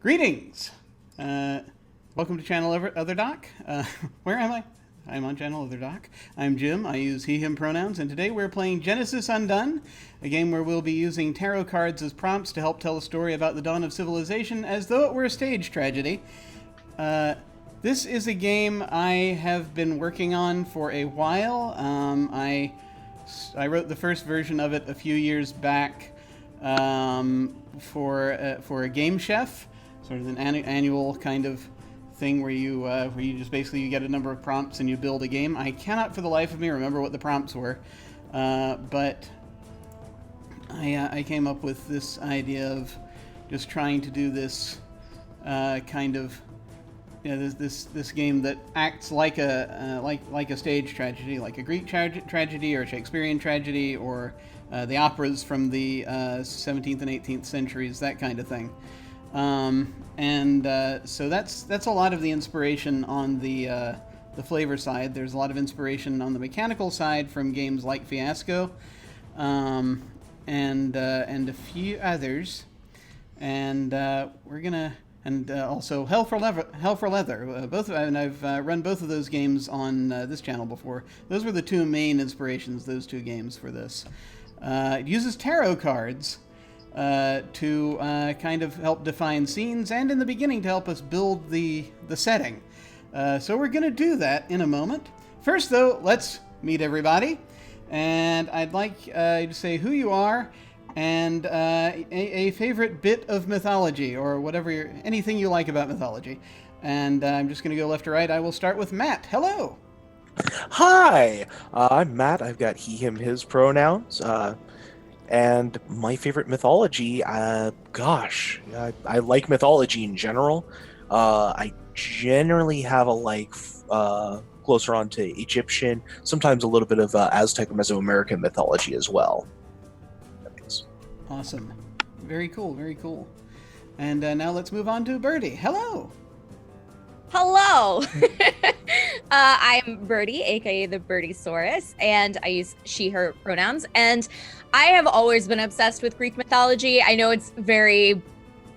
Greetings! Welcome to Channel Other Doc. Where am I? I'm on Channel Other Doc. I'm Jim. I use he, him pronouns, and today we're playing Genesis Undone, a game where we'll be using tarot cards as prompts to help tell a story about the dawn of civilization as though it were a stage tragedy. This is a game I have been working on for a while. I wrote the first version of it a few years back for a Game Chef, sort of an annual kind of thing where you just basically you get a number of prompts and you build a game. I cannot for the life of me remember what the prompts were, but I came up with this idea of just trying to do this kind of this game that acts like a stage tragedy, like a Greek tragedy or a Shakespearean tragedy or the operas from the 17th and 18th centuries, that kind of thing. So that's a lot of the inspiration on the flavor side. There's a lot of inspiration on the mechanical side from games like Fiasco, and a few others. And we're gonna also Hell for Leather. And I've run both of those games on this channel before. Those were the two main inspirations. Those two games for this. It uses tarot cards to kind of help define scenes, and in the beginning to help us build the setting. So we're going to do that in a moment. First, though, let's meet everybody. And I'd like to say who you are and a favorite bit of mythology or whatever, anything you like about mythology. And I'm just going to go left to right. I will start with Matt. Hello. Hi, I'm Matt. I've got he, him, his pronouns. And my favorite mythology, I like mythology in general. I generally have a closer on to Egyptian, sometimes a little bit of Aztec or Mesoamerican mythology as well. Thanks. Awesome. Very cool, very cool. And now let's move on to Birdie. Hello. Hello. I'm Birdie, aka the Birdiesaurus, and I use she, her pronouns. And I have always been obsessed with Greek mythology. I know it's very,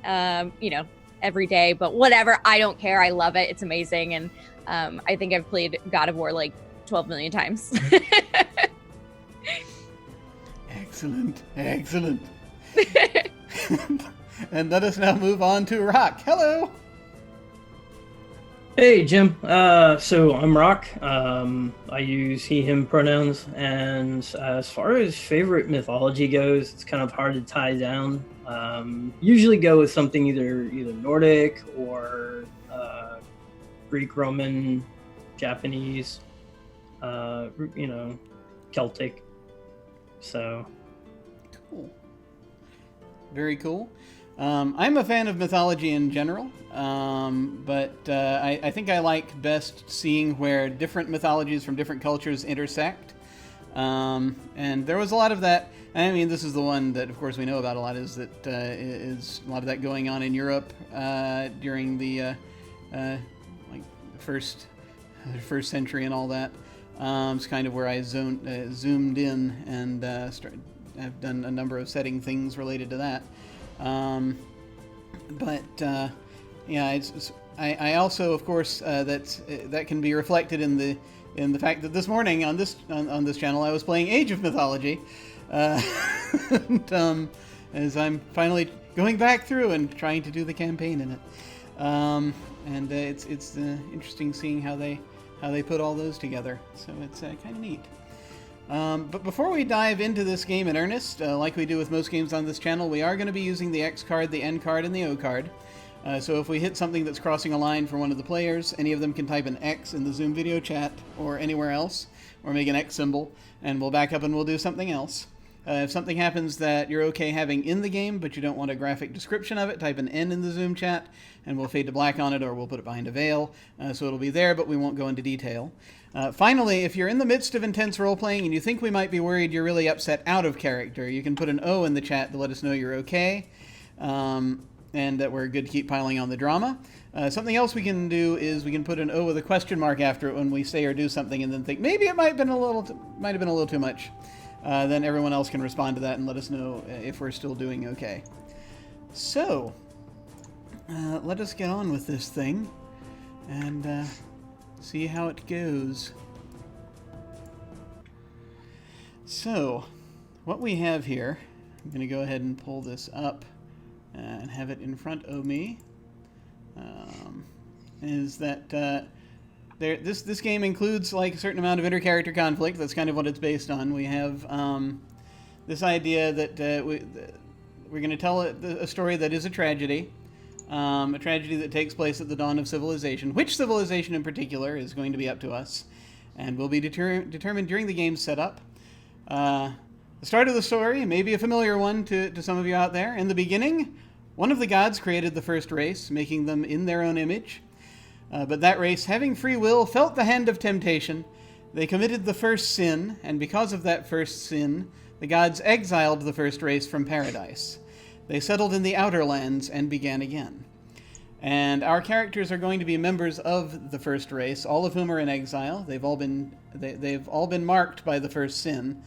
every day, but whatever. I don't care. I love it. It's amazing. And I think I've played God of War like 12 million times. Excellent. Excellent. And let us now move on to Rock. Hello. Hey, Jim. So I'm Rock. I use he, him pronouns. And as far as favorite mythology goes, it's kind of hard to tie down. Usually go with something either Nordic or Greek, Roman, Japanese, Celtic. So. Cool. Very cool. I'm a fan of mythology in general, but I think I like best seeing where different mythologies from different cultures intersect. And there was a lot of that. I mean, this is the one that, of course, we know about a lot. Is that is a lot of that going on in Europe during the first century and all that. It's kind of where I zoomed in and I've done a number of setting things related to that. I also, of course, that can be reflected in the fact that this morning on this channel I was playing Age of Mythology, and, as I'm finally going back through and trying to do the campaign in it, it's interesting seeing how they put all those together. So it's kind of neat. But before we dive into this game in earnest, like we do with most games on this channel, we are going to be using the X card, the N card, and the O card. So if we hit something that's crossing a line for one of the players, any of them can type an X in the Zoom video chat or anywhere else, or make an X symbol, and we'll back up and we'll do something else. If something happens that you're okay having in the game, but you don't want a graphic description of it, type an N in the Zoom chat, and we'll fade to black on it, or we'll put it behind a veil, so it'll be there, but we won't go into detail. Finally, if you're in the midst of intense role-playing and you think we might be worried you're really upset out of character, you can put an O in the chat to let us know you're okay, and that we're good to keep piling on the drama. Something else we can do is we can put an O with a question mark after it when we say or do something and then think, maybe it might have been a little too much. Then everyone else can respond to that and let us know if we're still doing okay. So, let us get on with this thing and see how it goes. So, what we have here, I'm going to go ahead and pull this up and have it in front of me, is that this game includes like a certain amount of inter-character conflict. That's kind of what it's based on. We have this idea that we're going to tell a story that is a tragedy that takes place at the dawn of civilization. Which civilization in particular is going to be up to us, and will be determined during the game's setup. The start of the story may be a familiar one to some of you out there. In the beginning, one of the gods created the first race, making them in their own image. But that race, having free will, felt the hand of temptation. They committed the first sin, and because of that first sin, the gods exiled the first race from paradise. They settled in the outer lands and began again. And our characters are going to be members of the first race, all of whom are in exile. They've all been marked by the first sin.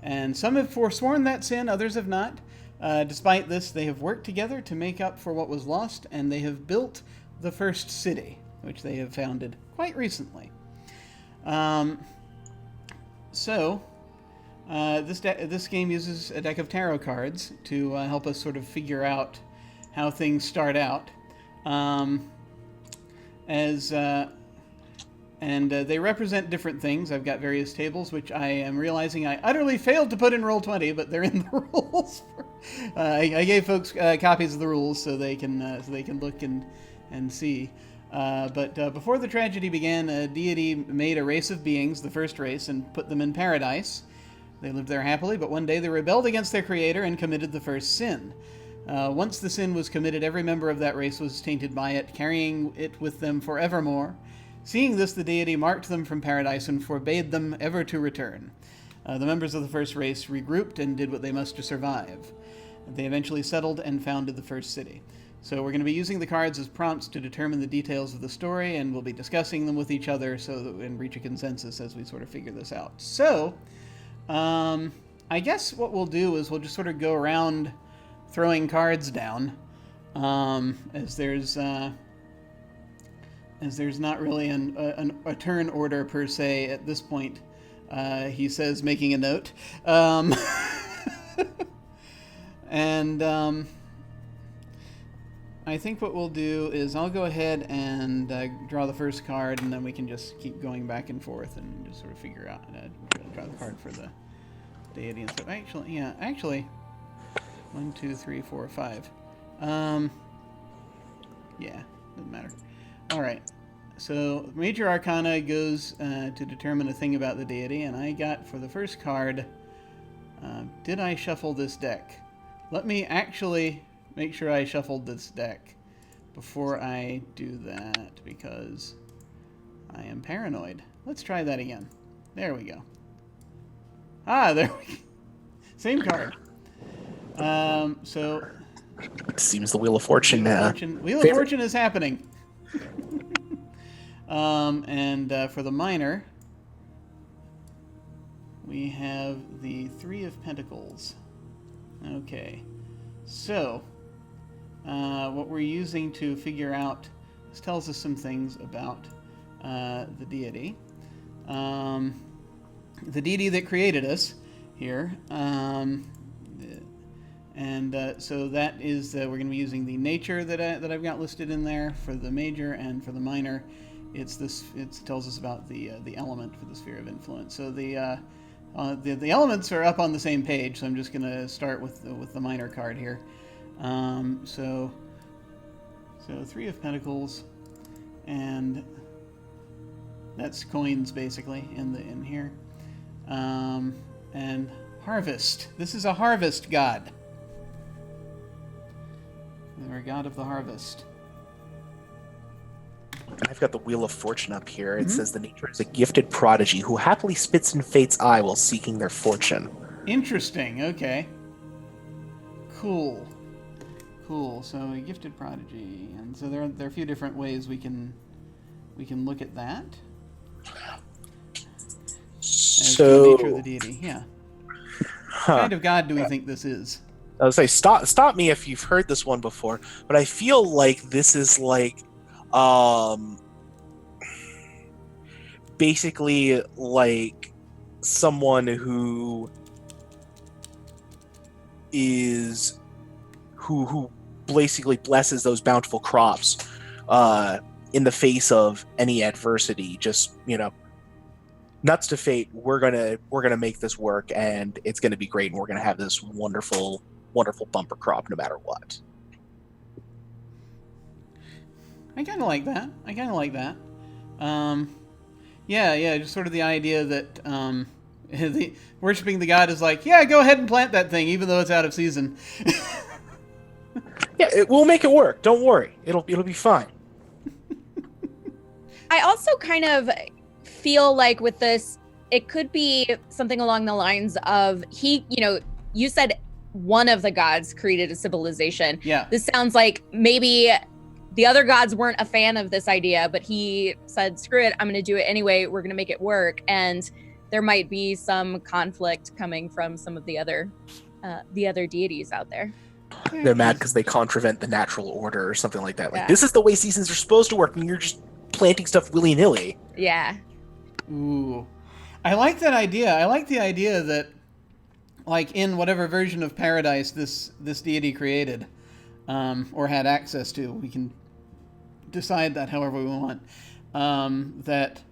And some have forsworn that sin, others have not. Despite this, they have worked together to make up for what was lost, and they have built the first city, which they have founded quite recently. This game uses a deck of tarot cards to help us sort of figure out how things start out. They represent different things. I've got various tables, which I am realizing I utterly failed to put in Roll20, but they're in the rules. I gave folks copies of the rules so they can look and see. But before the tragedy began, a deity made a race of beings, the first race, and put them in paradise. They lived there happily, but one day they rebelled against their creator and committed the first sin. Once the sin was committed, every member of that race was tainted by it, carrying it with them forevermore. Seeing this, the deity marked them from paradise and forbade them ever to return. The members of the first race regrouped and did what they must to survive. They eventually settled and founded the first city. So we're going to be using the cards as prompts to determine the details of the story, and we'll be discussing them with each other and reach a consensus as we sort of figure this out. So, I guess what we'll do is we'll just sort of go around throwing cards down, as there's not really a turn order per se at this point. He says, making a note. I think what we'll do is I'll go ahead and draw the first card, and then we can just keep going back and forth and just sort of figure out, draw the card for the deity and stuff. Actually, 1, 2, 3, 4, 5. Yeah, doesn't matter. All right. So Major Arcana goes to determine a thing about the deity, and I got for the first card, did I shuffle this deck? Let me actually make sure I shuffled this deck before I do that, because I am paranoid. Let's try that again. There we go. Ah, there we go. Same card. So it seems the Wheel of Fortune. Wheel of Fortune is happening. For the minor, we have the Three of Pentacles. Okay, so what we're using to figure out, this tells us some things about the deity. The deity that created us here. So that is, we're going to be using the nature that I've got listed in there for the major, and for the minor, it tells us about the element for the sphere of influence. So the elements are up on the same page, so I'm just going to start with the minor card here. So Three of Pentacles, and that's coins basically in here. And harvest. This is a harvest god. They're a god of the harvest. I've got the Wheel of Fortune up here. It says the nature is a gifted prodigy who happily spits in fate's eye while seeking their fortune. Interesting. Okay. Cool. So a gifted prodigy, and so there are a few different ways we can look at that. As So the nature of the deity. Yeah. What kind of god do we think this is? I would say stop me if you've heard this one before, but I feel like this is like basically like someone who basically blesses those bountiful crops in the face of any adversity. Just, nuts to fate, we're gonna make this work, and it's gonna be great, and we're gonna have this wonderful bumper crop no matter what. I kind of like that. Yeah, just sort of the idea that worshiping the god is like, yeah, go ahead and plant that thing, even though it's out of season. Yeah, we'll make it work. Don't worry, it'll be fine. I also kind of feel like with this, it could be something along the lines of you said one of the gods created a civilization. Yeah. This sounds like maybe the other gods weren't a fan of this idea, but he said, screw it, I'm going to do it anyway. We're going to make it work. And there might be some conflict coming from some of the other deities out there. They're mad because they contravent the natural order or something like that. Like, Yeah. This is the way seasons are supposed to work, and you're just planting stuff willy-nilly. Yeah. Ooh. I like that idea. I like the idea that, like, in whatever version of paradise this deity created, or had access to, we can decide that however we want, that,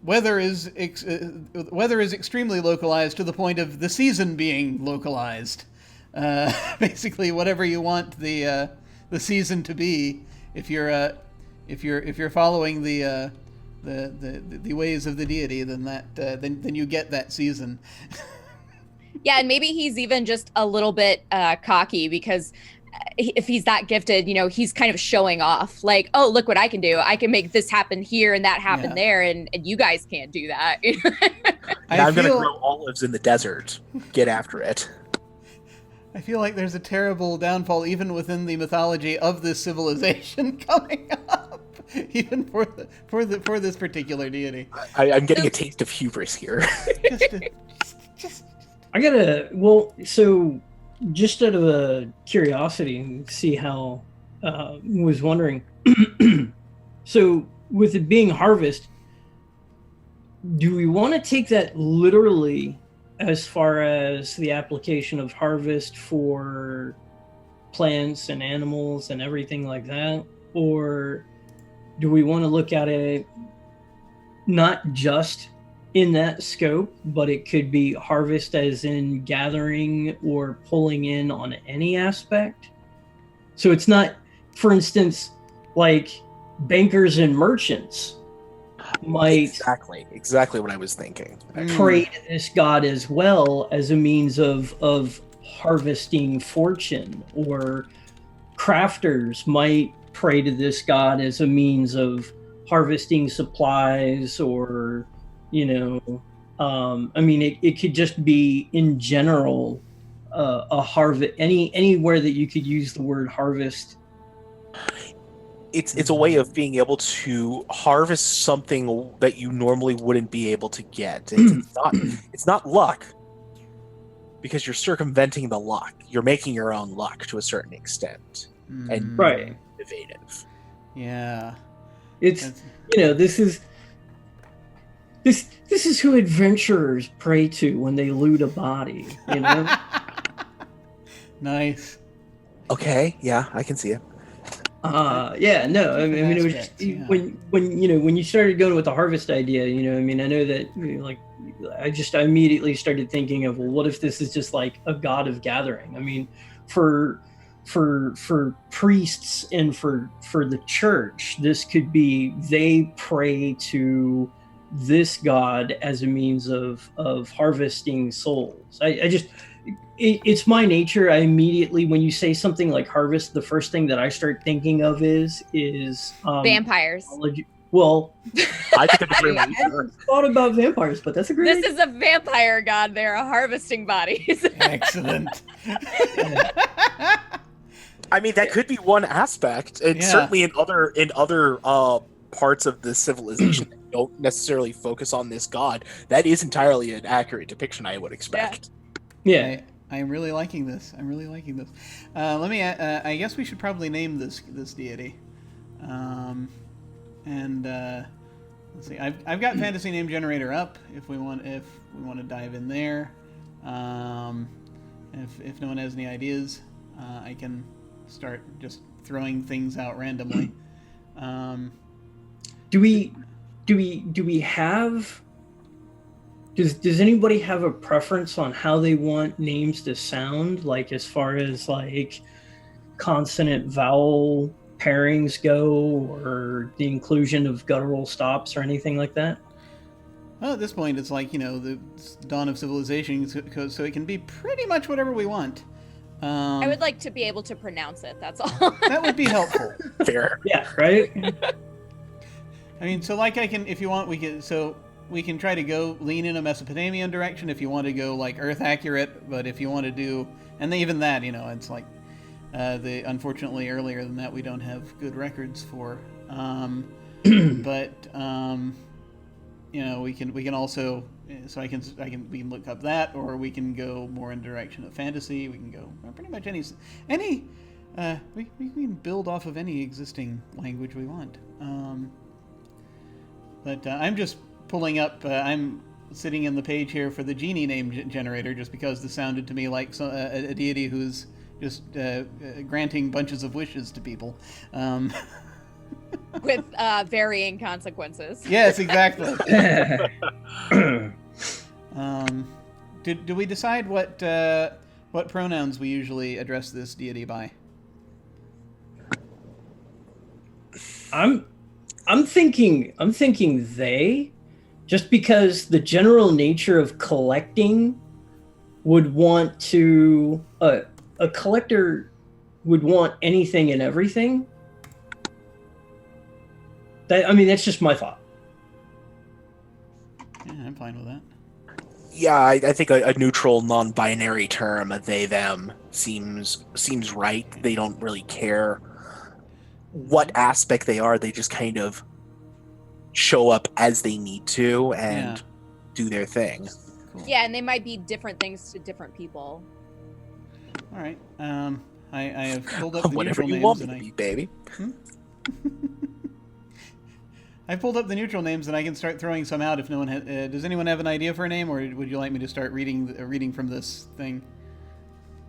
weather is extremely localized to the point of the season being localized. Basically, whatever you want the season to be, if you're following the ways of the deity, then you get that season. Yeah, and maybe he's even just a little bit cocky because if he's that gifted, he's kind of showing off. Like, oh, look what I can do. I can make this happen here and that happen there, and you guys can't do that. I'm going to grow olives in the desert. Get after it. I feel like there's a terrible downfall even within the mythology of this civilization coming up, even for this particular deity. I'm getting a taste of hubris here. So just out of a curiosity, see how was wondering. So with it being harvest, do we want to take that literally as far as the application of harvest for plants and animals and everything like that? Or do we want to look at it not just in that scope, but it could be harvest as in gathering or pulling in on any aspect? So it's not, for instance, like bankers and merchants might exactly what I was thinking. Pray to this god as well as a means of harvesting fortune, or crafters might pray to this god as a means of harvesting supplies, or it could just be in general a harvest, anywhere that you could use the word harvest. It's a way of being able to harvest something that you normally wouldn't be able to get. It's not luck, because you're circumventing the luck. You're making your own luck to a certain extent, and right, innovative. Yeah, it's this is who adventurers pray to when they loot a body. Nice. Okay, yeah, I can see it. It was just, when you started going with the harvest idea, I know that I immediately started thinking of, well, what if this is just like a god of gathering? I mean, for priests and for the church, this could be, they pray to this god as a means of harvesting souls. It's my nature. I immediately, when you say something like harvest, the first thing that I start thinking of is vampires. Well, I think I hadn't thought about vampires, but that's a great. This is a vampire god. They're harvesting bodies. Excellent. I mean, that could be one aspect, and certainly in other parts of the civilization that don't necessarily focus on this god, that is entirely an accurate depiction, I would expect. Yeah. I'm really liking this. I'm really liking this. Let me. I guess we should probably name this deity. Let's see. I've got fantasy name generator up. If we want to dive in there. If no one has any ideas, I can start just throwing things out randomly. Do we have? Does anybody have a preference on how they want names to sound? Like as far as like consonant vowel pairings go, or the inclusion of guttural stops or anything like that? Well, at this point, it's like, the dawn of civilization, so it can be pretty much whatever we want. I would like to be able to pronounce it. That's all. That would be helpful. Fair. Yeah, right? I mean, so like if you want, we can try to lean in a Mesopotamian direction if you want to go like Earth accurate, but if you want to do, and even that, it's like, unfortunately earlier than that we don't have good records for. But we can also, so we can look up that, or we can go more in the direction of fantasy. We can go pretty much any we can build off of any existing language we want. But I'm just pulling up. I'm sitting in the page here for the genie name generator, just because this sounded to me like a deity who's just granting bunches of wishes to people. With varying consequences. Yes, exactly. Do we decide what pronouns we usually address this deity by? I'm thinking they, just because the general nature of collecting would want to a collector would want anything and everything. That's just my thought. Yeah, I'm fine with that. Yeah, I think a neutral, non-binary term, they, them, seems right. They don't really care what aspect they are. They just kind of show up as they need to and do their thing. Cool. Yeah, and they might be different things to different people. All right. I have pulled up the Whatever neutral you names, want me and to be, baby. I pulled up the neutral names, and I can start throwing some out if no one does anyone have an idea for a name, or would you like me to start reading from this thing?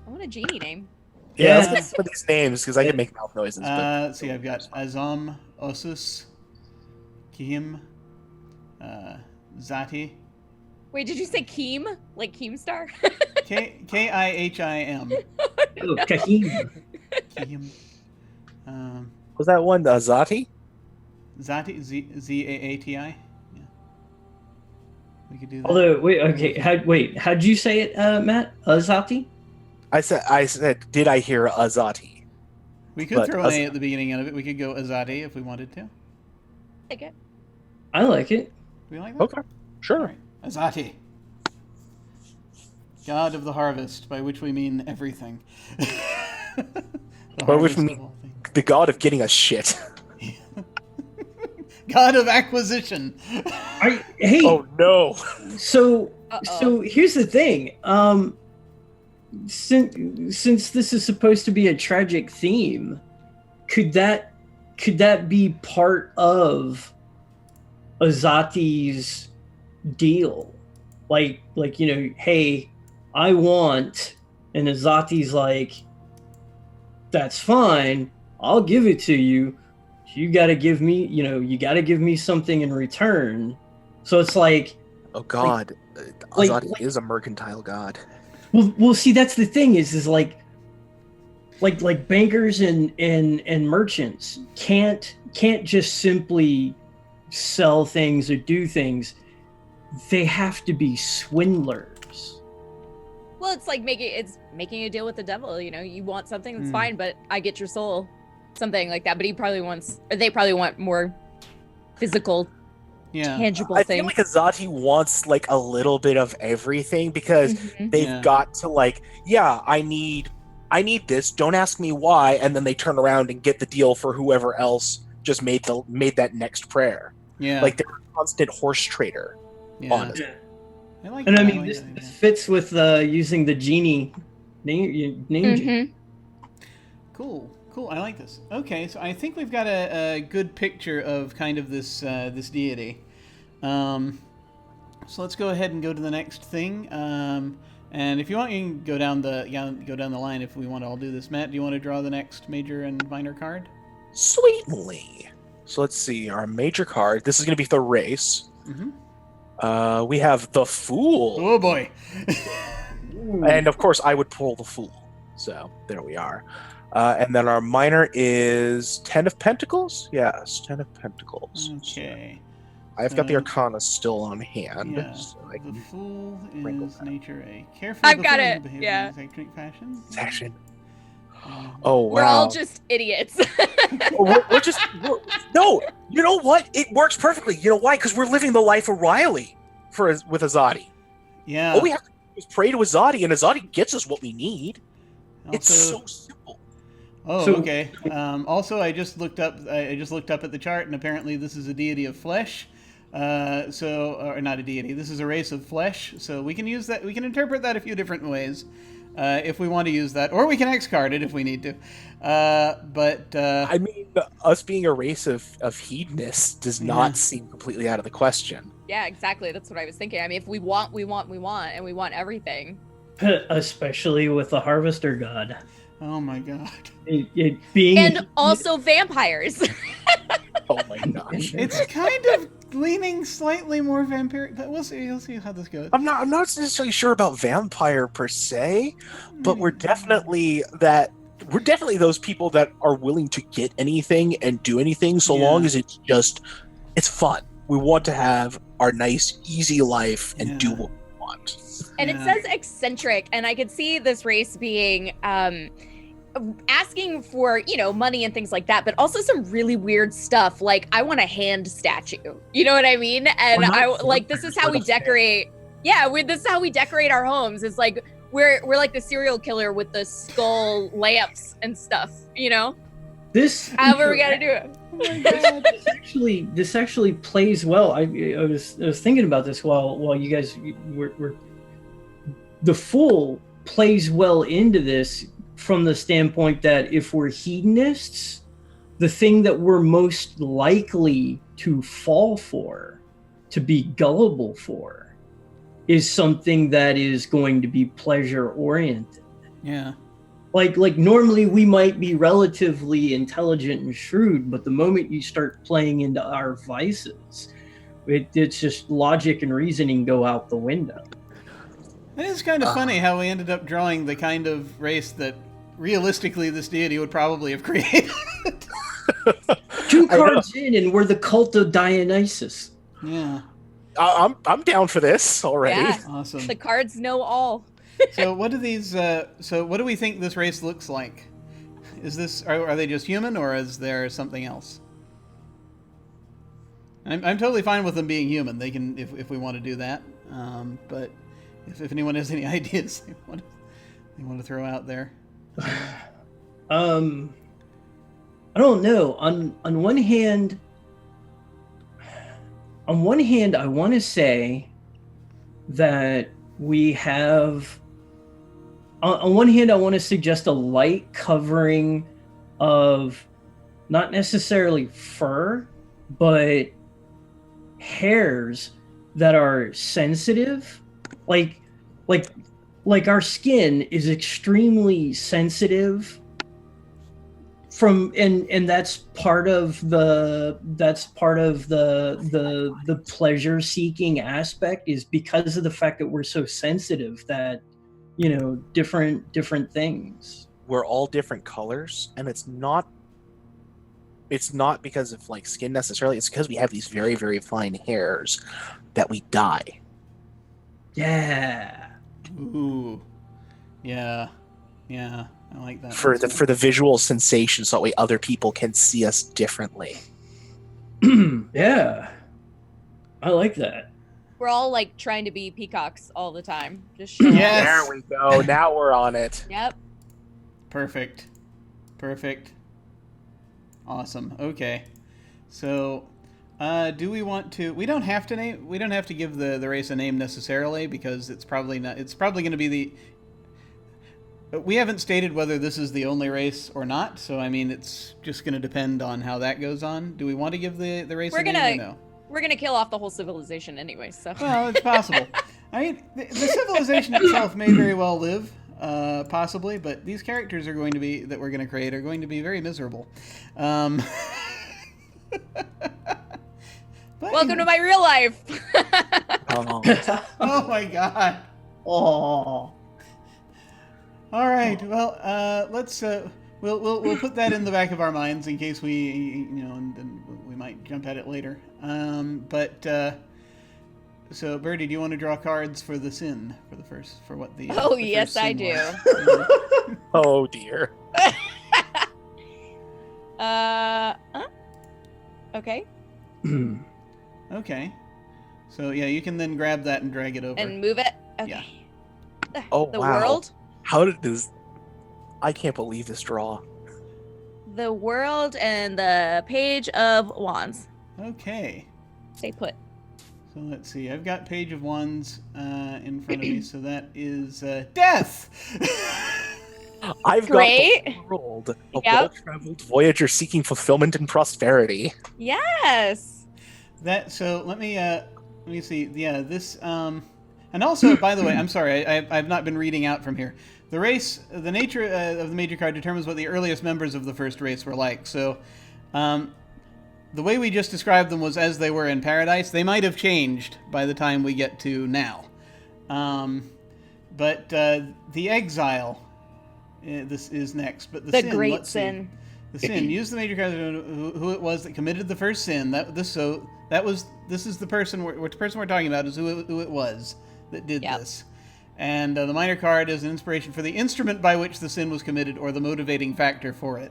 I want a genie name. Yeah, let's get some of these names, because I can make mouth noises. Let's see, I've got Azam, Osus, Kim, Zati. Wait, did you say Keem? Like Keemstar? K-I-H-I-M. Oh, Kahim. Kim. Was that one Azaati? Zati, Z-A-A-T-I. Yeah. We could do that. Although, how'd you say it, Matt? Azaati? I said, did I hear Azaati? We could throw an A at the beginning of it. We could go Azaati if we wanted to. Take it. I like it. Do we like that? Okay, sure. All right. Azaati. God of the harvest, by which we mean everything. By which we mean the god of getting us shit. God of acquisition. Hey. Oh no. So here's the thing. Since this is supposed to be a tragic theme, could that be part of Azaati's deal? Like hey, I want, and Azaati's like, that's fine, I'll give it to you. You gotta give me something in return. So it's like, oh god, Azaati is a mercantile god. Well, see, that's the thing is like bankers and merchants can't just simply sell things or do things. They have to be swindlers. Well, it's like making a deal with the devil. You want something, that's fine, but I get your soul, something like that. But they probably want more physical, tangible I things. feel like Azaati wants like a little bit of everything, because they've got to I need this, don't ask me why, and then they turn around and get the deal for whoever else just made that next prayer. Yeah. Like they're a constant horse trader. Yeah. Honestly. I like And that. I mean, this fits with using the genie named you. Cool. I like this. Okay, so I think we've got a good picture of kind of this this deity. So let's go ahead and go to the next thing. And if you want, you can go down the line. If we want to all do this, Matt, do you want to draw the next major and minor card? Sweetly. So let's see. Our major card. This is going to be the race. Mm-hmm. We have the Fool. Oh boy. And of course, I would pull the Fool. So there we are. And then our minor is 10 of Pentacles. Yes, 10 of Pentacles. Okay. I've got the Arcana still on hand. Yeah. So I The can Fool wrinkle is that. nature a careful. I've got before it, you behave yeah. in eccentric fashion. Action. Oh, wow. We're all just idiots. No, you know what? It works perfectly. You know why? Because we're living the life of Riley with Azaati. Yeah. All we have to do is pray to Azaati, and Azaati gets us what we need. It's so simple. Oh, So- okay. Also, I just looked up at the chart, and apparently this is a deity of flesh. Or not a deity. This is a race of flesh. So we can use that. We can interpret that a few different ways, if we want to use that, or we can X-card it if we need to. I mean, us being a race of hedonists does not seem completely out of the question. Yeah, exactly. That's what I was thinking. I mean, if we want, and we want everything. Especially with the Harvester God. Oh my god. It being And also vampires. Oh my gosh. It's kind of leaning slightly more vampiric, but we'll see. We'll see how this goes. I'm not necessarily sure about vampire per se, but we're definitely those people that are willing to get anything and do anything so long as it's fun. We want to have our nice, easy life and do what we want. And it says eccentric, and I could see this race being asking for, money and things like that, but also some really weird stuff. Like, I want a hand statue. You know what I mean? And this is how we decorate. Yeah, this is how we decorate our homes. It's like we're like the serial killer with the skull lamps and stuff. However we gotta do it. Oh my god. This actually plays well. I was thinking about this while you guys were. The Fool plays well into this from the standpoint that if we're hedonists, the thing that we're most likely to fall for, to be gullible for, is something that is going to be pleasure oriented. Yeah. Like normally we might be relatively intelligent and shrewd, but the moment you start playing into our vices, it's just logic and reasoning go out the window. It is kind of funny how we ended up drawing the kind of race that realistically this deity would probably have created. 2 cards in and we're the cult of Dionysus. Yeah. I'm down for this already. Yeah. Awesome. The cards know all. So what do these? So what do we think this race looks like? Is this are they just human, or is there something else? I'm totally fine with them being human. They can if we want to do that. But if anyone has any ideas they want to throw out there. I don't know. On one hand, I want to say that we have. On one hand, I want to suggest a light covering of not necessarily fur, but hairs that are sensitive. Like our skin is extremely sensitive and that's part of the pleasure seeking aspect, is because of the fact that we're so sensitive that different things. We're all different colors, and it's not because of like skin necessarily. It's because we have these very, very fine hairs that we dye. Yeah. Ooh. Yeah. I like that. For the visual sensation, so that way other people can see us differently. Yeah. I like that. We're all like trying to be peacocks all the time. Just show Yes. off. There we go. Now we're on it. Yep. Perfect. Awesome. Okay. So, do we want to? We don't have to give the race a name necessarily, because it's probably going to be we haven't stated whether this is the only race or not, so I mean, it's just going to depend on how that goes on. Do we want to give the race a name or no? We're gonna kill off the whole civilization anyway, so. Well, it's possible. I mean, the civilization itself may very well live, possibly, but these characters that we're going to create are going to be very miserable. But, Welcome to my real life. Oh my god. Oh. All right. Well, let's we'll put that in the back of our minds in case we and we might jump at it later. So Birdie, do you want to draw cards for the sin for what the? Oh, the yes, I do. Oh dear. Okay. Okay. So yeah, you can then grab that and drag it over. And move it. Okay. Yeah. Oh, the wow. world. How did this? I can't believe this draw. The world and the page of wands. Okay. Stay put. So let's see. I've got Page of Wands in front of me, so that is death. I've Great. got the world, a Yep. well-traveled voyager seeking fulfillment and prosperity. Yes. So let me see. Yeah, this and also, by the way, I'm sorry, I've not been reading out from here. The nature of the major card determines what the earliest members of the first race were like. So, the way we just described them was as they were in Paradise. They might have changed by the time we get to now. But the Exile, this is next. But the sin, great let's see. sin. The sin. Use the major card who it was that committed the first sin. This is the person. Which person we're talking about is who it was that did this. And the minor card is an inspiration for the instrument by which the sin was committed or the motivating factor for it.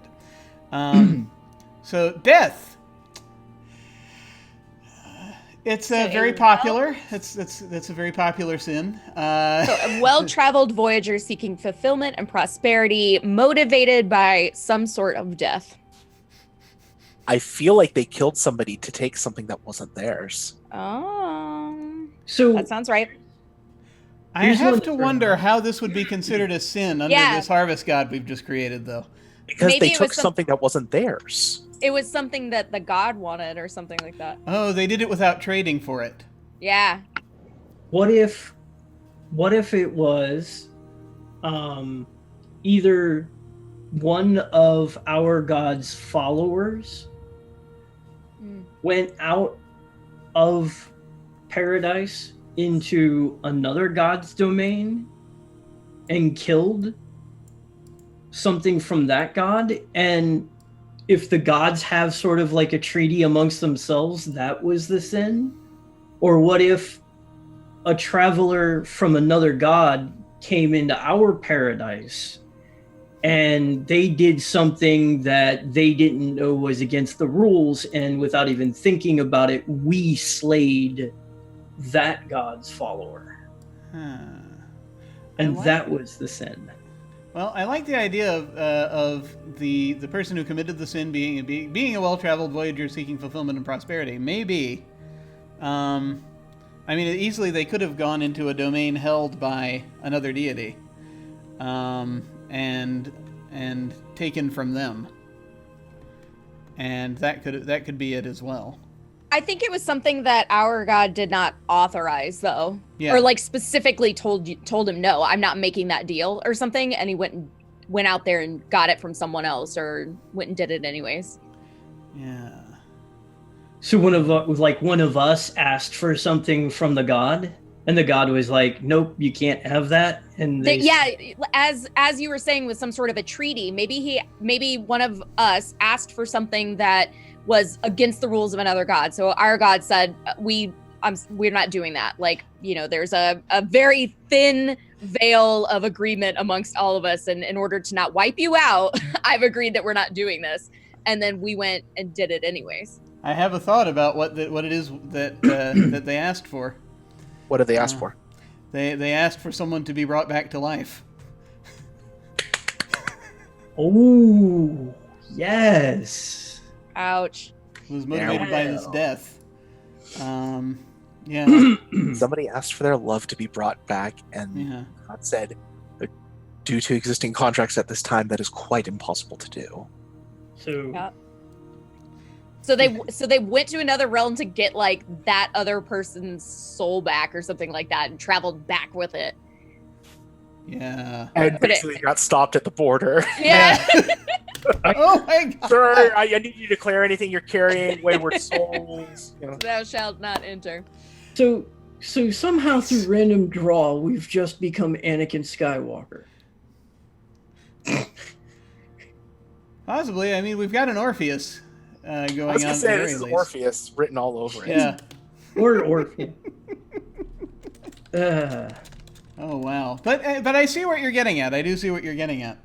So death. It's very popular. That's a very popular sin. So a well-traveled voyager seeking fulfillment and prosperity, motivated by some sort of death. I feel like they killed somebody to take something that wasn't theirs. So That sounds right. I Here's have one to for wonder now. how this would be considered a sin under Yeah. this harvest god we've just created, though. Because Maybe they it took was something that wasn't theirs. It was something that the god wanted or something like that. Oh, they did it without trading for it. Yeah. what if it was either one of our god's followers went out of paradise into another god's domain and killed something from that god, and if the gods have sort of like a treaty amongst themselves, that was the sin? Or what if a traveler from another god came into our paradise and they did something that they didn't know was against the rules, and without even thinking about it, we slayed that god's follower, and that was the sin? Well, I like the idea of the person who committed the sin being a well-traveled voyager seeking fulfillment and prosperity. Maybe, I mean, easily they could have gone into a domain held by another deity, and taken from them, and that could be it as well. I think it was something that our god did not authorize, though. Yeah. Or like specifically told him, no, I'm not making that deal or something, and he went out there and got it from someone else, or went and did it anyways. Yeah. So one of us asked for something from the god, and the god was like, "Nope, you can't have that." And As you were saying, with some sort of a treaty, maybe one of us asked for something that was against the rules of another god. So our god said, we're not doing that. Like, there's a very thin veil of agreement amongst all of us, and in order to not wipe you out, I've agreed that we're not doing this. And then we went and did it anyways. I have a thought about what it is that that they asked for. What did they ask for? They asked for someone to be brought back to life. Oh, yes. Ouch. Was motivated by this death. Yeah. Somebody asked for their love to be brought back, and Yeah. God said, due to existing contracts at this time, that is quite impossible to do. So Yeah. So they went to another realm to get like that other person's soul back or something like that, and traveled back with it. Yeah. And But basically got stopped at the border. Yeah. Oh my god. Sir, I need you to declare anything you're carrying, wayward souls. You know. Thou shalt not enter. So somehow through random draw, we've just become Anakin Skywalker. Possibly. I mean, we've got an Orpheus going I was on. gonna at the say very this is least. Orpheus written all over it. Yeah. Or Orpheus. Oh wow. But I see what you're getting at. I do see what you're getting at.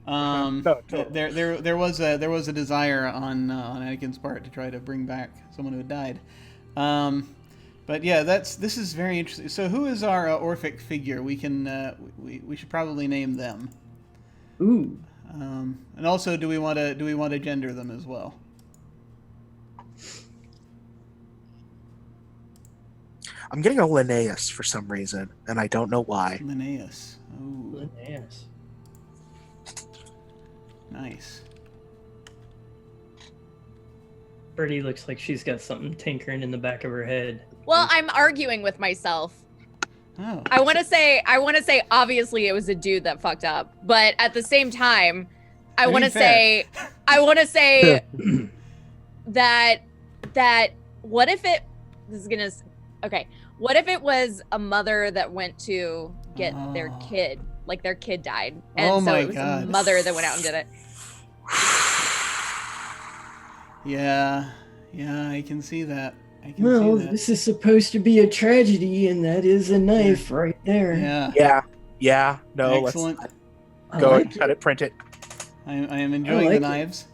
No, totally. There was a desire on Anakin's part to try to bring back someone who had died. But yeah, this is very interesting. So who is our Orphic figure? We can we should probably name them. Ooh. And also, do we want to gender them as well? I'm getting a Linnaeus for some reason, and I don't know why. Linnaeus. Oh, Linnaeus. nice. Birdie looks like she's got something tinkering in the back of her head. Well, I'm arguing with myself. Oh. I want to say obviously it was a dude that fucked up, but at the same time, I want to say that what if it what if it was a mother that went to get their kid, like their kid died, and Oh so my it was God. a mother that went out and did it. Yeah, I can see that. Well, see that. this is supposed to be a tragedy, and that is a knife right there. Yeah. Yeah. No, Excellent. let's I go like and cut it, print it. I am enjoying like the it. knives.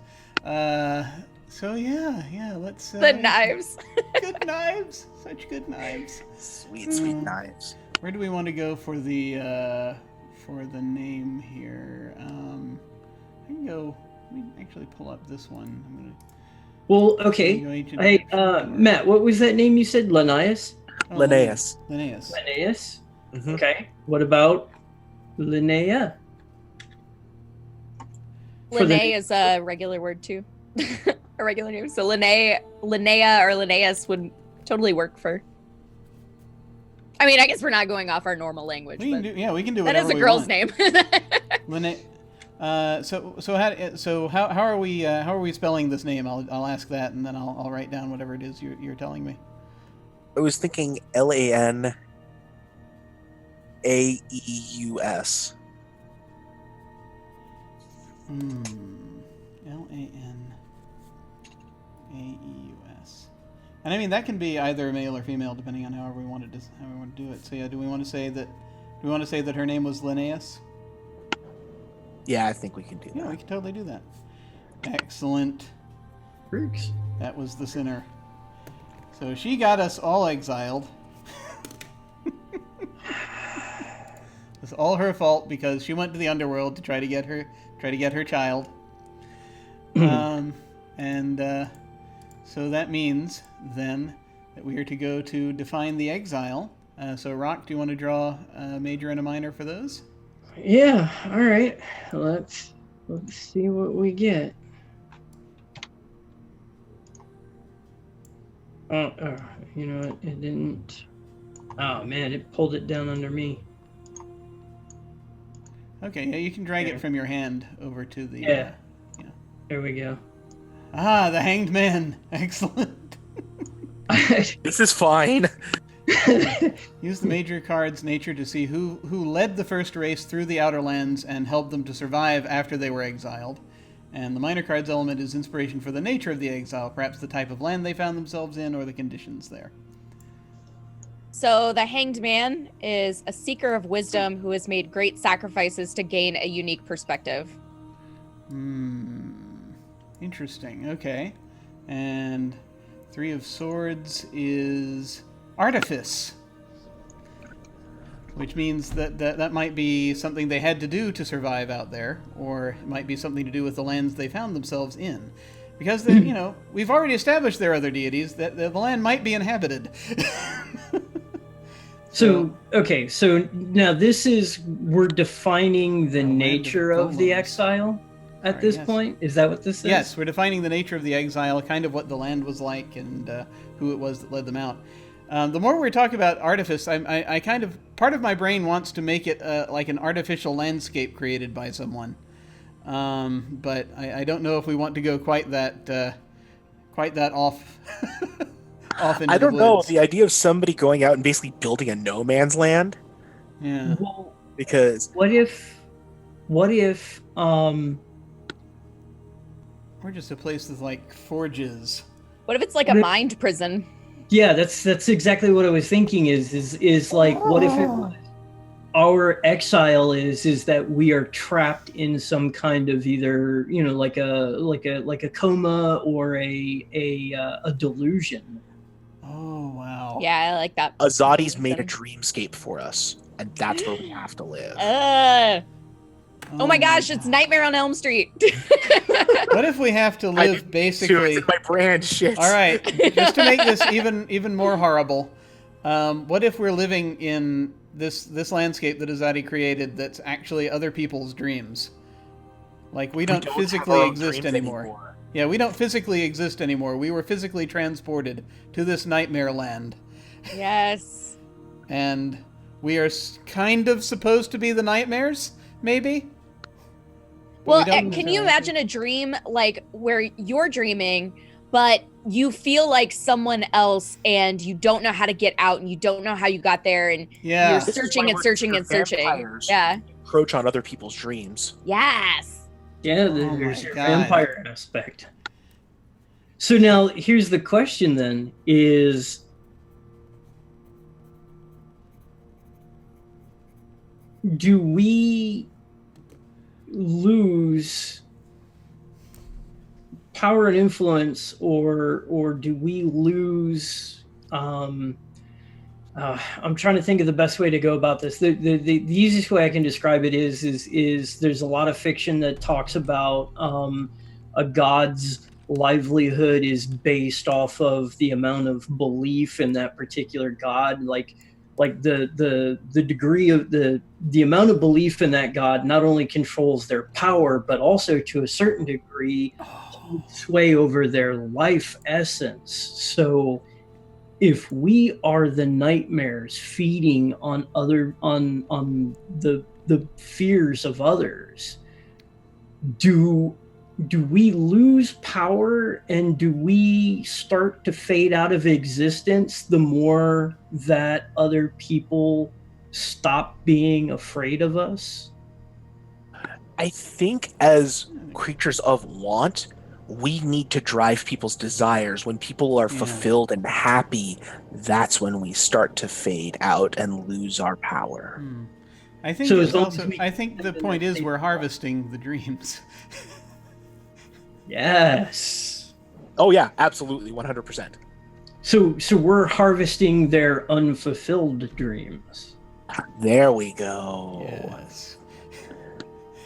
So yeah, let's. The knives. Good knives. Such good knives. Sweet Mm. knives. Where do we want to go for the name here? I can go. Let me actually pull up this one. I'm gonna. Well, okay. go ancient Hey, Egyptian or- Matt, what was that name you said? Linnaeus? Oh, Linnaeus. Linnaeus. Linnaeus? Mhm. Okay. What about Linnea? For the- Linnea is a regular word too. A regular name. So Linnea or Linnaeus would totally work for. I mean, I guess we're not going off our normal language, We can but do. Yeah, we can do. that is whatever a we girl's want. name. Linnaeus. How are we spelling this name? I'll ask that, and then I'll write down whatever it is you're telling me. I was thinking Lanaeus. Lanaeus. And I mean that can be either male or female depending on however we want to do it. So yeah, do we want to say that her name was Linnaeus? Yeah, I think we can do Yeah, that. we can totally do that. Excellent. Works. That was the sinner. So she got us all exiled. It's all her fault because she went to the underworld to try to get her child. So that means then that we are to go to define the exile. So Rock, do you want to draw a major and a minor for those? Yeah, all right. Let's see what we get. Oh, you know what? It didn't. Oh man, it pulled it down under me. Okay, yeah, you can drag Yeah. it from your hand over to the. Yeah. There we go. The Hanged Man. Excellent. This is fine. Use the major card's nature to see who led the first race through the Outer Lands and helped them to survive after they were exiled. And the minor card's element is inspiration for the nature of the exile, perhaps the type of land they found themselves in or the conditions there. So the Hanged Man is a seeker of wisdom who has made great sacrifices to gain a unique perspective. Interesting. Okay. And Three of Swords is artifice, which means that might be something they had to do to survive out there, or it might be something to do with the lands they found themselves in. Because, we've already established there are other deities, that the land might be inhabited. So okay, so now we're defining the land of nature of the golems. exile at Sorry, this yes. point. Is that what this is? Yes, we're defining the nature of the exile, kind of what the land was like, and who it was that led them out. The more we talk about artifice, I kind of part of my brain wants to make it like an artificial landscape created by someone, but I don't know if we want to go quite that off. Off into I don't the know woods. the idea of somebody going out and basically building a no man's land, Yeah. Well, because what if Or just a place with like forges. What if it's like a mind prison? yeah, that's exactly what I was thinking is like what if it was our exile is that we are trapped in some kind of either, you know, like a coma or a delusion. Oh wow. Yeah, I like that. Azaati's made a dreamscape for us, and that's where we have to live. Oh my gosh, it's Nightmare on Elm Street. What if we have to I live didn't basically? my brand shit. All right, just to make this even more horrible, what if we're living in this landscape that Azaati created that's actually other people's dreams? Like we don't have physically our own exist dreams anymore. Yeah, we don't physically exist anymore. We were physically transported to this nightmare land, Yes. and we are kind of supposed to be the nightmares, maybe. But Well, we don't can you know. imagine a dream like where you're dreaming, but you feel like someone else and you don't know how to get out and you don't know how you got there and Yeah. you're This is searching why and we're searching and searching. vampires. Yeah. Encroach on other people's dreams. Yes. Yeah, Oh there's my your God. vampire aspect. So now here's the question then is do we lose power and influence or do we lose I'm trying to think of the best way to go about this. The easiest way I can describe it is there's a lot of fiction that talks about a god's livelihood is based off of the amount of belief in that particular god, like the degree of the amount of belief in that god not only controls their power but also to a certain degree sway over their life essence. So if we are the nightmares feeding on the fears of others, do we lose power and do we start to fade out of existence the more that other people stop being afraid of us? I think as creatures of want, we need to drive people's desires. When people are fulfilled and happy, that's when we start to fade out and lose our power. I think So it's as long also. as we- I think the point is we're harvesting the dreams. Yes. Oh yeah, absolutely, 100%. So we're harvesting their unfulfilled dreams. There we go. Yes.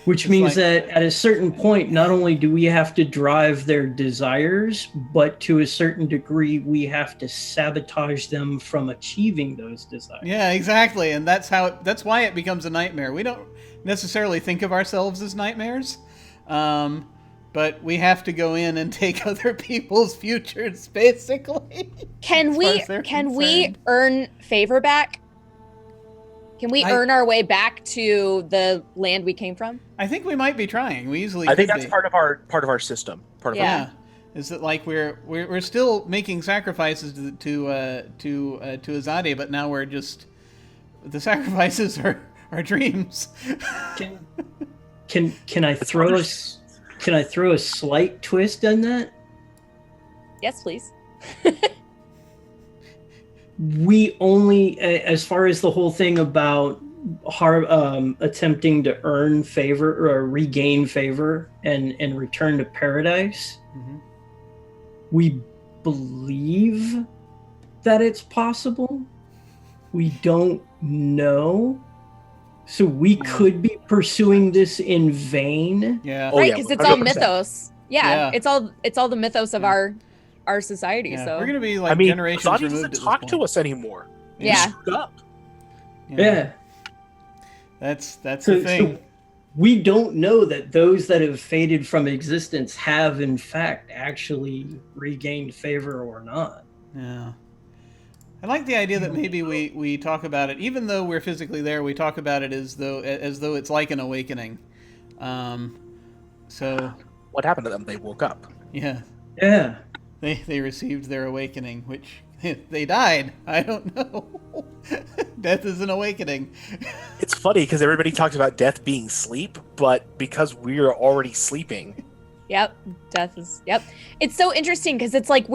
Which It's means like- that at a certain point, not only do we have to drive their desires, but to a certain degree, we have to sabotage them from achieving those desires. Yeah, exactly, and that's why it becomes a nightmare. We don't necessarily think of ourselves as nightmares, but we have to go in and take other people's futures, basically. Can As we far as they're concerned. earn favor back? Can we earn our way back to the land we came from? I think we might be trying. We easily. I think could that's be. part of our system. Part of our Yeah. Is that like we're still making sacrifices to Azaati, but now we're just the sacrifices are dreams. Can I throw a slight twist on that? Yes, please. We only, as far as the whole thing about attempting to earn favor or regain favor and return to paradise, Mhm. we believe that it's possible. We don't know. So we could be pursuing this in vain. Yeah. Oh, Right, yeah, because it's all 100%. mythos. Yeah, Yeah. it's all the mythos of our society. Yeah. So We're gonna be like I mean, generations Azaati removed doesn't at this talk point. to us anymore. Yeah. We screwed up. Yeah. That's So, the thing. so we don't know that those that have faded from existence have, in fact, actually regained favor or not. Yeah. I like the idea that maybe we talk about it, even though we're physically there. We talk about it as though it's like an awakening. So What happened to them? They woke up. yeah, Yeah. they received their awakening, which they died. I don't know. Death is an awakening. It's funny because everybody talks about death being sleep, but because we're already sleeping. Yep, death is. Yep, it's so interesting because it's like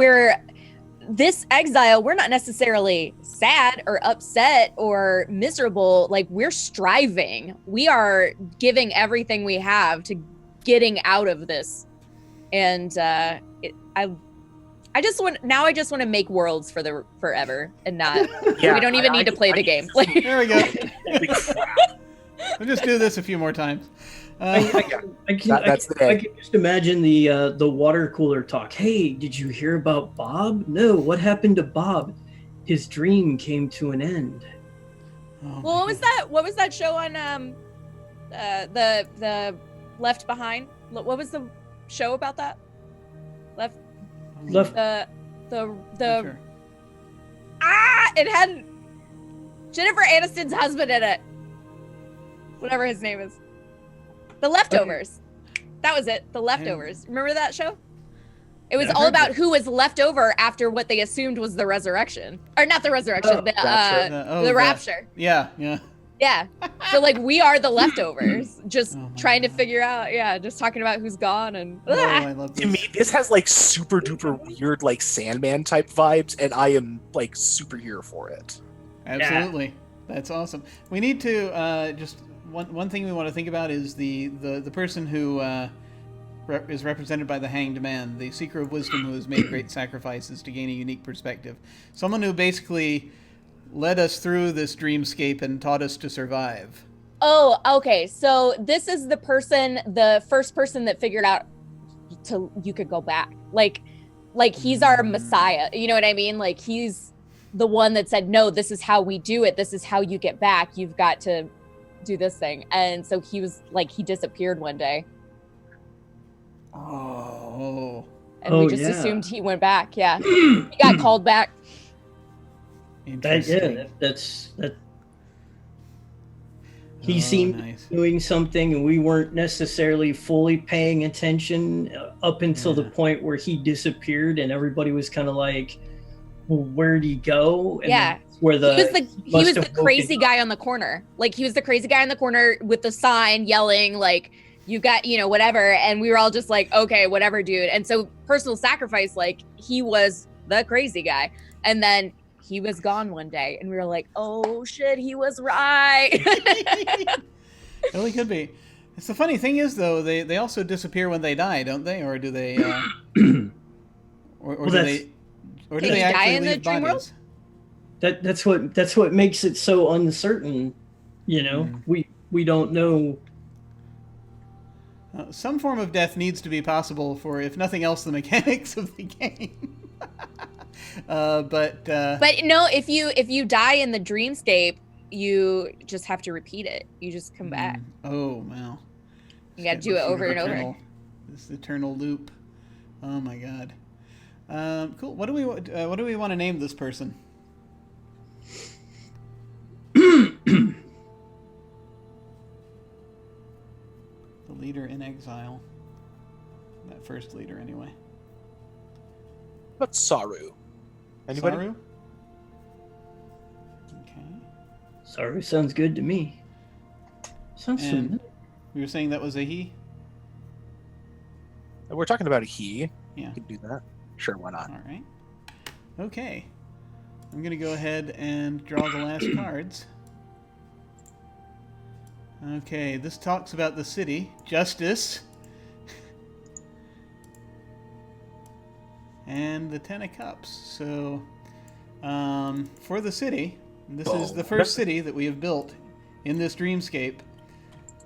this exile, we're not necessarily sad or upset or miserable. Like, we're striving. We are giving everything we have to getting out of this. And I just want to make worlds for the forever and not. Yeah, we don't even need to play the game. There we go. Holy crap. We'll just do this a few more times. That's the day. I can just imagine the water cooler talk. Hey, did you hear about Bob? No, what happened to Bob? His dream came to an end. Oh, Well, what was that show on the Left Behind? What was the show about that? Left- The Sure. it had Jennifer Aniston's husband in it. Whatever his name is. The Leftovers. That was it. The Leftovers. Remember that show? It was Yeah, all I've heard about that. who was left over after what they assumed was the resurrection. Or not the resurrection, Oh, the rapture. rapture. Yeah. Yeah. So like we are the leftovers, just Oh my trying to God. figure out, just talking about who's gone and Oh, I love To this. me, this has like super duper weird, like Sandman type vibes, and I am like super here for it. Absolutely. That's awesome. We need to just one thing we want to think about is the person who is represented by the Hanged Man, the Seeker of Wisdom who has made great sacrifices to gain a unique perspective. Someone who basically led us through this dreamscape and taught us to survive. Oh, okay. So this is the first person that figured out you could go back. Like he's our messiah. You know what I mean? Like he's the one that said, no, this is how we do it. This is how you get back. You've got to do this thing. And so he was like, he disappeared one day. Oh. And we just assumed he went back. Yeah. He got called back. Interesting. That's. Oh, He seemed nice. doing something, and we weren't necessarily fully paying attention up until the point where he disappeared, and everybody was kind of like, well, where'd he go? And Yeah. that's where He was the crazy guy on the corner. Like he was the crazy guy on the corner with the sign yelling like, you got, whatever. And we were all just like, okay, whatever, dude. And so personal sacrifice, like he was the crazy guy. And then he was gone one day and we were like, oh shit, he was right. Really could be. It's the funny thing is though, they also disappear when they die, don't they? Or do they or do they Did he die actually in the leave dream bodies? That's what makes it so uncertain. We don't know. Some form of death needs to be possible for, if nothing else, the mechanics of the game. But no, if you die in the dreamscape, you just have to repeat it. You just come back. Oh wow! You got to do it over and over. This eternal loop. Oh my god. Cool. What do we want to name this person? The leader in exile. That first leader, anyway. But Saru. Anybody? Saru? Okay. Sorry, sounds good to me. Sounds And familiar. we were saying that was a he? We're talking about a he. Yeah. You can do that. Sure, why not? All right. Okay. I'm going to go ahead and draw the last cards. Okay, this talks about the city, justice, and the Ten of Cups. So, for the city, this is the first city that we have built in this dreamscape.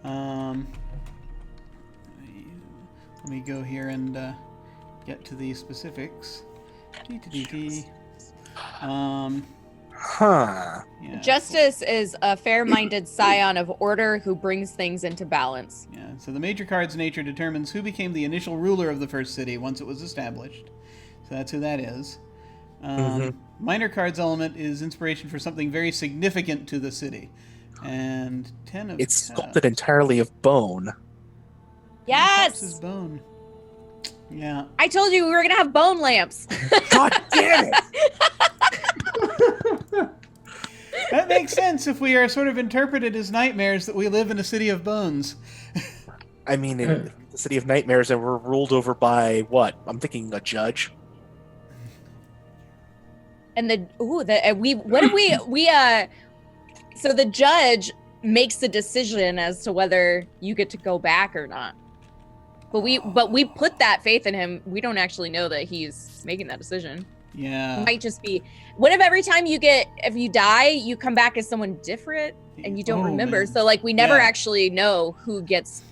Let me go here and get to the specifics. Huh. Yeah, Justice is a fair-minded scion of order who brings things into balance. Yeah, so the major card's nature determines who became the initial ruler of the first city once it was established. So that's who that is. Minor card's element is inspiration for something very significant to the city. And 10 of It's cups. sculpted entirely of bone. 10 of cups Yes! is bone. Yeah. I told you we were gonna have bone lamps. God damn it! That makes sense if we are sort of interpreted as nightmares that we live in a city of bones. I mean, in the City of Nightmares, and we're ruled over by what? I'm thinking a judge. And so the judge makes the decision as to whether you get to go back or not. But we put that faith in him. We don't actually know that he's making that decision. Yeah. It might just be, what if every time if you die, you come back as someone different and you don't remember? Man. So like we never Yeah. actually know who gets.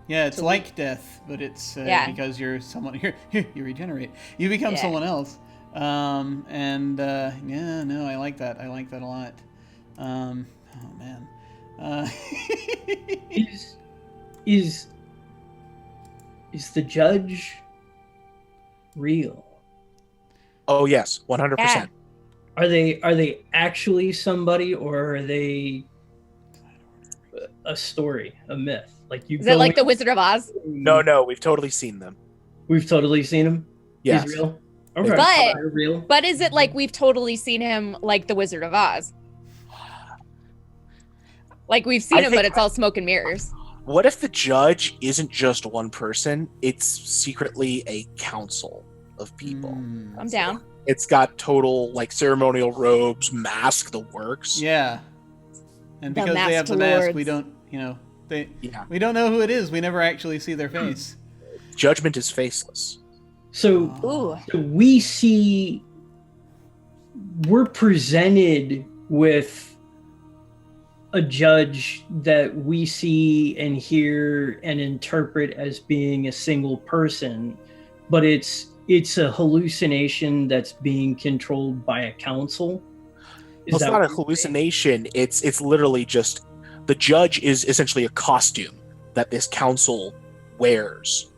Yeah, it's to like death, but it's because you're someone you regenerate. You become someone else. I like that. I like that a lot. Oh man. Is the judge real? Oh yes, 100%. Yeah. Are they actually somebody, or are they a story, a myth? Like you Is it like the Wizard of Oz? No, we've totally seen them. We've totally seen him. Yes. He's real. Okay. But- They're real. But is it like we've totally seen him like the Wizard of Oz? Like we've seen him, but it's all smoke and mirrors. What if the judge isn't just one person? It's secretly a council of people. I'm down. It's got total like ceremonial robes, mask, the works. Yeah. And The because they have the masked mask, we lords. don't, Yeah. we don't know who it is. We never actually see their face. Judgment is faceless. So Ooh. we're presented with a judge that we see and hear and interpret as being a single person, but it's a hallucination that's being controlled by a council. It's not a hallucination. It's literally just the judge is essentially a costume that this council wears.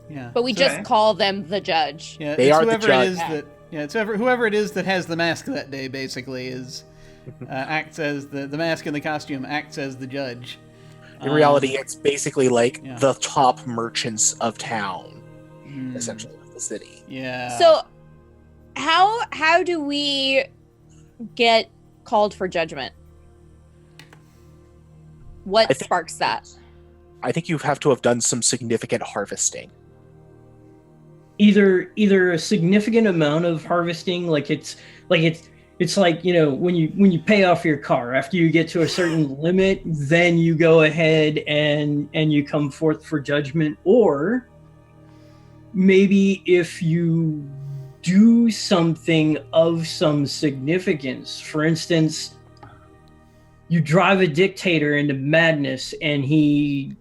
Yeah. But we just call them the judge. Yeah, They it's are the whoever judge. it is that. Yeah, it's whoever it is that has the mask that day. Basically, is acts as the mask and the costume acts as the judge. In reality, it's basically like yeah. the top merchants of town, Hmm. essentially, of the city. Yeah. So how do we get called for judgment? What I think- sparks that? I think you have to have done some significant harvesting. either a significant amount of harvesting, like it's like when you pay off your car after you get to a certain limit, then you go ahead and you come forth for judgment. Or maybe if you do something of some significance, for instance, you drive a dictator into madness and he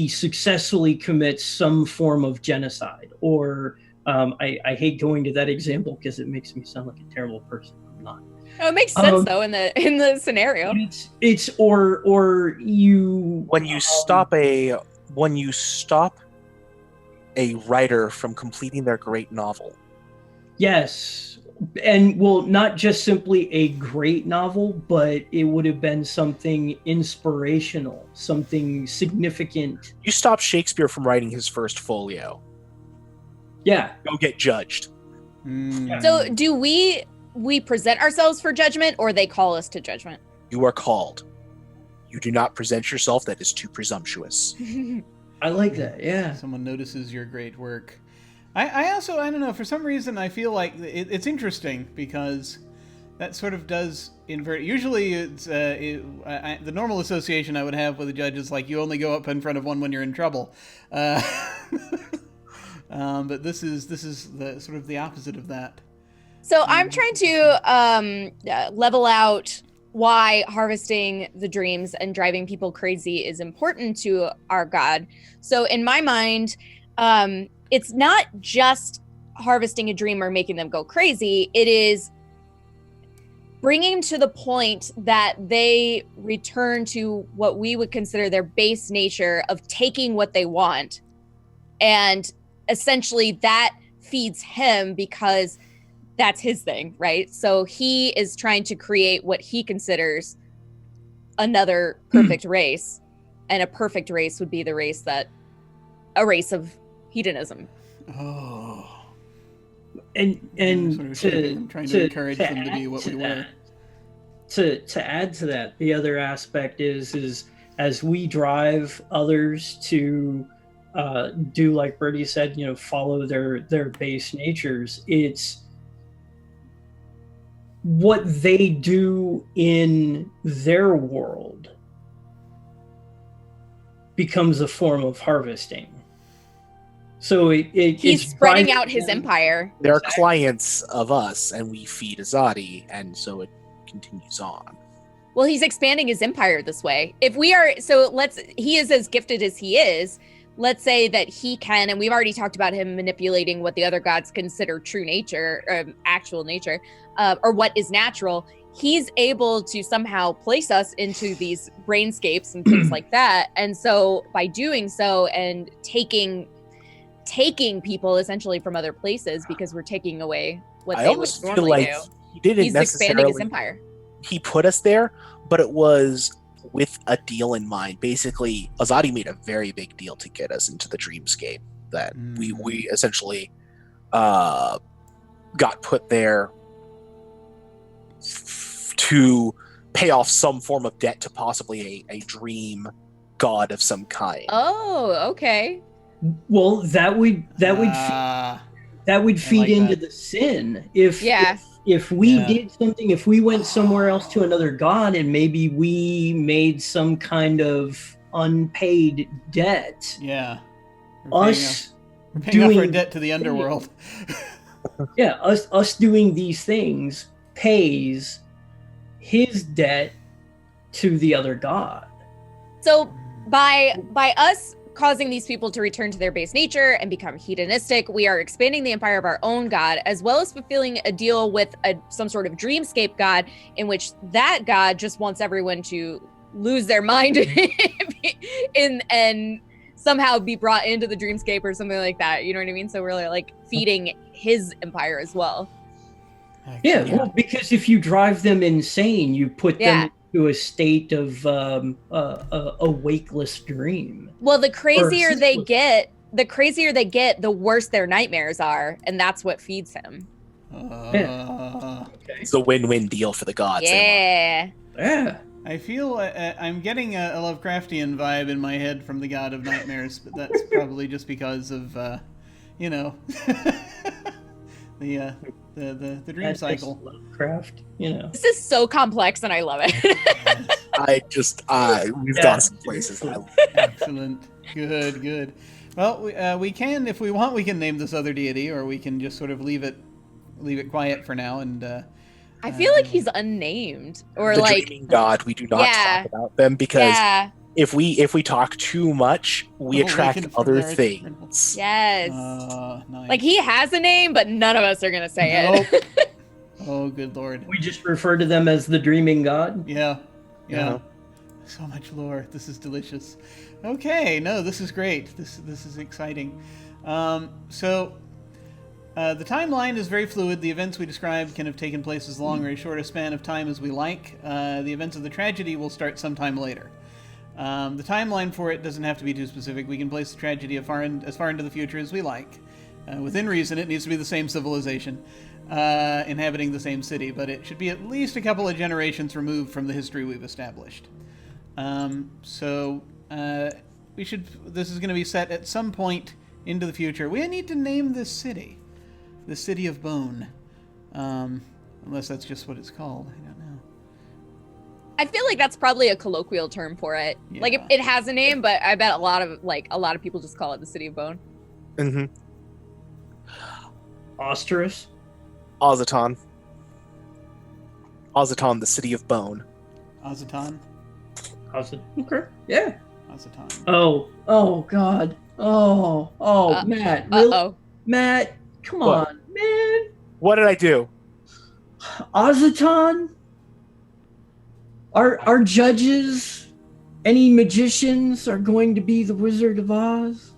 successfully commits some form of genocide. Or I hate going to that example because it makes me sound like a terrible person. I'm not. Oh, it makes sense though in the scenario. It's or you When you stop a writer from completing their great novel. yes. And well, not just simply a great novel, but it would have been something inspirational, something significant. You stop Shakespeare from writing his first folio. Yeah. Go get judged. Hmm. So do we present ourselves for judgment, or they call us to judgment? You are called. You do not present yourself. That is too presumptuous. I like that. Yeah. Someone notices your great work. I also, I don't know, for some reason I feel like it's interesting because that sort of does invert. Usually it's the normal association I would have with a judge is like you only go up in front of one when you're in trouble. But this is the sort of the opposite of that. So I'm trying to level out why harvesting the dreams and driving people crazy is important to our God. So in my mind, it's not just harvesting a dream or making them go crazy. It is bringing to the point that they return to what we would consider their base nature of taking what they want. And essentially that feeds him because that's his thing, right? So he is trying to create what he considers another perfect race. And a perfect race would be a race of hedonism. Oh. And Sort of trying to encourage them to be what we were. To add to that, the other aspect is as we drive others to do like Birdie said, follow their base natures. It's what they do in their world becomes a form of harvesting. So he's spreading out his empire. They're clients of us, and we feed Azaati, and so it continues on. Well, he's expanding his empire this way. He is as gifted as he is. Let's say that he can, and we've already talked about him manipulating what the other gods consider true nature, actual nature, or what is natural. He's able to somehow place us into these brainscapes and things like that. And so by doing so and taking people essentially from other places, because we're taking away what they would normally do. He didn't He's necessarily expanding his empire. He put us there, but it was with a deal in mind. Basically, Azaati made a very big deal to get us into the dreamscape that we essentially got put there to pay off some form of debt to possibly a dream god of some kind. Oh, okay. Well, that would feed like into that. the sin. If we did something, if we went somewhere else to another god and maybe we made some kind of unpaid debt. Yeah. We're paying off our debt to the underworld. us doing these things pays his debt to the other god. So by us causing these people to return to their base nature and become hedonistic, we are expanding the empire of our own god, as well as fulfilling a deal with some sort of dreamscape god, in which that god just wants everyone to lose their mind and somehow be brought into the dreamscape or something like that. You know what I mean? So we're like feeding his empire as well. Well, because if you drive them insane, you put them into a state of a wakeless dream. Well, the crazier they get, the worse their nightmares are, and that's what feeds him. It's a win-win deal for the gods. Yeah. I feel I'm getting a Lovecraftian vibe in my head from the god of nightmares, but that's probably just because of the dream cycle. Lovecraft, This is so complex, and I love it. We've gone some places. Excellent. Good. Well, we can, if we want, we can name this other deity, or we can just sort of leave it quiet for now. And I feel like he's unnamed, or the like dreaming god. We do not talk about them because if we talk too much, we attract other things. Yes. Nice. Like he has a name, but none of us are gonna say it. Oh, good lord. We just refer to them as the dreaming god. Yeah. So much lore. This is delicious. Okay, no, this is great. This is exciting. So the timeline is very fluid. The events we described can have taken place as long or as short a span of time as we like. The events of the tragedy will start sometime later. The timeline for it doesn't have to be too specific. We can place the tragedy as far into the future as we like. Within reason, it needs to be the same civilization, inhabiting the same city, but it should be at least a couple of generations removed from the history we've established. This is going to be set at some point into the future. We need to name this city. The City of Bone. Unless that's just what it's called. I don't know. I feel like that's probably a colloquial term for it. Yeah. Like it has a name, but I bet a lot of people just call it the City of Bone. Mm-hmm. Osterus? Azaton, the City of Bone. Azaton? Okay. Yeah. Azaton. Oh God. Matt. Really? Matt, come on, man. What did I do? Azaton? Our judges, any magicians, are going to be the Wizard of Oz.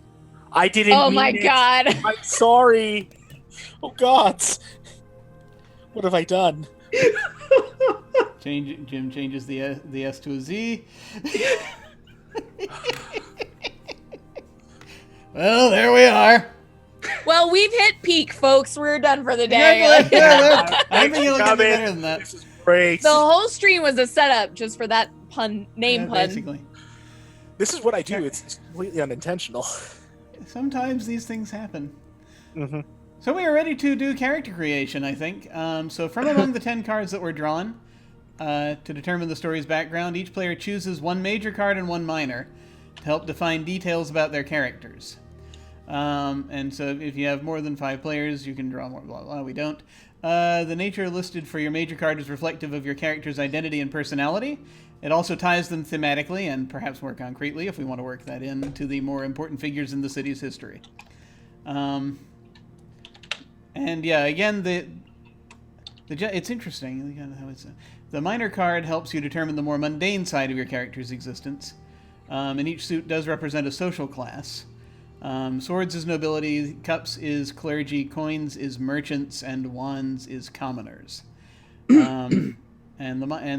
I didn't Oh mean my it. god. I'm sorry. Oh God. What have I done? Jim changes the S to a Z. Well, there we are. Well, we've hit peak, folks. We're done for the day. I think it'll get better than that. This is great. The whole stream was a setup just for that name pun. Basically. This is what I do. It's completely unintentional. Sometimes these things happen. Mm-hmm. So we are ready to do character creation, I think. So from among the 10 cards that were drawn, to determine the story's background, each player chooses one major card and one minor to help define details about their characters. And so if you have more than 5 players, you can draw more, blah, blah, we don't. The nature listed for your major card is reflective of your character's identity and personality. It also ties them thematically and perhaps more concretely, if we want to work that in, to the more important figures in the city's history. And yeah, again, it's interesting how it's the minor card helps you determine the more mundane side of your character's existence, and each suit does represent a social class. Swords is nobility, cups is clergy, coins is merchants, and wands is commoners. And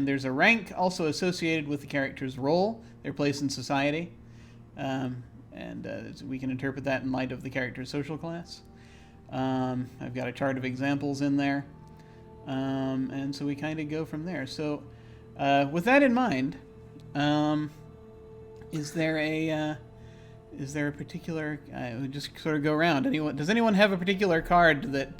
there's a rank also associated with the character's role, their place in society, and we can interpret that in light of the character's social class. I've got a chart of examples in there, and so we kind of go from there. So, with that in mind, is there a particular? We just sort of go around. Does anyone have a particular card that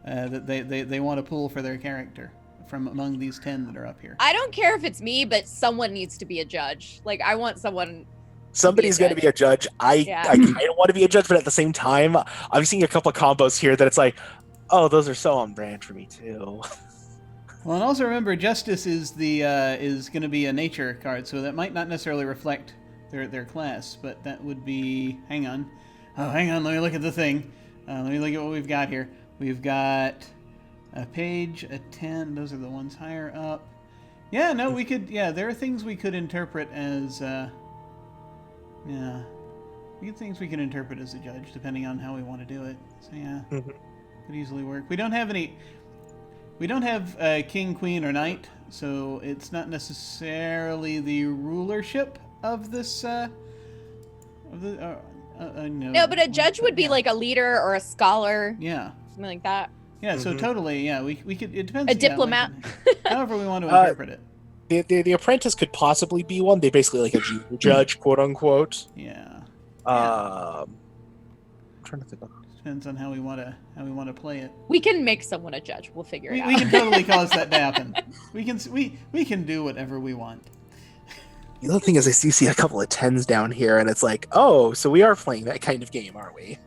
they want to pull for their character from among these 10 that are up here? I don't care if it's me, but someone needs to be a judge. Like, I want someone. Somebody's going to be a judge. I kind of want to be a judge, but at the same time, I'm seeing a couple of combos here that it's like, oh, those are so on brand for me too. Well, and also remember, justice is going to be a nature card, so that might not necessarily reflect their class, but that would be. Hang on. Let me look at the thing. Let me look at what we've got here. We've got a page, a 10. Those are the ones higher up. Yeah, no, we could. Yeah, there are things we could interpret as. Yeah, things we can interpret as a judge, depending on how we want to do it. So yeah, could easily work. We don't have any. We don't have king, queen, or knight, so it's not necessarily the rulership of this. No, but a judge would be like a leader or a scholar. Yeah. Something like that. Yeah. So totally. Yeah. We could. It depends. A diplomat. However we want to interpret it. The apprentice could possibly be one. They basically like a junior judge, quote unquote. Yeah. I'm trying to think. Depends on how we want to play it. We can make someone a judge. We'll figure it out. We can totally cause that to happen. We can do whatever we want. The other thing is, I do see a couple of 10s down here, and it's like, oh, so we are playing that kind of game, aren't we?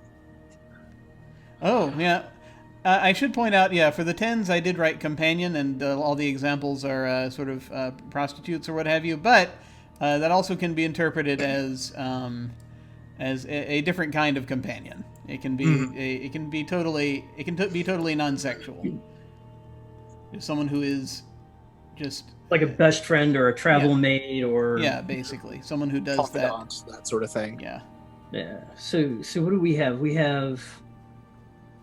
Oh yeah. I should point out, yeah, for the 10s, I did write companion, and all the examples are sort of prostitutes or what have you. But that also can be interpreted as a different kind of companion. It can be totally non-sexual. It's someone who is just like a best friend or a travel mate, or basically someone who does that sort of thing. Yeah. Yeah. So what do we have? We have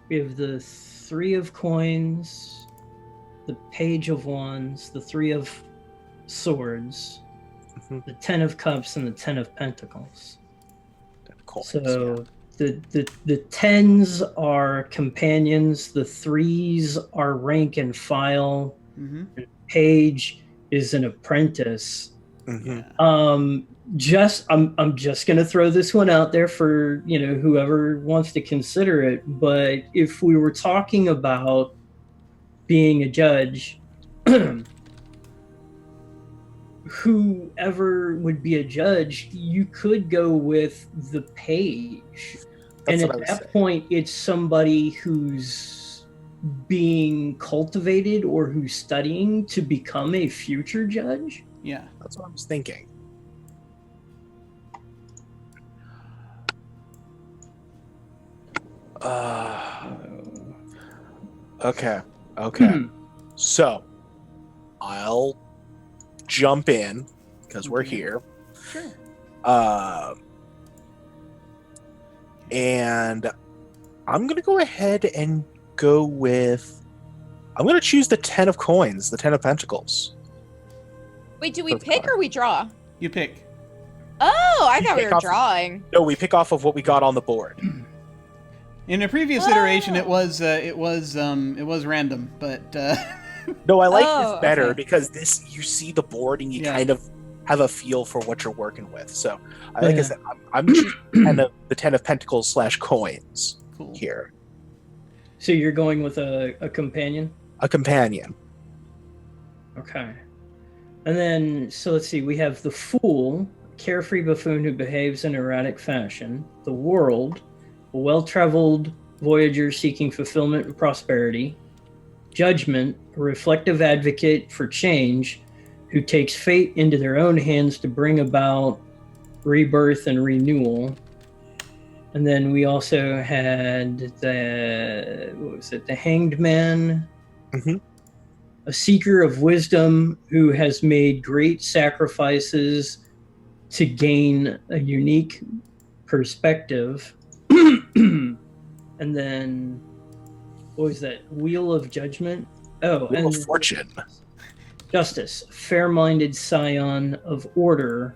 the 3 of coins, the page of wands, the 3 of swords, the 10 of cups, and the 10 of pentacles. So the 10s are companions, the 3s are rank and file, and page is an apprentice. I'm just gonna throw this one out there for whoever wants to consider it. But if we were talking about being a judge, whoever would be a judge, you could go with the page. And at that point, it's somebody who's being cultivated or who's studying to become a future judge. Yeah, that's what I was thinking. Okay. So, I'll jump in because we're Okay. here. Sure. And I'm going to go ahead and go with... I'm going to choose the 10 of coins, the 10 of pentacles. Wait, do we pick or we draw? You pick. Oh, I You thought we pick were off- drawing. No, we pick off of what we got on the board. In a previous iteration, it was random, but No, I like Oh, this better okay. because this you see the board and you Yeah. kind of have a feel for what you're working with. So, like I said, I'm choosing the 10 of pentacles / coins cool. here. So you're going with a companion? A companion. Okay. And then, so let's see, we have the Fool, a carefree buffoon who behaves in erratic fashion. The World, a well-traveled voyager seeking fulfillment and prosperity. Judgment, a reflective advocate for change who takes fate into their own hands to bring about rebirth and renewal. And then we also had the Hanged Man, Mhm. a seeker of wisdom who has made great sacrifices to gain a unique perspective. And then, what was that? Wheel of Judgment? Oh, Wheel and of Fortune. Justice, a fair-minded scion of order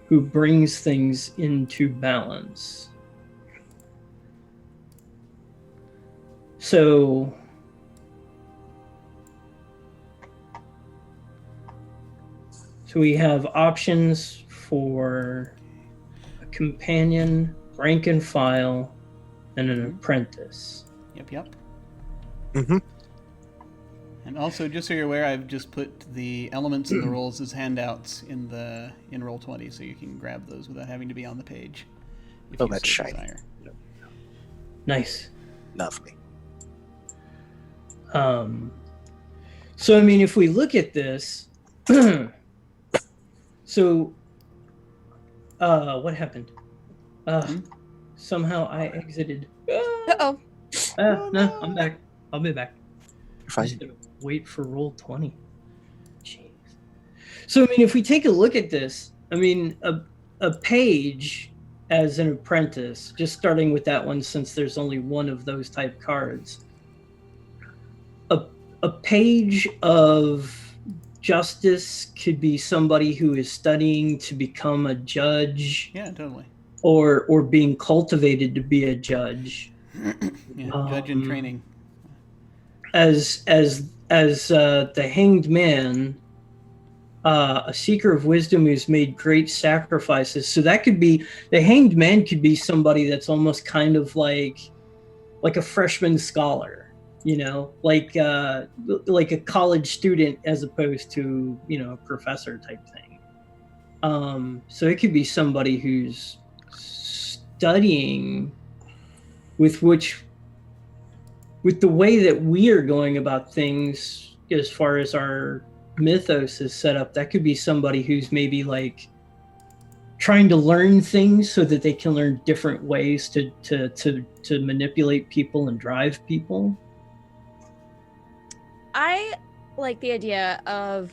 who brings things into balance. So we have options for a companion, rank and file, and an apprentice. Yep. Mm-hmm. And also, just so you're aware, I've just put the elements and the rolls as handouts in Roll20, so you can grab those without having to be on the page. If Oh, you that's so shiny. desire. Nice. Lovely. So I mean, if we look at this, so what happened? Somehow I exited. Uh-oh. No, I'm back. I'll be back. You're fine. Just gonna wait for Roll20. Jeez. So I mean, if we take a look at this, I mean, a page as an apprentice, just starting with that one, since there's only one of those type cards. A page of justice could be somebody who is studying to become a judge, Yeah, totally. or being cultivated to be a judge. Yeah, judge in training. As the Hanged Man, a seeker of wisdom who's made great sacrifices. So that could be, the Hanged Man could be somebody that's almost kind of like a freshman scholar, you know, like a college student as opposed to, you know, a professor type thing. So it could be somebody who's studying with the way that we are going about things as far as our mythos is set up. That could be somebody who's maybe like trying to learn things so that they can learn different ways to manipulate people and drive people. I like the idea of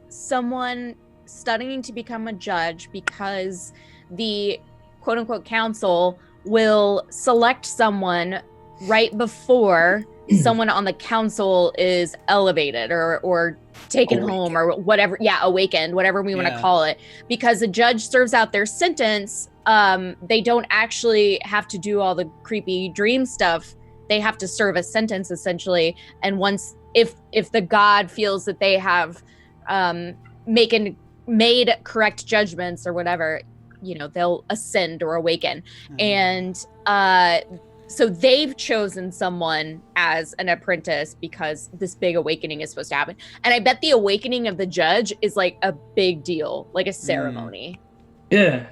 someone studying to become a judge because the quote unquote council will select someone right before someone on the council is elevated or taken home or whatever. Yeah, awakened, whatever we want to call it. Because a judge serves out their sentence, they don't actually have to do all the creepy dream stuff. They have to serve a sentence essentially. And once, if the god feels that they have made correct judgments or whatever, you know, they'll ascend or awaken. And so they've chosen someone as an apprentice because this big awakening is supposed to happen. And I bet the awakening of the judge is like a big deal, like a ceremony. Yeah.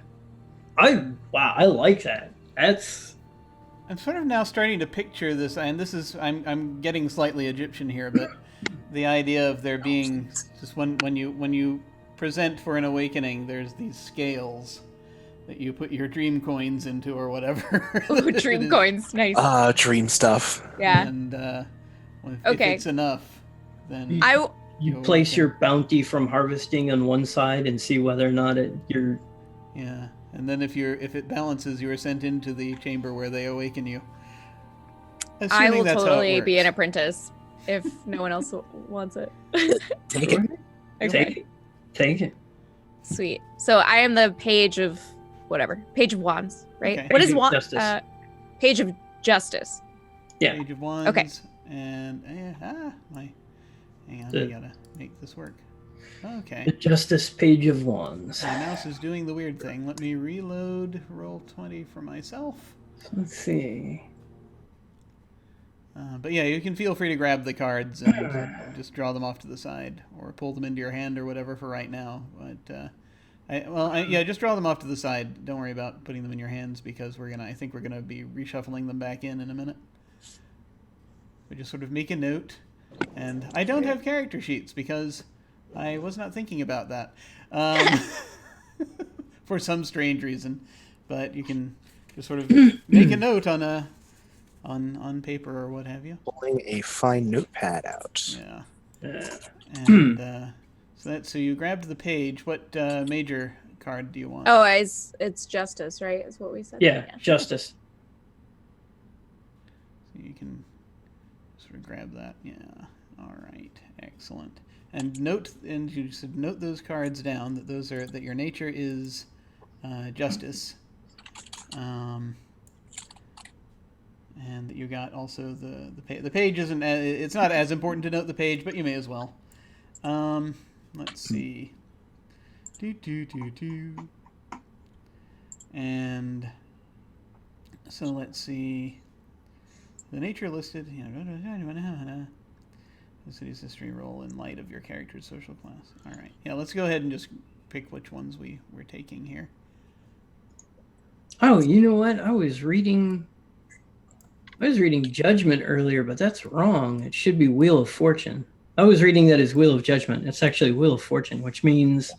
I like that. I'm sort of now starting to picture this, and this is I'm getting slightly Egyptian here, but the idea of there being just when you present for an awakening, there's these scales that you put your dream coins into or whatever. Ooh, dream coins, nice. Dream stuff. Yeah. And if Okay. it's enough, then You place your bounty from harvesting on one side and see whether or not you're. Yeah, and then if it balances, you are sent into the chamber where they awaken you. I Assuming will that's how it totally be an works. apprentice if no one else wants it. Take it. Okay. Take it. Sweet. So I am the page of whatever. Page of wands, right? Okay. What Page is of wand? justice. Page of justice. Yeah. Page of Wands. Okay. And hang on, The- we gotta make this work. Okay. The justice page of wands. My mouse is doing the weird thing. Let me reload roll 20 for myself. Let's see. But yeah, you can feel free to grab the cards and just draw them off to the side, or pull them into your hand, or whatever for right now. But just draw them off to the side. Don't worry about putting them in your hands because I think we're gonna be reshuffling them back in a minute. We just sort of make a note, and I don't have character sheets because I was not thinking about that for some strange reason. But you can just sort of make a note on paper or what have you. Pulling a fine notepad out. Yeah. And so you grabbed the page. What major card do you want? Oh, it's justice, right? Is what we said. Yeah, justice. So you can sort of grab that. Yeah. All right. Excellent. And you should note those cards down. That your nature is justice. And that you got also the page isn't. It's not as important to note the page, but you may as well. Let's see. And so let's see. The nature listed. The city's history roll in light of your character's social class. All right. Yeah, let's go ahead and just pick which ones we're taking here. Oh, you know what? I was reading Judgment earlier, but that's wrong. It should be Wheel of Fortune. I was reading that as Wheel of Judgment. It's actually Wheel of Fortune, which means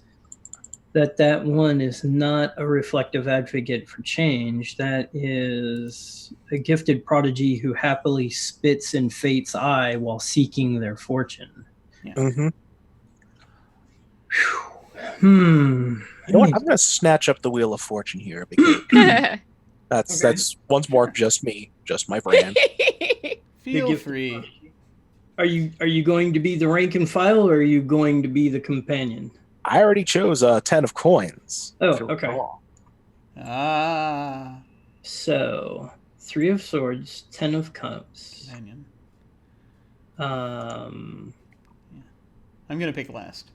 that one is not a reflective advocate for change. That is a gifted prodigy who happily spits in fate's eye while seeking their fortune. Yeah. Mm-hmm. You know what? I'm going to snatch up the Wheel of Fortune here because that's once more just me, just my brand. Feel free. Are you going to be the rank and file, or are you going to be the companion? I already chose 10 of coins. Oh, okay. So 3 of swords, 10 of cups. Companion. Yeah. I'm gonna pick last.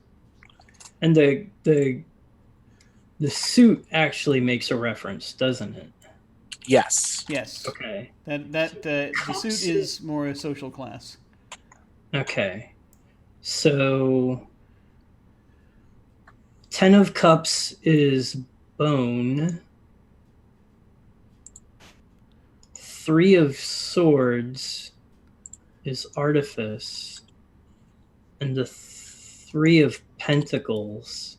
And the suit actually makes a reference, doesn't it? Yes. Yes. Okay. The suit is more a social class. Okay. So 10 of cups is bone. 3 of swords is artifice. And the 3 of pentacles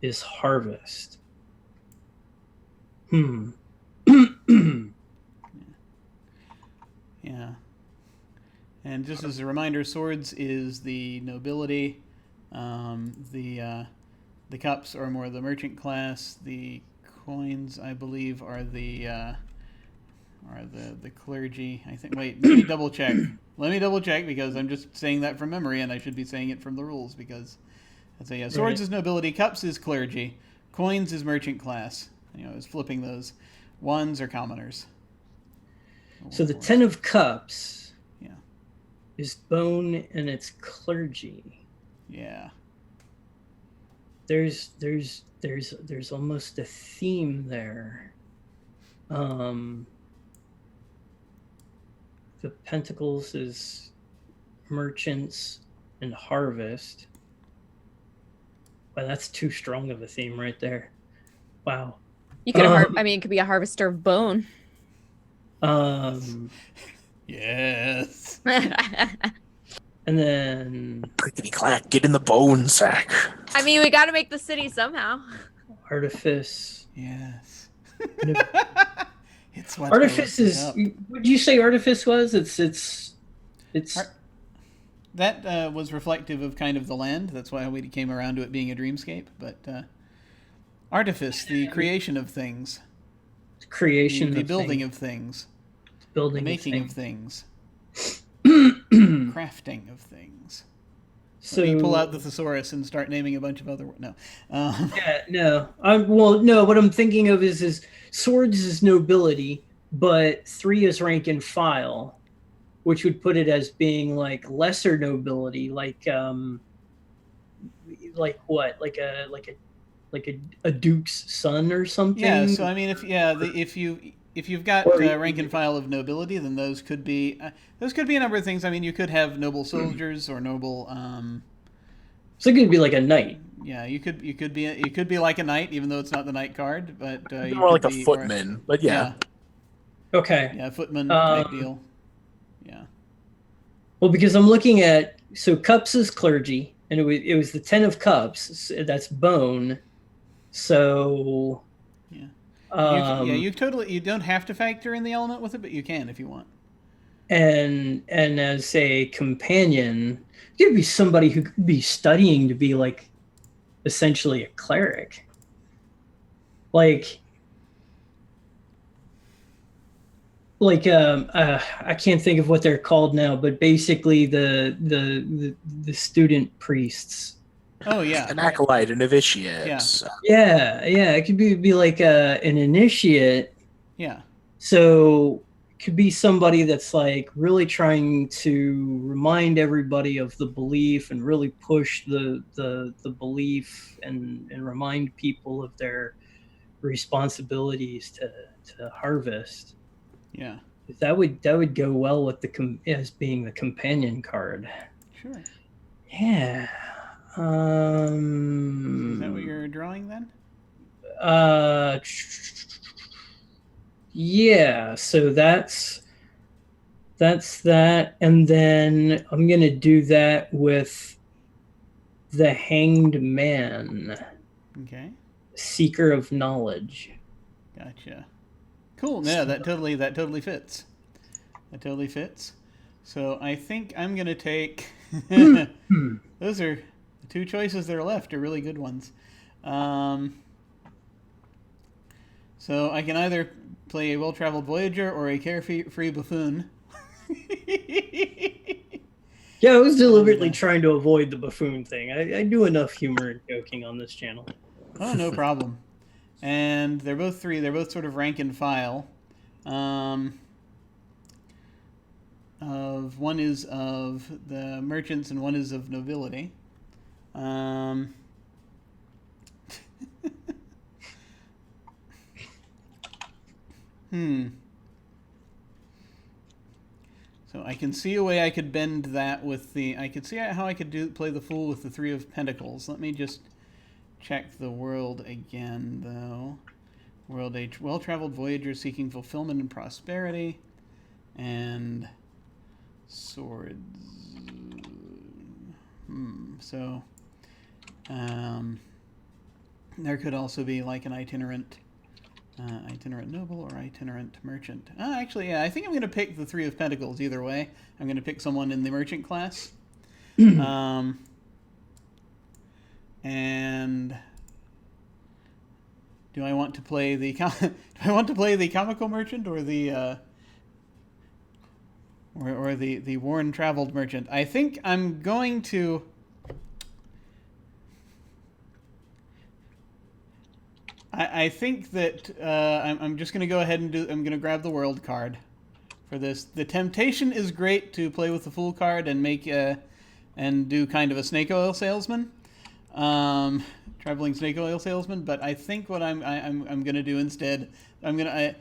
is harvest. Yeah. And just as a reminder, swords is the nobility. The cups are more the merchant class. The coins, I believe, are the clergy. I think. Wait, let me double check. Because I'm just saying that from memory, and I should be saying it from the rules because that's swords is nobility, cups is clergy, coins is merchant class. Is flipping those. Wands are commoners. So the 10 of cups is bone and it's clergy. Yeah. There's almost a theme there. The pentacles is merchants and harvest. Wow, that's too strong of a theme right there. Wow. You could it could be a harvester of bone. Yes. And then Clickety clack, get in the bone sack. I mean, we got to make the city somehow. artifice. Yes. Artifice is. What did you say artifice was? It's. The that was reflective of kind of the land. That's why we came around to it being a dreamscape. But artifice, the creation of things, the building of things, the making of things, crafting of things. So you pull out the thesaurus and start naming a bunch of other words. No. Yeah, no. No. What I'm thinking of is swords is nobility, but 3 is rank and file, which would put it as being like lesser nobility, like what, like a duke's son or something. Yeah. So I mean, if you've got rank and file of nobility, then those could be a number of things. I mean, you could have noble soldiers or noble. So it could be like a knight. Yeah, you could be like a knight, even though it's not the knight card, but you more like could a be, footman. But yeah. Okay. Yeah, footman type deal. Yeah. Well, because I'm looking at cups is clergy, and it was the 10 of cups. That's bone. So. Yeah. You don't have to factor in the element with it, but you can if you want. And as a companion, it could be somebody who could be studying to be like essentially a cleric. I can't think of what they're called now, but basically the student priests. Oh yeah, an acolyte, a novitiate. Yeah. It could be like an initiate. Yeah. So it could be somebody that's like really trying to remind everybody of the belief and really push the belief and remind people of their responsibilities to harvest. Yeah. That would go well with as being the companion card. Sure. Yeah. Is that what you're drawing then? Yeah, so that's that, and then I'm gonna do that with the Hanged Man. Okay. Seeker of Knowledge. Gotcha. Cool. Yeah, that totally fits. That totally fits. So I think I'm gonna take. Those are the 2 choices that are left. Are really good ones. So I can either play a well-traveled voyager or a carefree buffoon. Yeah, I was deliberately trying to avoid the buffoon thing. I do enough humor and joking on this channel. Oh, no problem. And they're both 3. They're both sort of rank and file. One is of the merchants and one is of nobility. So I can see a way I could bend that with the. I could see how I could play the fool with the 3 of Pentacles. Let me just check the world again, though. World age, well-traveled voyager seeking fulfillment and prosperity, and swords. So there could also be like an itinerant noble or itinerant merchant. Actually, yeah, I think I'm going to pick the 3 of Pentacles either way. I'm going to pick someone in the merchant class. And do I want to play the comical merchant or the the worn traveled merchant? I think I'm going to. I think that I'm just going to go ahead and I'm going to grab the world card for this. The temptation is great to play with the fool card and make and do kind of a snake oil salesman, traveling snake oil salesman. But I think what I'm going to do instead, I'm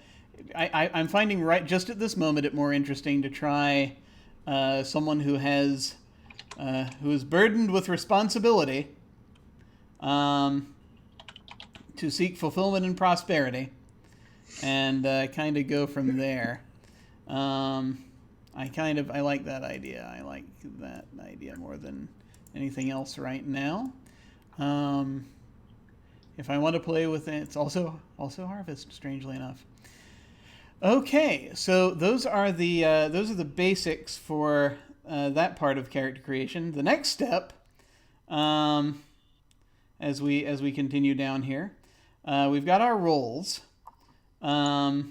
finding right just at this moment it more interesting to try someone who is burdened with responsibility. To seek fulfillment and prosperity, and kind of go from there. I like that idea. I like that idea more than anything else right now. If I want to play with it, it's also harvest. Strangely enough. Okay, so those are the basics for that part of character creation. The next step, as we continue down here, we've got our roles. We've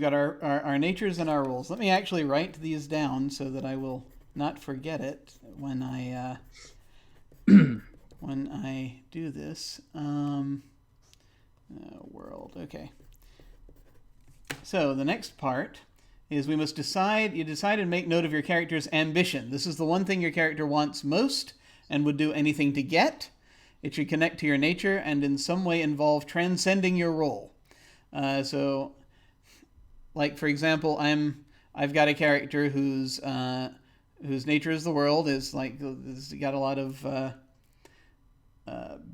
got our natures and our roles. Let me actually write these down so that I will not forget it when I when I do this. World. Okay. So the next part is we must decide. You decide and make note of your character's ambition. This is the one thing your character wants most and would do anything to get. It should connect to your nature and in some way involve transcending your role. So, like for example, I've got a character whose nature is the world, is like has got a lot of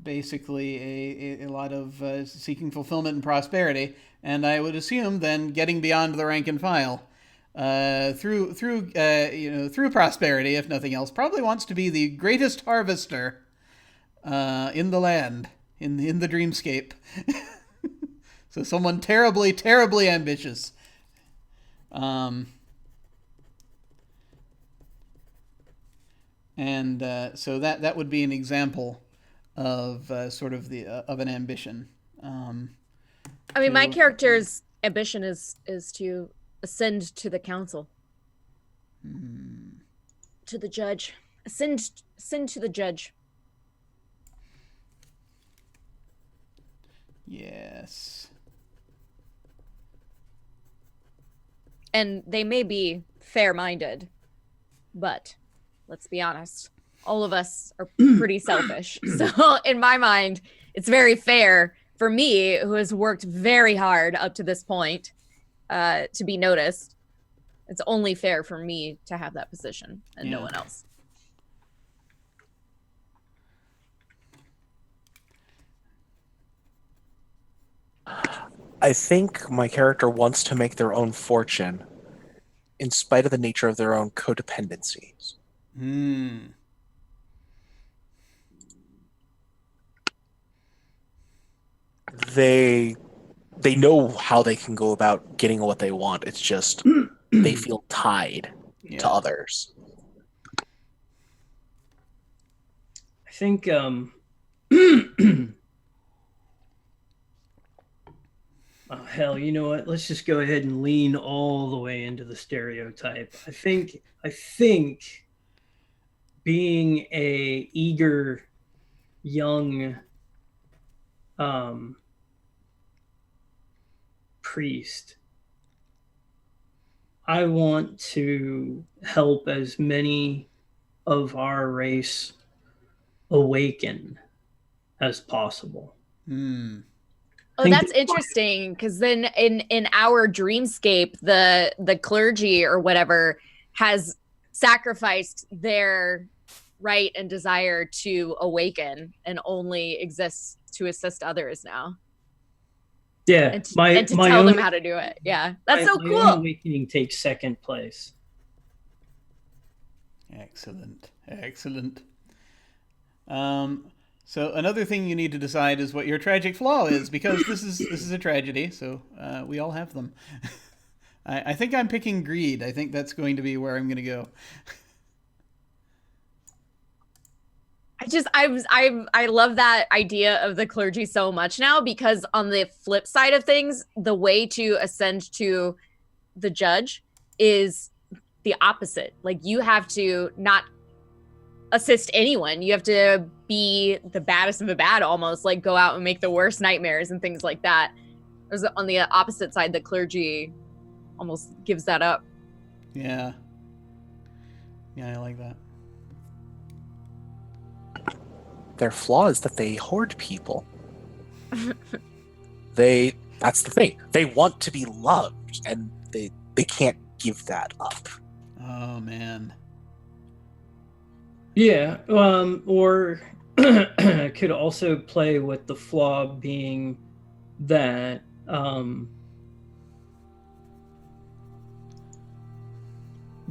basically a lot of seeking fulfillment and prosperity, and I would assume then getting beyond the rank and file through prosperity, if nothing else, probably wants to be the greatest harvester in the land, in the dreamscape. So someone terribly, terribly ambitious. And so that would be an example of sort of of an ambition. I mean, my character's ambition is to ascend to the council, to the judge. Ascend to the judge. Yes. And they may be fair-minded, but let's be honest, all of us are pretty selfish. So in my mind, it's very fair for me, who has worked very hard up to this point, to be noticed. It's only fair for me to have that position and no one else. I think my character wants to make their own fortune in spite of the nature of their own codependencies. They know how they can go about getting what they want. It's just they feel tied to others. I think oh, hell, you know what? Let's just go ahead and lean all the way into the stereotype. I think being a eager young priest, I want to help as many of our race awaken as possible. Oh, that's interesting, because then in our dreamscape, the clergy or whatever has sacrificed their right and desire to awaken and only exists to assist others now. Yeah, and to tell them how to do it. Yeah, that's so cool. My own awakening takes second place. Excellent. So another thing you need to decide is what your tragic flaw is, because this is a tragedy, so we all have them. I think I'm picking greed. I think that's going to be where I'm going to go. I love that idea of the clergy so much now, because on the flip side of things, the way to ascend to the judge is the opposite. Like, you have to not assist anyone. You have to be the baddest of the bad, almost, like go out and make the worst nightmares and things like that. There's on the opposite side, the clergy almost gives that up. Yeah, I like that. Their flaw is that they hoard people. That's the thing. They want to be loved, and they can't give that up. Oh man. Yeah, or could also play with the flaw being that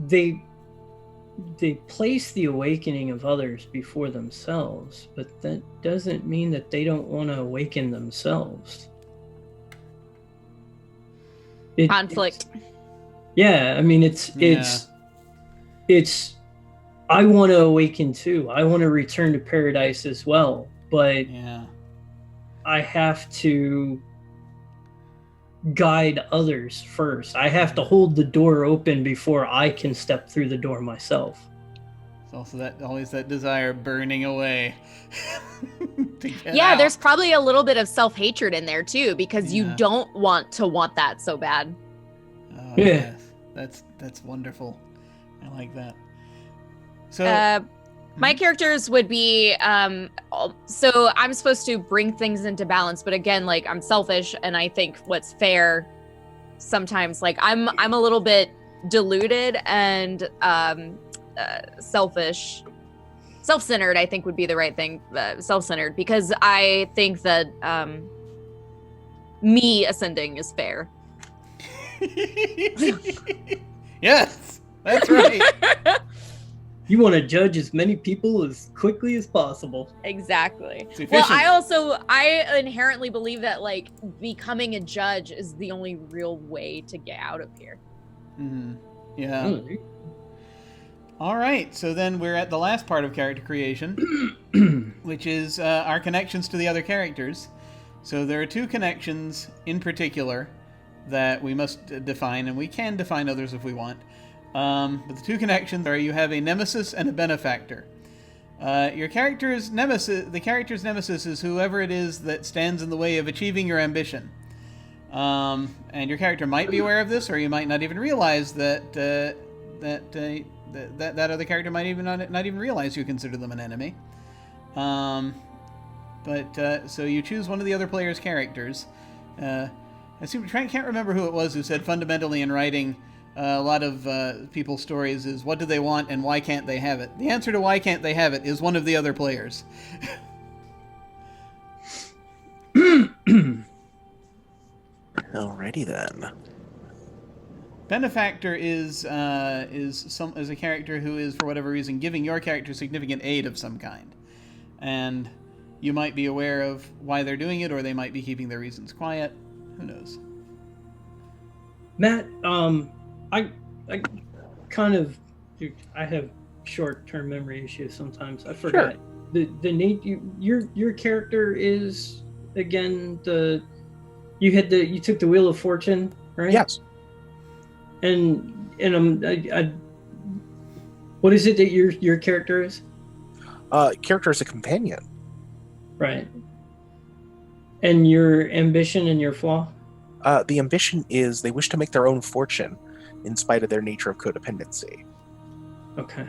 they place the awakening of others before themselves, but that doesn't mean that they don't want to awaken themselves. Conflict. Yeah, I mean it's I want to awaken too. I want to return to paradise as well, but Yeah. I have to guide others first. I have to hold the door open before I can step through the door myself. It's also always that desire burning away. To get Yeah, out. there's probably a little bit of self-hatred in there too, because you Yeah. don't want to want that so bad. Oh, Yeah. yes. That's wonderful. I like that. So My characters would be so I'm supposed to bring things into balance, but again, like, I'm selfish, and I think what's fair sometimes, like, I'm a little bit deluded and self-centered, I think would be the right thing. Self-centered, because I think that me ascending is fair. yes, that's right. You want to judge as many people as quickly as possible. Exactly. It's Well, efficient. I inherently believe that, like, becoming a judge is the only real way to get out of here. Mhm. Yeah. Oh, All right. So then we're at the last part of character creation, which is our connections to the other characters. So there are two connections in particular that we must define, and we can define others if we want. But the two connections are you have a nemesis and a benefactor. Your character's nemesis, the character's nemesis, is whoever it is that stands in the way of achieving your ambition. And your character might be aware of this, or you might not even realize that that other character might even not even realize you consider them an enemy. So you choose one of the other player's characters. I can't remember who it was who said fundamentally in writing a lot of people's stories is what do they want and why can't they have it? The answer to why can't they have it is one of the other players. Alrighty then. Benefactor is a character who is, for whatever reason, giving your character significant aid of some kind, and you might be aware of why they're doing it, or they might be keeping their reasons quiet. Who knows? Matt, I kind of, I have short-term memory issues sometimes. I forgot. Sure. Your character is, again, you took the Wheel of Fortune, right? Yes. And what is it that your character is? Character is a companion. Right. And your ambition and your flaw? The ambition is they wish to make their own fortune in spite of their nature of codependency. Okay.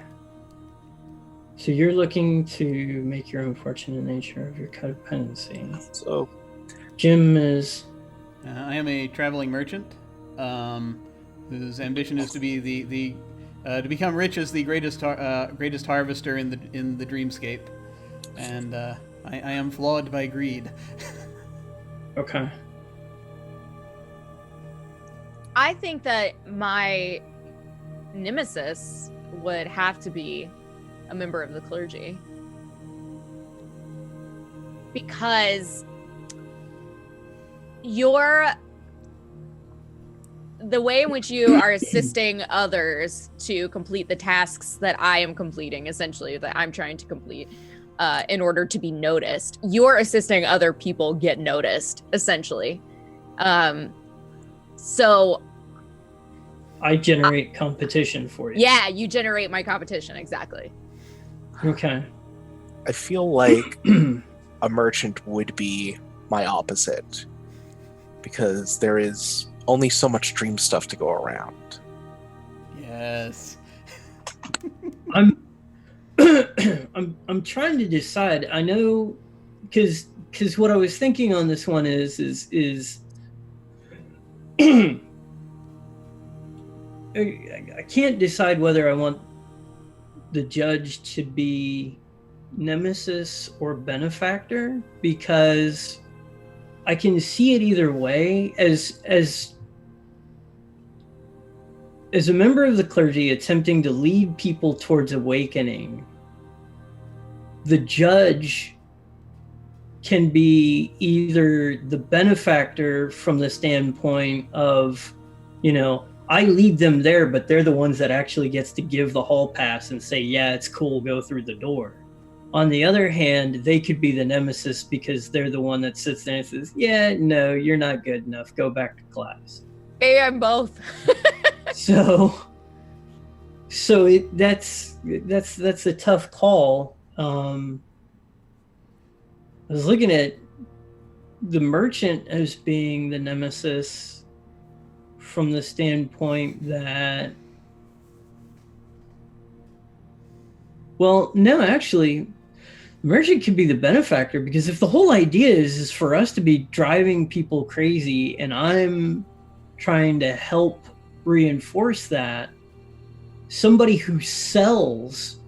So you're looking to make your own fortune in the nature of your codependency. So, Jim is... I am a traveling merchant, whose ambition is to be to become rich as the greatest harvester in the dreamscape, and I am flawed by greed. Okay. I think that my nemesis would have to be a member of the clergy, because the way in which you are assisting others to complete the tasks that I am completing, essentially, that I'm trying to complete in order to be noticed, you're assisting other people get noticed, essentially. So I generate competition for you. yeah, you generate my competition, exactly. Okay. I feel like a merchant would be my opposite, because there is only so much dream stuff to go around. Yes. I'm trying to decide. I know, because what I was thinking on this one is I can't decide whether I want the judge to be nemesis or benefactor, because I can see it either way. As a member of the clergy attempting to lead people towards awakening, the judge can be either the benefactor from the standpoint of, I lead them there, but they're the ones that actually gets to give the hall pass and say, yeah, it's cool, go through the door. On the other hand, they could be the nemesis because they're the one that sits there and says, yeah, no, you're not good enough, go back to class. Maybe I'm both. So that's a tough call. I was looking at the merchant as being the nemesis from the standpoint that, well, no, actually, merchant could be the benefactor, because if the whole idea is for us to be driving people crazy and I'm trying to help reinforce that, somebody who sells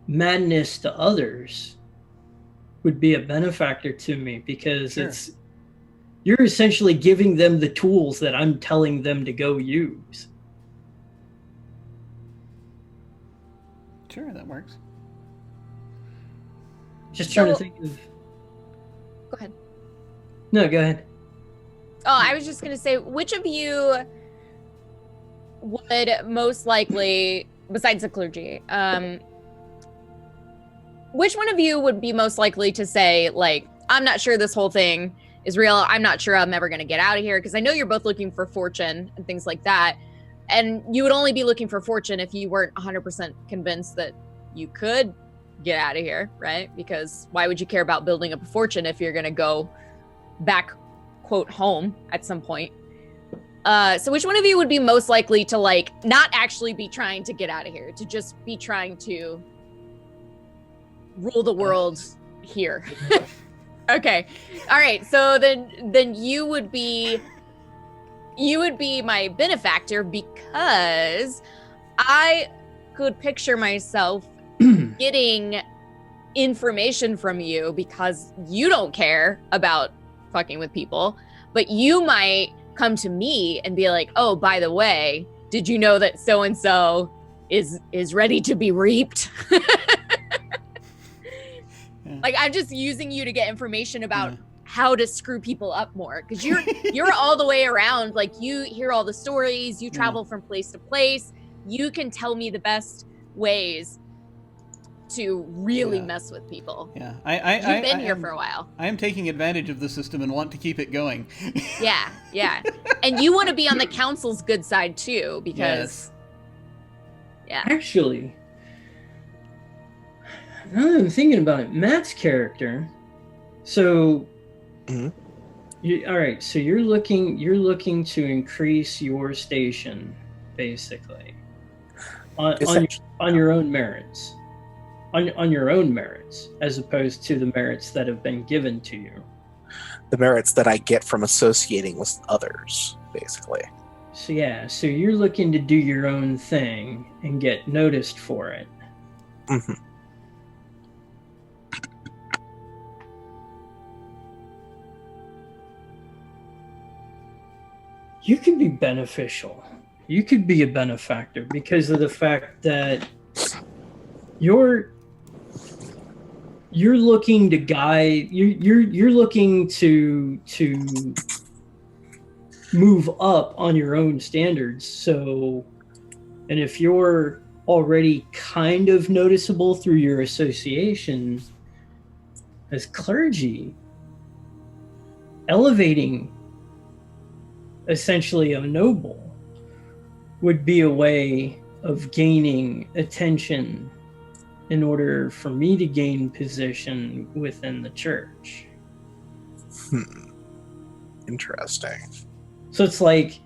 madness to others would be a benefactor to me, because Sure. you're essentially giving them the tools that I'm telling them to go use. Sure, that works. Just trying to So- think of. Go ahead. No, go ahead. Oh, I was just going to say, which of you would most likely, besides the clergy, which one of you would be most likely to say, like, I'm not sure this whole thing is real. I'm not sure I'm ever going to get out of here, because I know you're both looking for fortune and things like that. And you would only be looking for fortune if you weren't 100% convinced that you could get out of here, right? Because why would you care about building up a fortune if you're going to go back, quote, home at some point? So which one of you would be most likely to, like, not actually be trying to get out of here, to just be trying to rule the world here? Okay. All right. So then you would be my benefactor, because I could picture myself getting information from you because you don't care about fucking with people, but you might come to me and be like, oh, by the way, did you know that so and so is ready to be reaped? Yeah. Like, I'm just using you to get information about Yeah. how to screw people up more, because you're all the way around. Like, you hear all the stories, you travel from place to place, you can tell me the best ways to really Yeah. mess with people. Yeah, You've been here for a while. I am taking advantage of the system and want to keep it going. Yeah. And you want to be on the council's good side too, because Actually, now that I'm thinking about it, Matt's character. So, Mhm. all right. So you're looking to increase your station, basically, on your own merits, on your own merits, as opposed to the merits that have been given to you. The merits that I get from associating with others, basically. So yeah, so you're looking to do your own thing and get noticed for it. Hmm. You could be beneficial. You could be a benefactor because of the fact that you're looking to guide. You're looking to move up on your own standards. So, and if you're already kind of noticeable through your association as clergy, elevating essentially a noble would be a way of gaining attention in order for me to gain position within the church. Interesting. So it's like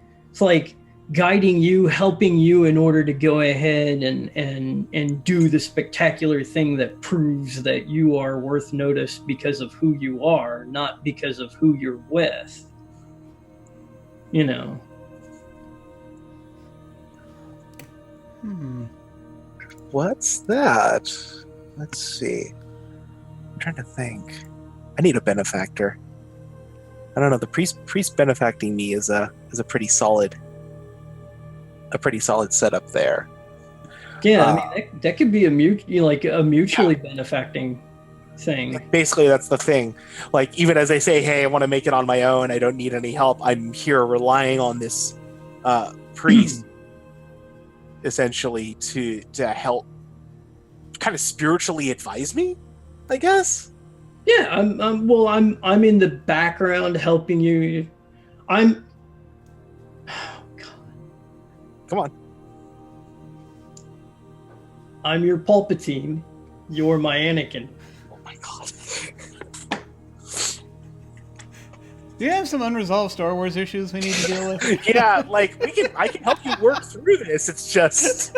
guiding you, helping you in order to go ahead and do the spectacular thing that proves that you are worth notice because of who you are, not because of who you're with. You know. What's that? Let's see. I'm trying to think. I need a benefactor. I don't know. The priest benefacting me is a pretty solid setup there. Yeah, I mean that could be a mutually benefacting thing. Basically, that's the thing. Like, even as I say, hey, I want to make it on my own, I don't need any help, I'm here relying on this priest, essentially to help, kind of spiritually advise me, I guess. Yeah, I'm in the background helping you. I'm. Oh, God. Come on. I'm your Palpatine. You're my Anakin. Oh my god. Do you have some unresolved Star Wars issues we need to deal with? Yeah, like I can help you work through this. It's just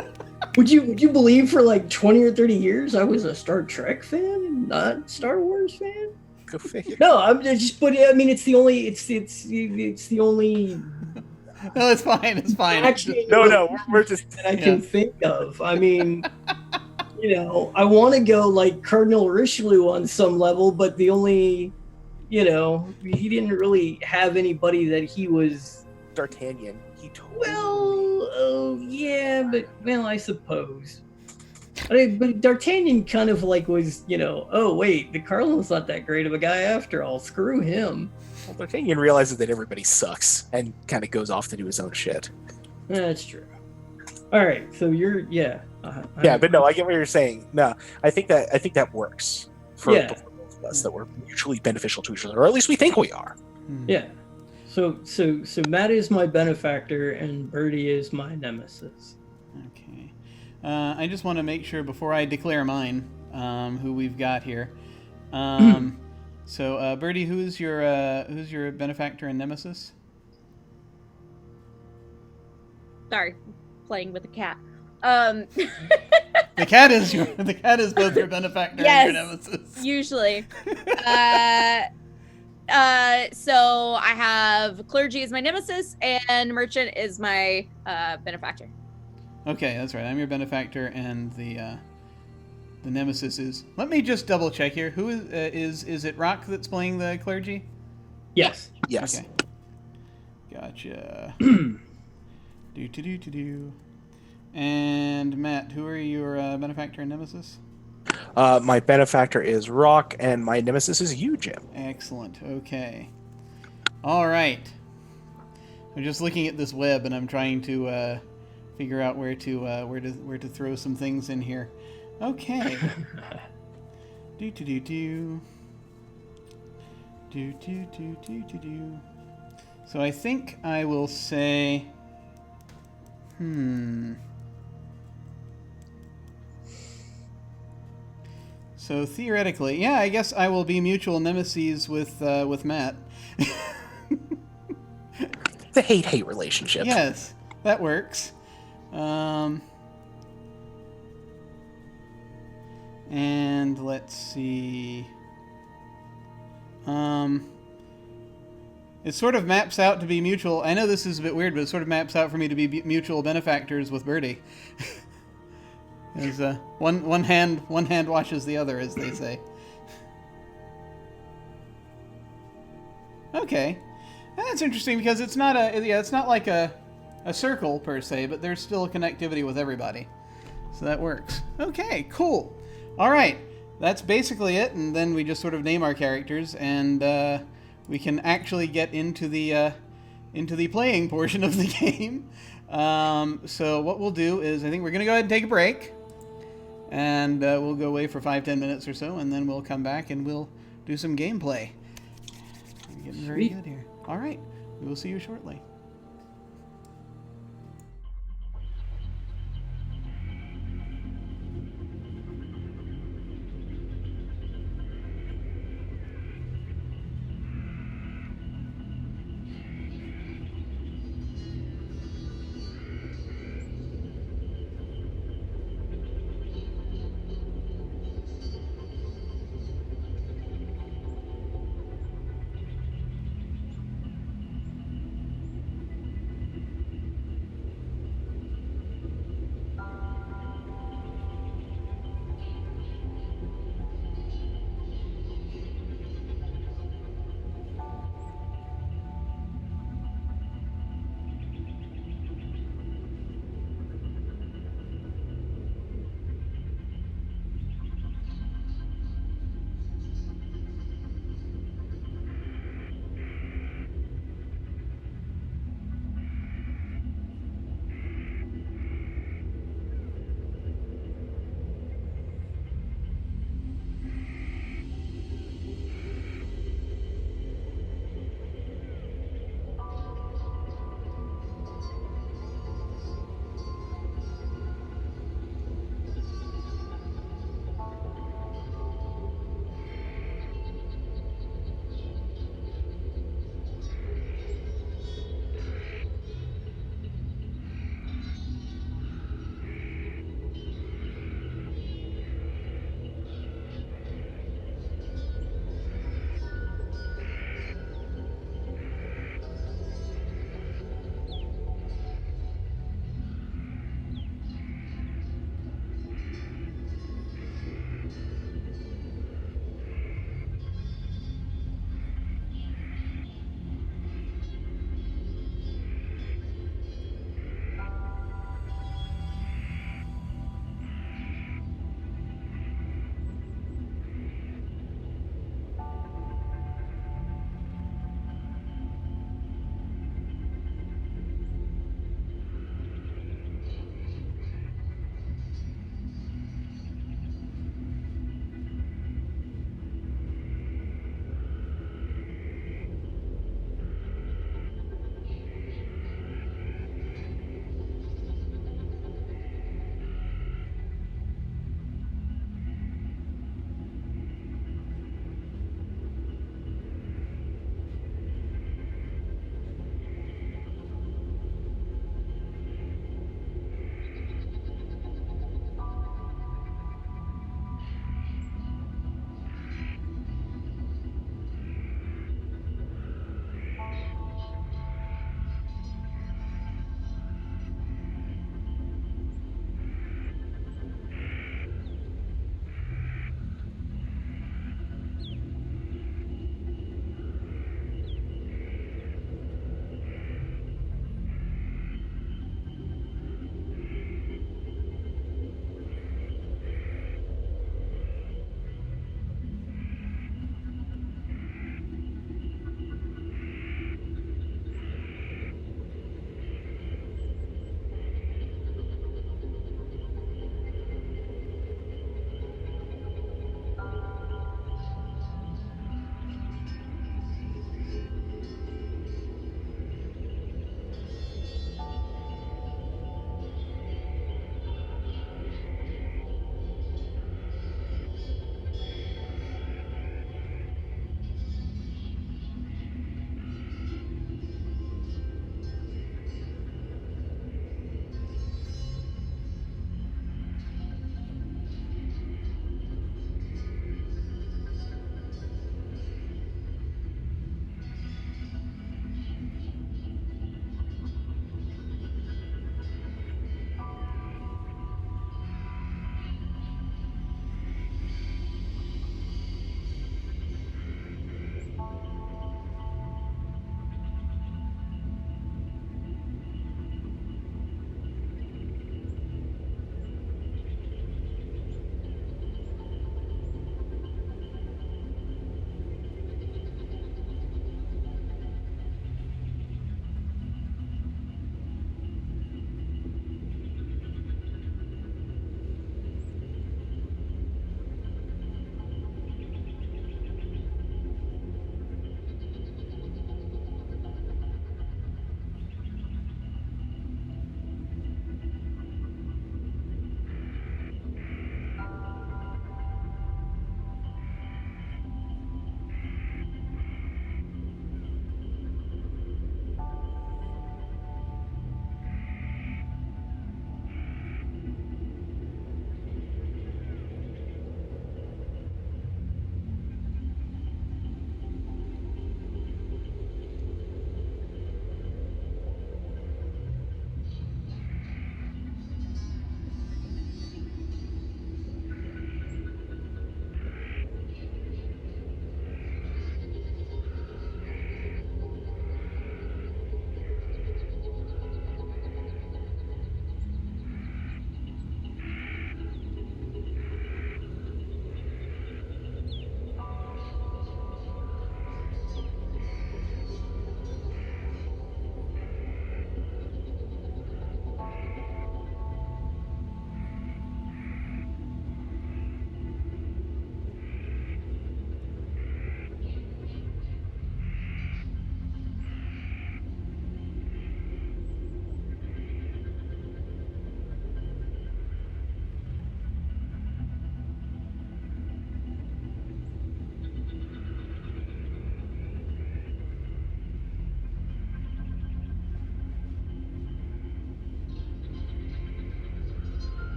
Would you believe for like 20 or 30 years I was a Star Trek fan and not Star Wars fan? go figure. No, I'm just. But I mean, it's the only. It's the only. No, it's fine. It's fine. Actually, No, we're just. that I can think of. I mean, I want to go like Cardinal Richelieu on some level, but the only, he didn't really have anybody that he was. D'Artagnan. He told. Well, oh yeah, but well, I suppose. But D'Artagnan kind of like was, oh wait, the Cardinal's not that great of a guy after all. Screw him. Well, D'Artagnan realizes that everybody sucks and kind of goes off to do his own shit. That's true. All right, so you're But no, I get what you're saying. No, I think that works for both of us, that we're mutually beneficial to each other, or at least we think we are. Yeah. So Matt is my benefactor and Birdie is my nemesis. Okay. I just want to make sure before I declare mine, who we've got here. So, Birdie, who's your benefactor and nemesis? Sorry, playing with a cat. The cat is both your benefactor and your nemesis. Usually. So I have clergy as my nemesis and merchant is my benefactor. Okay, that's right. I'm your benefactor, and the nemesis is. Let me just double check here. Who is it? Rock that's playing the clergy? Yes. Yes. Okay. Gotcha. do. And Matt, who are your benefactor and nemesis? My benefactor is Rock, and my nemesis is you, Jim. Excellent. Okay. All right. I'm just looking at this web, and I'm trying to figure out where to throw some things in here. Okay. do. So I think I will say. So theoretically, yeah, I guess I will be mutual nemesis with Matt. It's a hate-hate relationship. Yes, that works. And let's see. It sort of maps out to be mutual. I know this is a bit weird, but it sort of maps out for me to be mutual benefactors with Birdie. As one hand washes the other, as they say. Okay, that's interesting because it's not like a circle per se, but there's still a connectivity with everybody, so that works. Okay, cool. All right, that's basically it, and then we just sort of name our characters, and we can actually get into the playing portion of the game. So what we'll do is I think we're gonna go ahead and take a break. And we'll go away for 5-10 minutes or so, and then we'll come back and we'll do some gameplay. We're getting very good here. All right, we will see you shortly.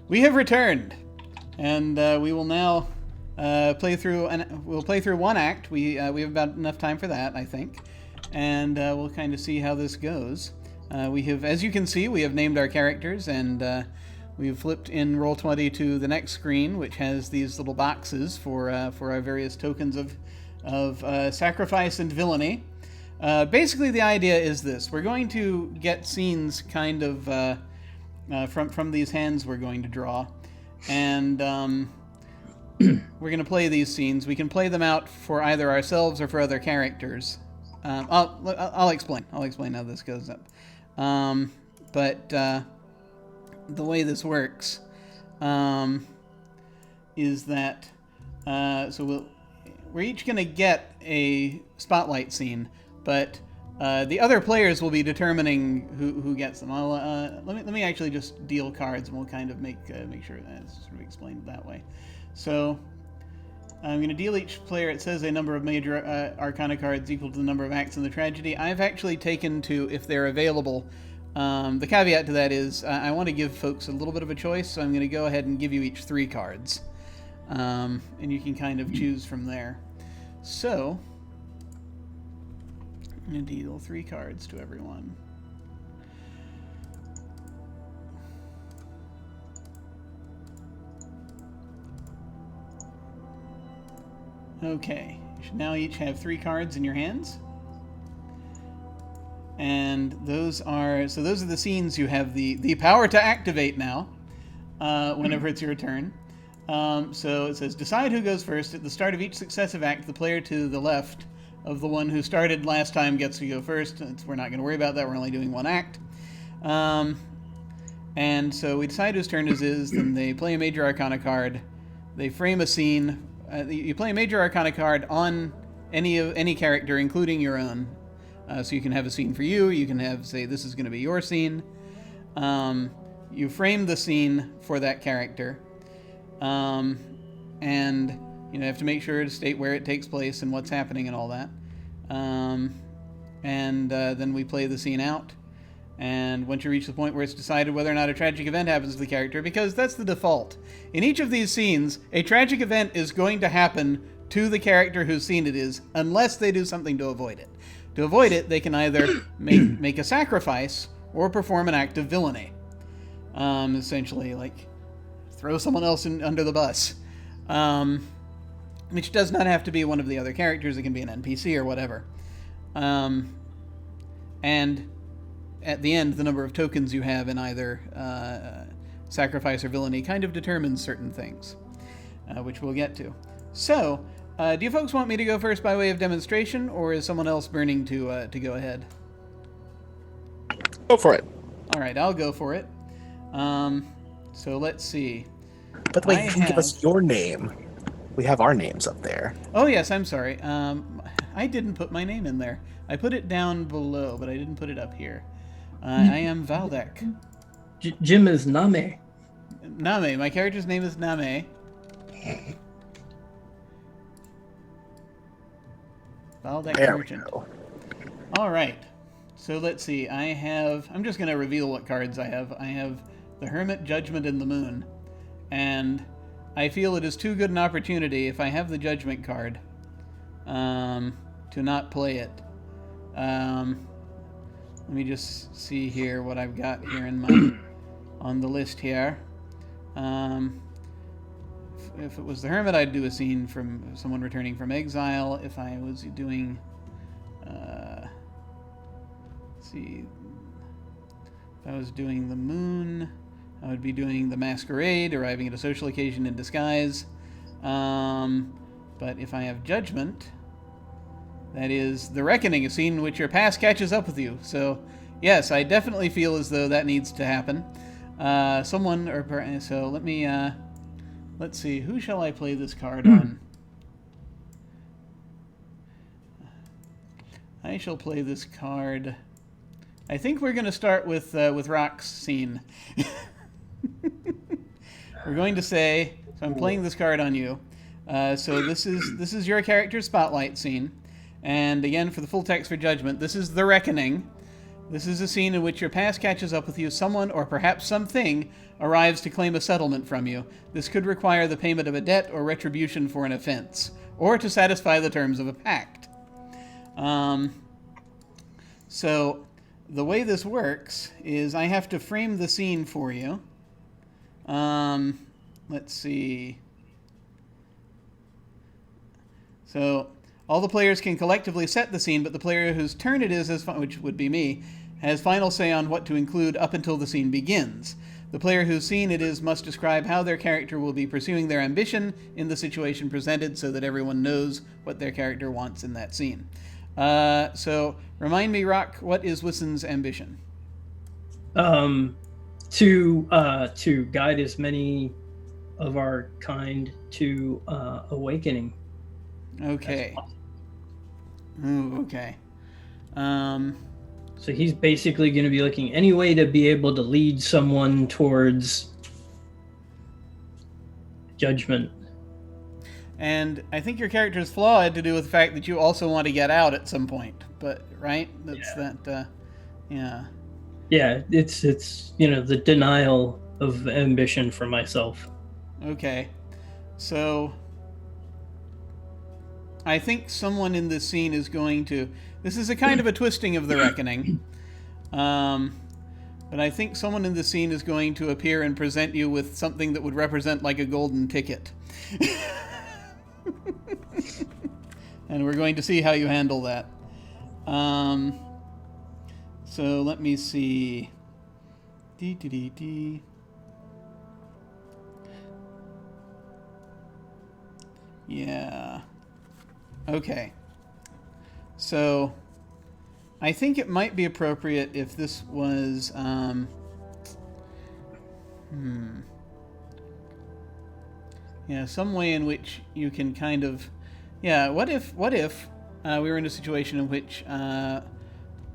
we have returned, and we will now play through. We'll play through one act. We have about enough time for that, I think, and we'll kind of see how this goes. We have, as you can see, we have named our characters, and we've flipped in Roll20 to the next screen, which has these little boxes for our various tokens of sacrifice and villainy. Basically, the idea is this: we're going to get scenes kind of from these hands we're going to draw, and we're going to play these scenes. We can play them out for either ourselves or for other characters. I'll explain. I'll explain how this goes up. But the way this works is that so we're each going to get a spotlight scene, but the other players will be determining who gets them. Let me actually just deal cards, and we'll kind of make sure that's sort of explained that way. So I'm going to deal each player, it says, a number of major Arcana cards equal to the number of acts in the tragedy. I've actually taken to, if they're available, the caveat to that is I want to give folks a little bit of a choice, so I'm going to go ahead and give you each 3 cards. And you can kind of choose from there. So I'm going to deal 3 cards to everyone. Okay, you should now each have 3 cards in your hands. And those are the scenes you have the power to activate now, whenever it's your turn. So it says, decide who goes first. At the start of each successive act, the player to the left of the one who started last time gets to go first. We're not going to worry about that. We're only doing 1 act. And so we decide whose turn it is. Then they play a major Arcana card. They frame a scene. You play a major Arcana card on any character, including your own. So you can have a scene for you. You can have, say, this is going to be your scene. You frame the scene for that character. And you have to make sure to state where it takes place and what's happening and all that. Then we play the scene out. And once you reach the point where it's decided whether or not a tragic event happens to the character, because that's the default. In each of these scenes, a tragic event is going to happen to the character whose scene it is, unless they do something to avoid it. To avoid it, they can either make a sacrifice or perform an act of villainy. Essentially, like, throw someone else under the bus. Which does not have to be one of the other characters. It can be an NPC or whatever. And at the end, the number of tokens you have in either sacrifice or villainy kind of determines certain things, which we'll get to. So, do you folks want me to go first by way of demonstration, or is someone else burning to go ahead? Go for it. All right, I'll go for it. So let's see. By the way, you can give us your name. We have our names up there. Oh, yes, I'm sorry. I didn't put my name in there. I put it down below, but I didn't put it up here. I am Valdek. Jim is Name. Name. My character's name is Name. Valdek Merchant. All right. So let's see. I'm just going to reveal what cards I have. I have the Hermit, Judgment, and the Moon. And I feel it is too good an opportunity, if I have the Judgment card, to not play it. Let me just see here what I've got here on the list here. If it was the Hermit, I'd do a scene from someone returning from exile. If I was doing, let's see, if I was doing the Moon, I would be doing the Masquerade, arriving at a social occasion in disguise. But if I have Judgment, that is the Reckoning, a scene in which your past catches up with you. So, yes, I definitely feel as though that needs to happen. So let me, let's see, who shall I play this card on? I shall play this card. I think we're going to start with Rock's scene. We're going to say, so I'm playing this card on you. So this is your character's spotlight scene. And again, for the full text for Judgment, this is the Reckoning. This is a scene in which your past catches up with you. Someone, or perhaps something, arrives to claim a settlement from you. This could require the payment of a debt or retribution for an offense, or to satisfy the terms of a pact. So, the way this works is I have to frame the scene for you. Let's see. So, all the players can collectively set the scene, but the player whose turn it is, which would be me, has final say on what to include up until the scene begins. The player whose scene it is must describe how their character will be pursuing their ambition in the situation presented so that everyone knows what their character wants in that scene. So, remind me, Rock, what is Wissen's ambition? To guide as many of our kind to awakening. Okay. Ooh, okay. So he's basically going to be looking any way to be able to lead someone towards judgment. And I think your character's flaw had to do with the fact that you also want to get out at some point. But, right? Yeah. Yeah, it's the denial of ambition for myself. Okay. So, I think someone in this scene is going to... This is a kind of a twisting of the reckoning. But I think someone in this scene is going to appear and present you with something that would represent like a golden ticket. And we're going to see how you handle that. So let me see. Yeah. Okay. So, I think it might be appropriate if this was, yeah, some way in which you can kind of, yeah, what if we were in a situation in which,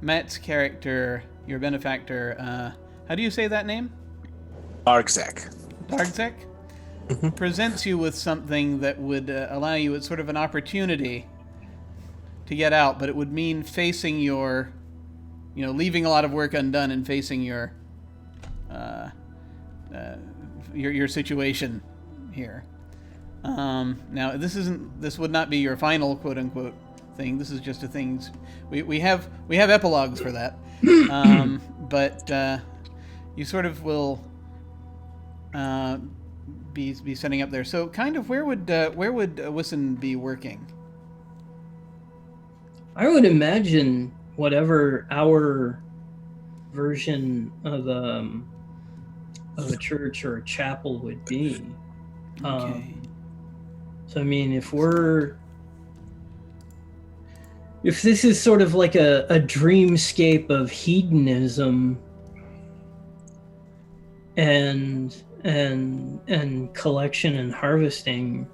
Matt's character, your benefactor, how do you say that name? Dargzek. Dargzek? Presents you with something that would allow you, it's sort of an opportunity to get out, but it would mean facing your, leaving a lot of work undone and facing your situation here. Now, this would not be your final quote unquote thing. This is just a things we have epilogues for that, but you sort of will be setting up there. So, kind of, where would Wissen be working? I would imagine whatever our version of a church or a chapel would be. Okay. So I mean, if this is sort of like a dreamscape of hedonism and collection and harvesting,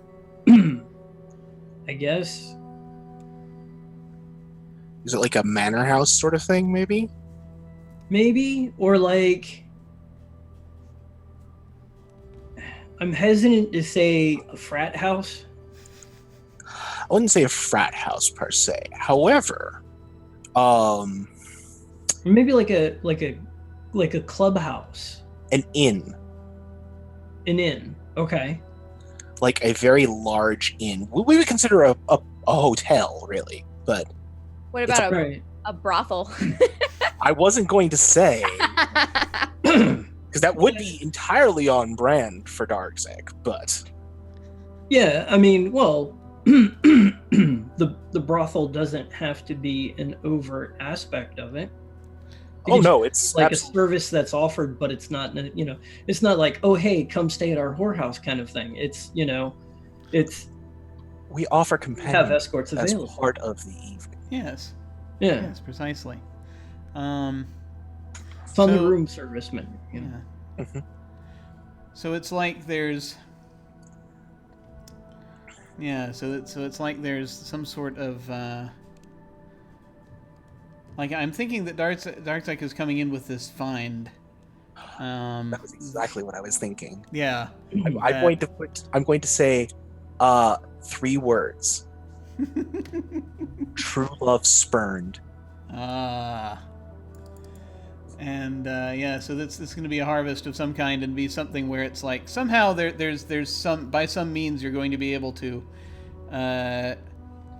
I guess. Is it like a manor house sort of thing, maybe? Maybe, or like, I'm hesitant to say a frat house. I wouldn't say a frat house per se. However, maybe like a clubhouse. An inn. An inn. Okay. Like a very large inn. We would consider a hotel, really, but What about a brothel? I wasn't going to say, because that would be entirely on brand for Dargzek, but... Yeah, I mean, well, the brothel doesn't have to be an overt aspect of it. Oh no, it's like a service that's offered, but it's not, it's not like, oh hey, come stay at our whorehouse kind of thing. It's, it's... We offer companions have escorts as available. part of the evening. Yes. Yeah. Yes, precisely. It's on the room service menu. Yeah. Mm-hmm. So it's like there's... Yeah, so it's like there's some sort of... Like, I'm thinking that Darkseid is coming in with this find. That was exactly what I was thinking. Yeah. I'm going to say 3 words. True love spurned. Ah. And yeah, so this is going to be a harvest of some kind, and be something where it's like somehow there's some, by some means you're going to be able to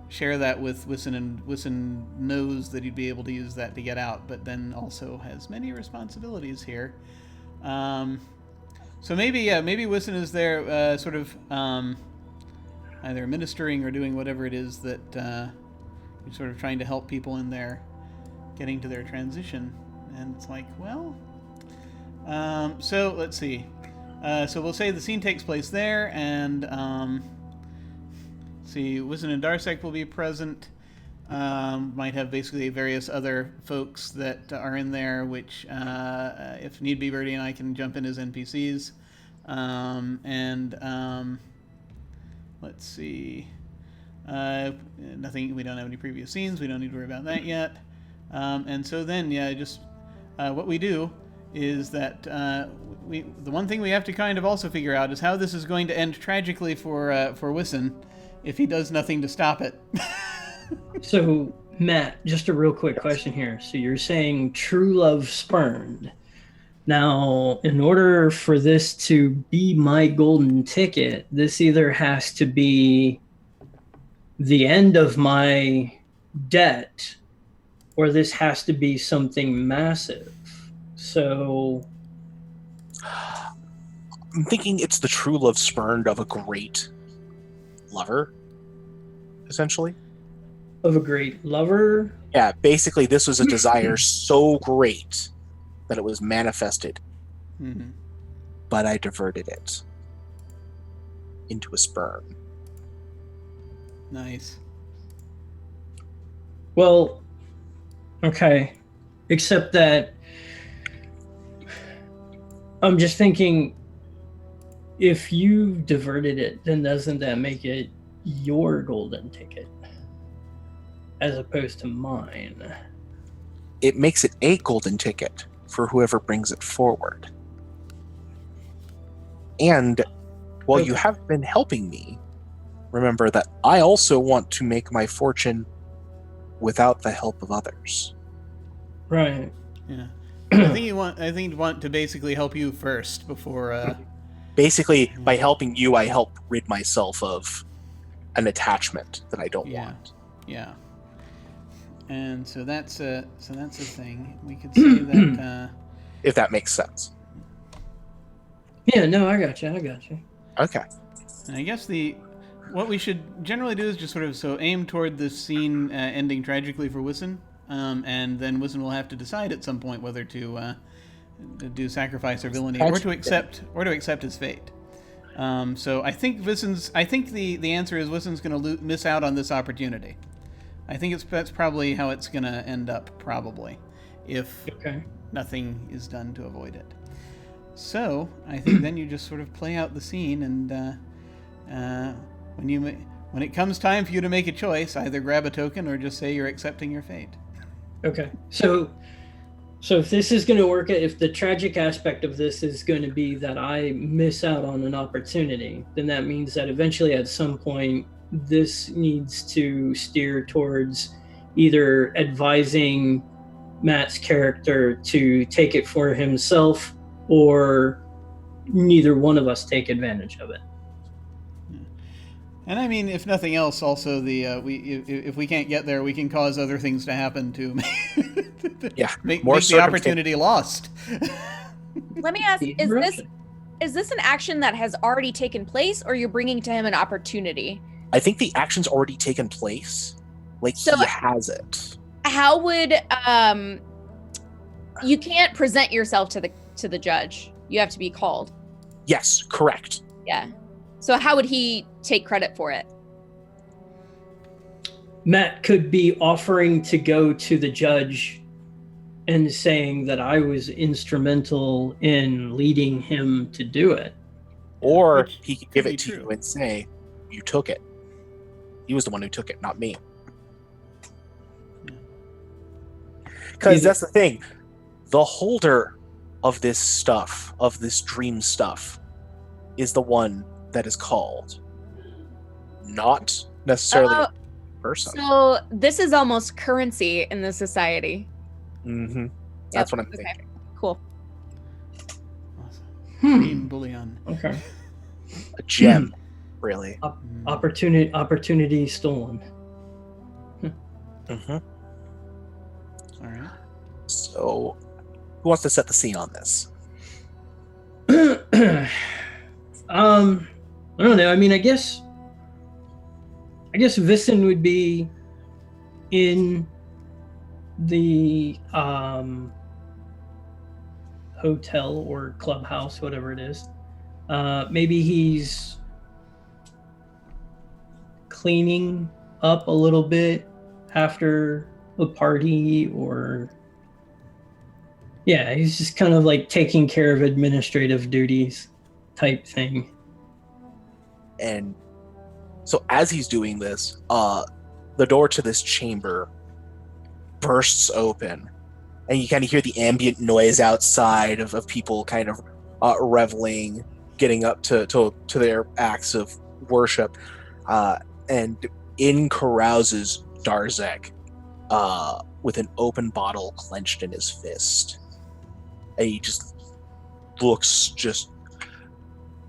share that with Wissen, and Wissen knows that he'd be able to use that to get out, but then also has many responsibilities here. So maybe Wissen is there sort of either ministering or doing whatever it is that you're sort of trying to help people in there getting to their transition. And it's like, well, so let's see. So we'll say the scene takes place there, and see, Wizen and Darsek will be present. Might have basically various other folks that are in there, which, if need be, Birdie and I can jump in as NPCs. Let's see. Nothing. We don't have any previous scenes. We don't need to worry about that yet. And so then, yeah, just. What we do is that the one thing we have to kind of also figure out is how this is going to end tragically for Wissen if he does nothing to stop it. So, Matt, just a real quick question here. So you're saying true love spurned. Now, in order for this to be my golden ticket, this either has to be the end of my debt, or this has to be something massive. So I'm thinking it's the true love spurned of a great lover, essentially. Of a great lover? Yeah, basically this was a desire so great that it was manifested. Mm-hmm. But I diverted it into a sperm. Nice. Well, okay. Except that I'm just thinking, if you diverted it, then doesn't that make it your golden ticket as opposed to mine? It makes it a golden ticket for whoever brings it forward. And while you have been helping me, remember that I also want to make my fortune without the help of others. Right. Yeah. I think you want to basically help you first before. Basically, by helping you, I help rid myself of an attachment that I don't want. Yeah. And so that's a thing. We could say that. If that makes sense. Yeah. No, I got you. Okay. And I guess what we should generally do is just sort of aim toward this scene ending tragically for Wissen, and then Wissen will have to decide at some point whether to do sacrifice or villainy, or to accept his fate. So I think the answer is Wissen's going to miss out on this opportunity. I think that's probably how it's going to end up, probably, if nothing is done to avoid it. So I think then you just sort of play out the scene, and when it comes time for you to make a choice, either grab a token or just say you're accepting your fate. Okay. So if this is going to work, if the tragic aspect of this is going to be that I miss out on an opportunity, then that means that eventually at some point this needs to steer towards either advising Matt's character to take it for himself, or neither one of us take advantage of it. And I mean, if nothing else, also if we can't get there, we can cause other things to happen to make the opportunity lost. Let me ask: is this an action that has already taken place, or you're bringing to him an opportunity? I think the action's already taken place. Like, so, he has it. How would you can't present yourself to the judge? You have to be called. Yes, correct. Yeah. So how would he take credit for it? Matt could be offering to go to the judge and saying that I was instrumental in leading him to do it. Or he could give it to you and say, you took it. He was the one who took it, not me. Because that's the thing. The holder of this stuff, of this dream stuff, is the one that is called, not necessarily a person. So this is almost currency in the society. Mm-hmm. That's what I'm Okay. thinking. Cool. Awesome. Hmm. Green bullion. Okay. A gem, really. Opportunity stolen. Mm-hmm. All right. So, who wants to set the scene on this? I don't know. I mean, I guess Viston would be in the hotel or clubhouse, whatever it is. Maybe he's cleaning up a little bit after a party, or yeah, he's just kind of like taking care of administrative duties type thing. And so as he's doing this, the door to this chamber bursts open, and you kind of hear the ambient noise outside of people kind of reveling, getting up to their acts of worship, and in carouses Darzek with an open bottle clenched in his fist, and he just looks just.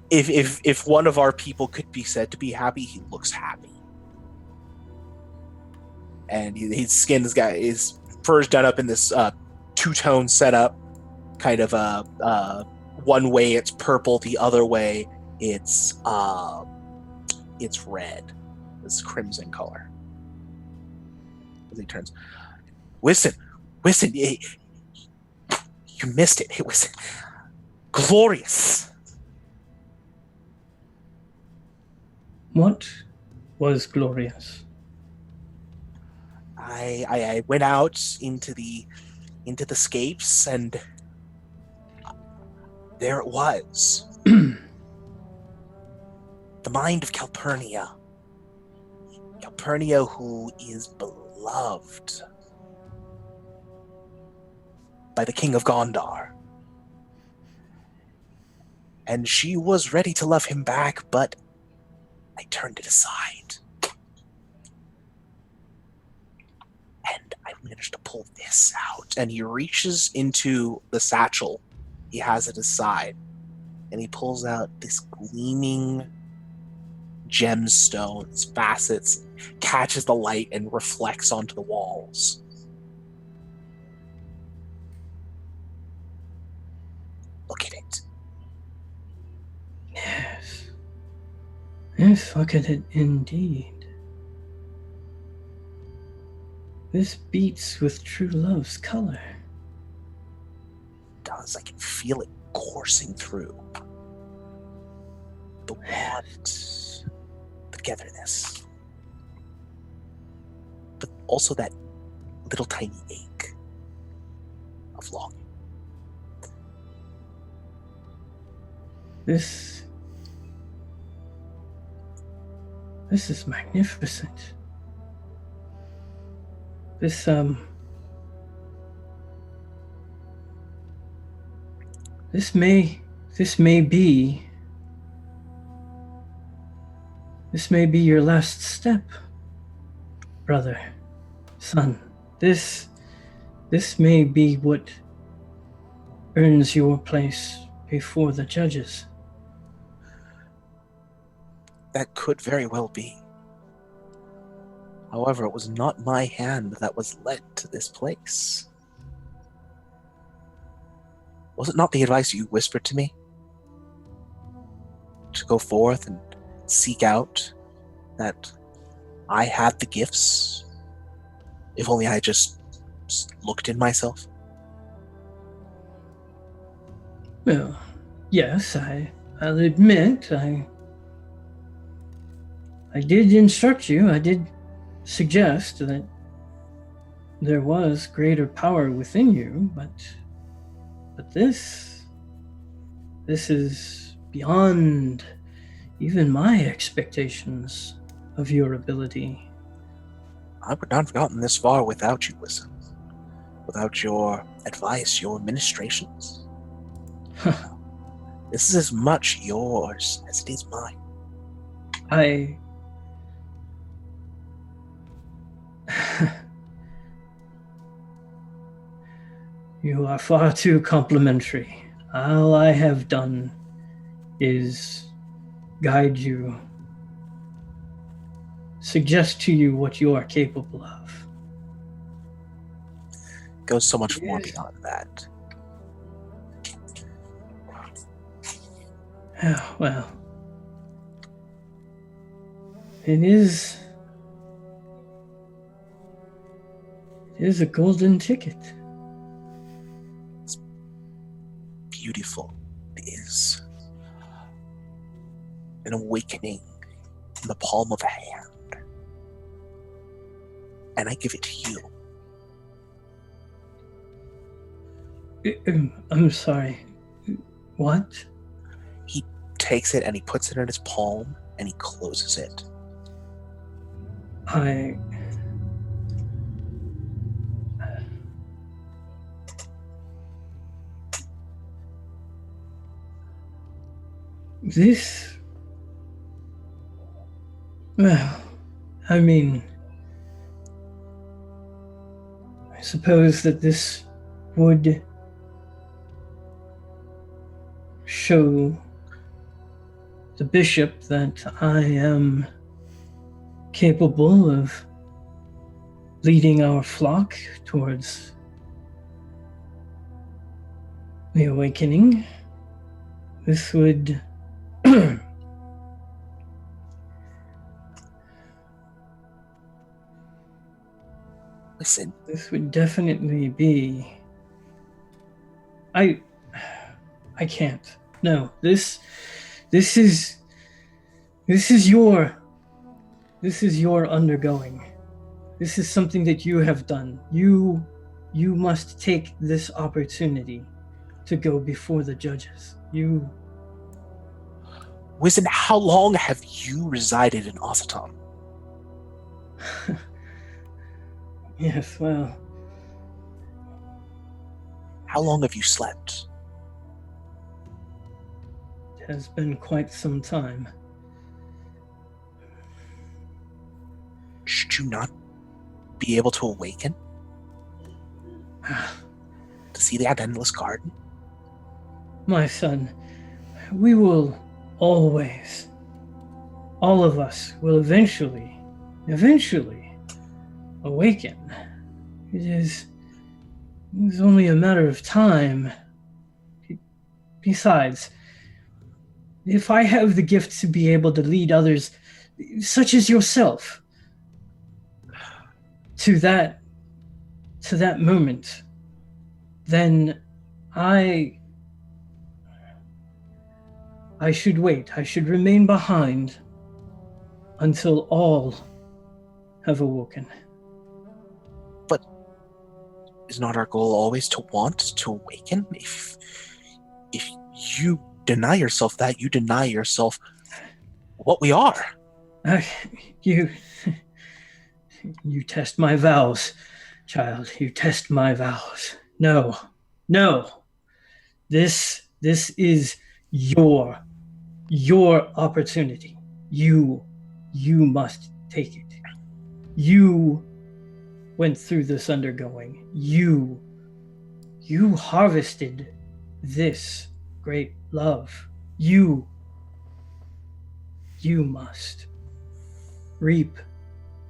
If one of our people could be said to be happy, he looks happy. And his skin his fur's done up in this two-tone setup, kind of one way it's purple, the other way it's red, this crimson color. As he turns, listen, you missed it. It was glorious. What was glorious? I went out into the scapes, and there it was. The mind of Calpurnia. Calpurnia, who is beloved by the King of Gondar. And she was ready to love him back, but I turned it aside. And I managed to pull this out. And he reaches into the satchel he has at his side, and he pulls out this gleaming gemstone, its facets, catches the light and reflects onto the walls. Look at it. Yes. Yes, look at it indeed. This beats with true love's color. It does. I can feel it coursing through. The want, the togetherness, but also that little tiny ache of longing. This is magnificent. This may be your last step, brother, son. This may be what earns your place before the judges. That could very well be. However, it was not my hand that was led to this place. Was it not the advice you whispered to me? To go forth and seek out that I had the gifts? If only I just looked in myself? Well, yes, I'll admit I did instruct you. I did suggest that there was greater power within you, but this is beyond even my expectations of your ability. I would not have gotten this far without you, Wissam. Without your advice, your ministrations. This is as much yours as it is mine. You are far too complimentary. All I have done is guide you, suggest to you what you are capable of. Goes so much more Yes. beyond that. Oh, well, it is a golden ticket. Beautiful. It is an awakening in the palm of a hand. And I give it to you. I'm sorry. What? He takes it and he puts it in his palm and he closes it. This... Well, I mean... I suppose that this would show the bishop that I am capable of leading our flock towards the awakening. This would Listen, this would definitely be... I can't. No, this is your undergoing. This is something that you have done. You must take this opportunity to go before the judges. Wizen, how long have you resided in Azaati? Yes, well, How long have you slept? it has been quite some time. Should you not be able to awaken? To see that endless garden? My son, we will always, all of us will eventually awaken. It is only a matter of time. Besides, if I have the gift to be able to lead others, such as yourself, to that moment, then I should wait. I should remain behind until all have awoken. But is not our goal always to want to awaken? If you deny yourself that, you deny yourself what we are. You test my vows, child. You test my vows. No. This is your opportunity. You must take it. You went through this undergoing. You harvested this great love. You must reap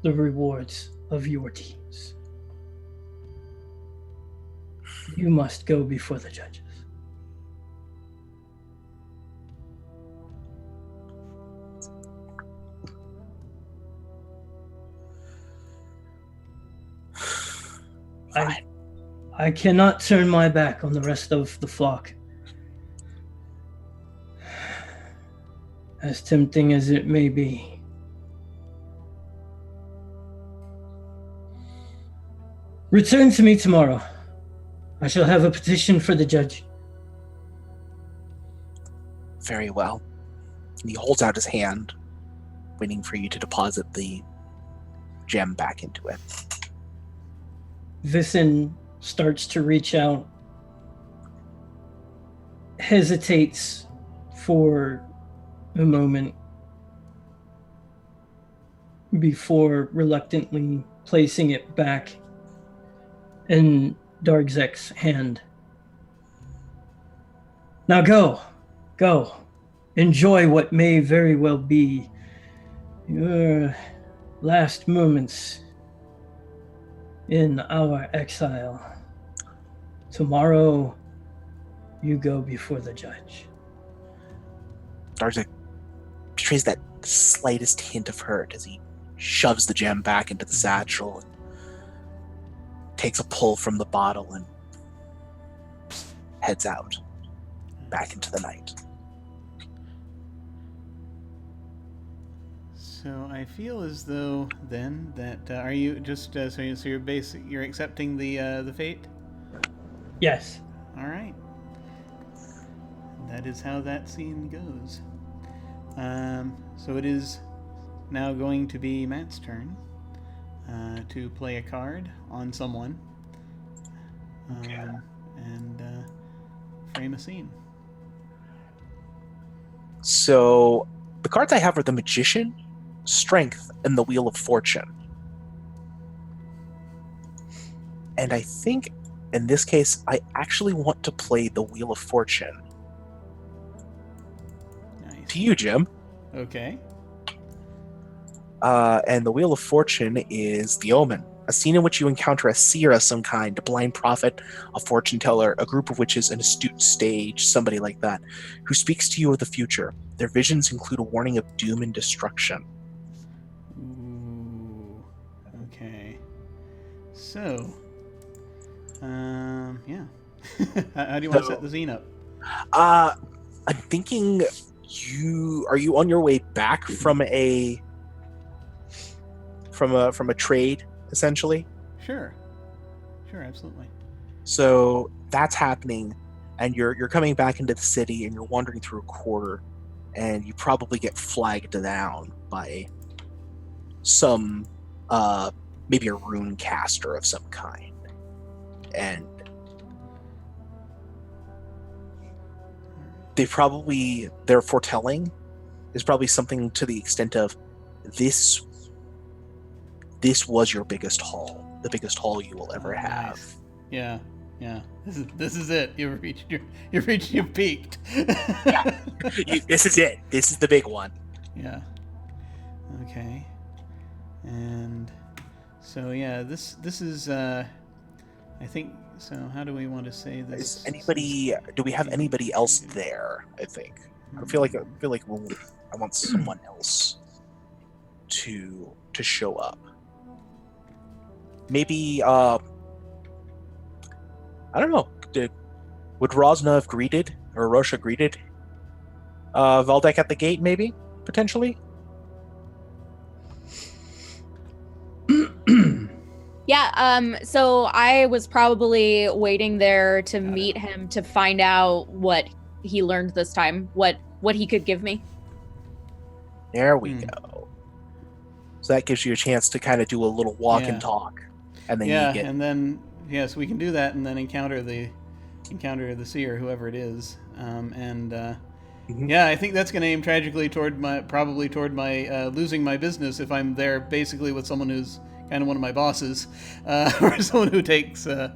the rewards of your deeds. You must go before the judges. I cannot turn my back on the rest of the flock. As tempting as it may be. Return to me tomorrow. I shall have a petition for the judge. Very well. And he holds out his hand, waiting for you to deposit the gem back into it. Vissen starts to reach out, hesitates for a moment before reluctantly placing it back, and Dargzek's hand. Now go. Go. Enjoy what may very well be your last moments in our exile. Tomorrow, you go before the judge. Dargzek betrays that slightest hint of hurt as he shoves the gem back into the satchel and takes a pull from the bottle and heads out back into the night. So I feel as though then that are you just so you're accepting the fate? Yes. All right. That is how that scene goes. So it is now going to be Matt's turn to play a card on someone and frame a scene. So the cards I have are the Magician, Strength, and the Wheel of Fortune. And I think in this case, I actually want to play the Wheel of Fortune. Nice. To you, Jim. Okay. And the Wheel of Fortune is the Omen, a scene in which you encounter a seer of some kind, a blind prophet, a fortune teller, a group of witches, an astute sage, somebody like that, who speaks to you of the future. Their visions include a warning of doom and destruction. Ooh. Okay. So, yeah. How do you want to set the scene up? I'm thinking are you on your way back from a trade, essentially? Sure, absolutely. So that's happening, and you're coming back into the city, and you're wandering through a quarter, and you probably get flagged down by some maybe a rune caster of some kind, and their foretelling is probably something to the extent of this was your biggest haul, the biggest haul you will ever have. Nice. Yeah. This is it. You've peaked. Yeah. This is it. This is the big one. Yeah. Okay. And so yeah, this is I think so. How do we want to say this? Do we have anybody else there? I think. I feel like I want someone else to show up. Maybe I don't know. Would Rosna have greeted, or Rosha greeted Valdek at the gate? Maybe potentially. Yeah, so I was probably waiting there to meet him to find out what he learned this time, what he could give me. There we go. So that gives you a chance to kind of do a little walk and talk, and then and then yes, we can do that, and then encounter the seer, whoever it is, Yeah, I think that's going to aim tragically toward my losing my business if I'm there basically with someone who's kind of one of my bosses, or someone who takes, or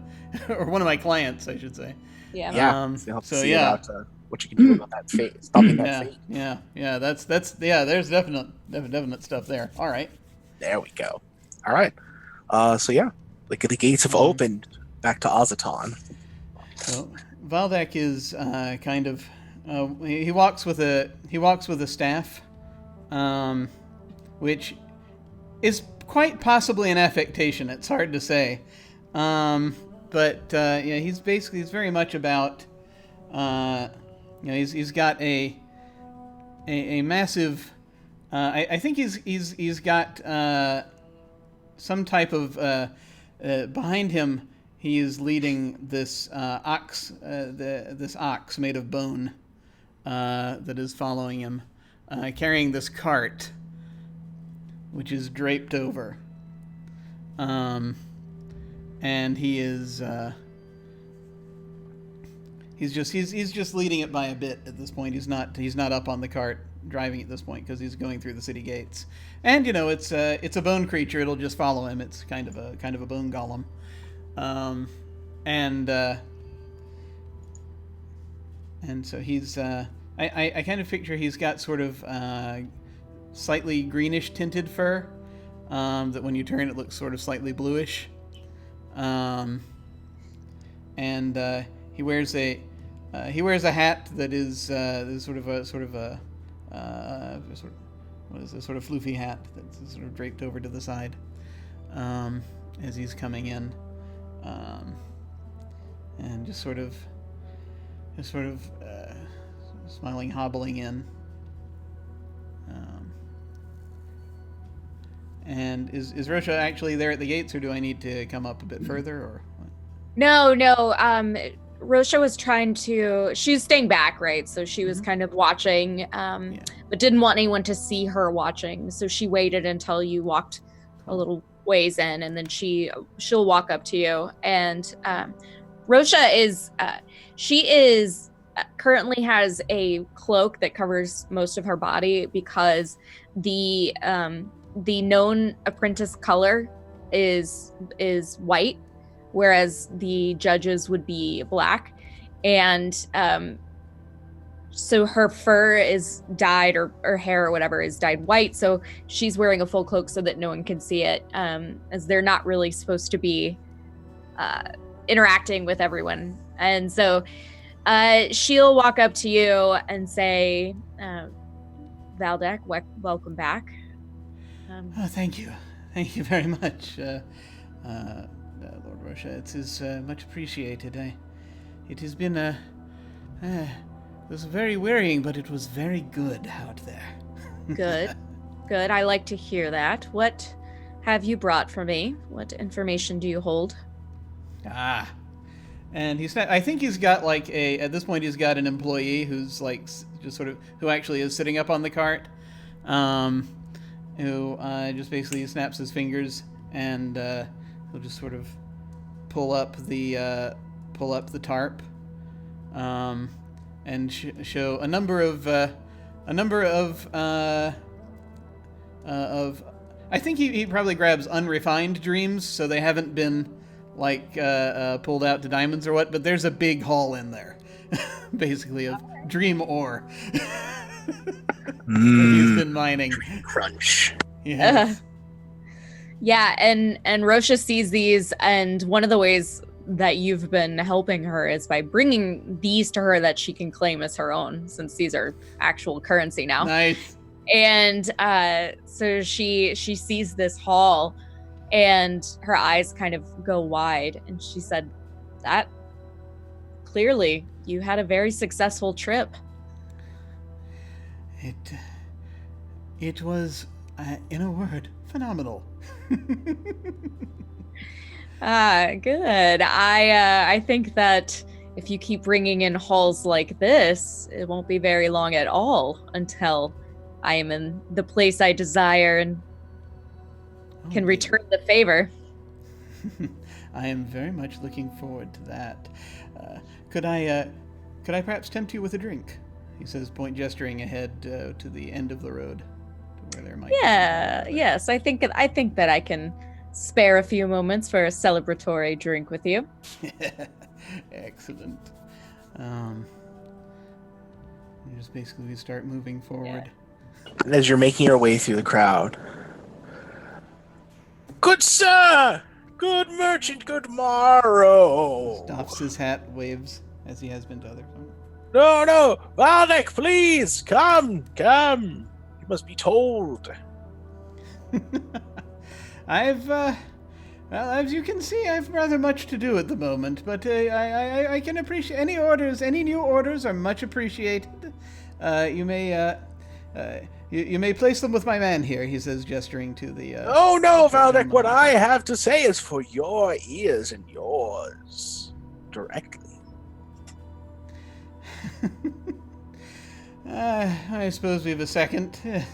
one of my clients, I should say. Yeah. Yeah. So yeah, about, what you can do about that fate, stopping that fate. Yeah. That's There's definite stuff there. All right. There we go. All right. So yeah, like the gates have opened back to Azaton. So Valdek is kind of he walks with a staff, which is quite possibly an affectation. It's hard to say, but he's very much about he's got a massive. I think he's got some type of behind him. He is leading this ox, this ox made of bone that is following him, carrying this cart, which is draped over. And he is he's just leading it by a bit at this point. He's not up on the cart driving at this point because he's going through the city gates. And it's a bone creature. It'll just follow him. It's kind of a bone golem. and so he's I kind of picture he's got sort of slightly greenish tinted fur, that when you turn it looks sort of slightly bluish, and he wears a hat that is sort of a what is this sort of floofy hat that's sort of draped over to the side, as he's coming in, and just sort of smiling, hobbling in. And is Rosha actually there at the gates, or do I need to come up a bit further, or what? No. Rosha was she's staying back, right? So she was kind of watching, but didn't want anyone to see her watching. So she waited until you walked a little ways in, and then she'll walk up to you. And Rosha is currently has a cloak that covers most of her body, because the known apprentice color is white, whereas the judges would be black. And so her fur is dyed, or hair or whatever is dyed white, so she's wearing a full cloak so that no one can see it, as they're not really supposed to be interacting with everyone. And so she'll walk up to you and say, Valdek, welcome back. Oh, thank you very much, Lord Rosha. It is much appreciated. It has been it was very wearying, but it was very good out there. Good. I like to hear that. What have you brought for me? What information do you hold? And I think he's got at this point he's got an employee who's like just sort of, who actually is sitting up on the cart, who just basically snaps his fingers, and he'll just sort of pull up the tarp, and show a number of I think he probably grabs unrefined dreams, so they haven't been pulled out to diamonds or what, but there's a big haul in there, basically, of dream ore. He's been mining. Crunch. Yes. Yeah, and Rosha sees these, and one of the ways that you've been helping her is by bringing these to her that she can claim as her own, since these are actual currency now. Nice. And so she sees this haul, and her eyes kind of go wide, and she said, that clearly you had a very successful trip. It was, in a word, phenomenal. Good. I think that if you keep bringing in hauls like this, it won't be very long at all until I am in the place I desire and can return the favor. I am very much looking forward to that. Could I perhaps tempt you with a drink? He says, gesturing ahead to the end of the road, to where there might. Yes. I think that I can spare a few moments for a celebratory drink with you. Excellent. Just basically we start moving forward. And as you're making your way through the crowd, good sir, good merchant, good morrow. Doffs his hat, waves, as he has been to other folks. No, Valdek, please, come. You must be told. Well, as you can see, I've rather much to do at the moment, but I can appreciate any orders. Any new orders are much appreciated. You may place them with my man here, he says, gesturing to the... Oh no, Valdek, what I have to say is for your ears and yours. Directly. I suppose we have a second. This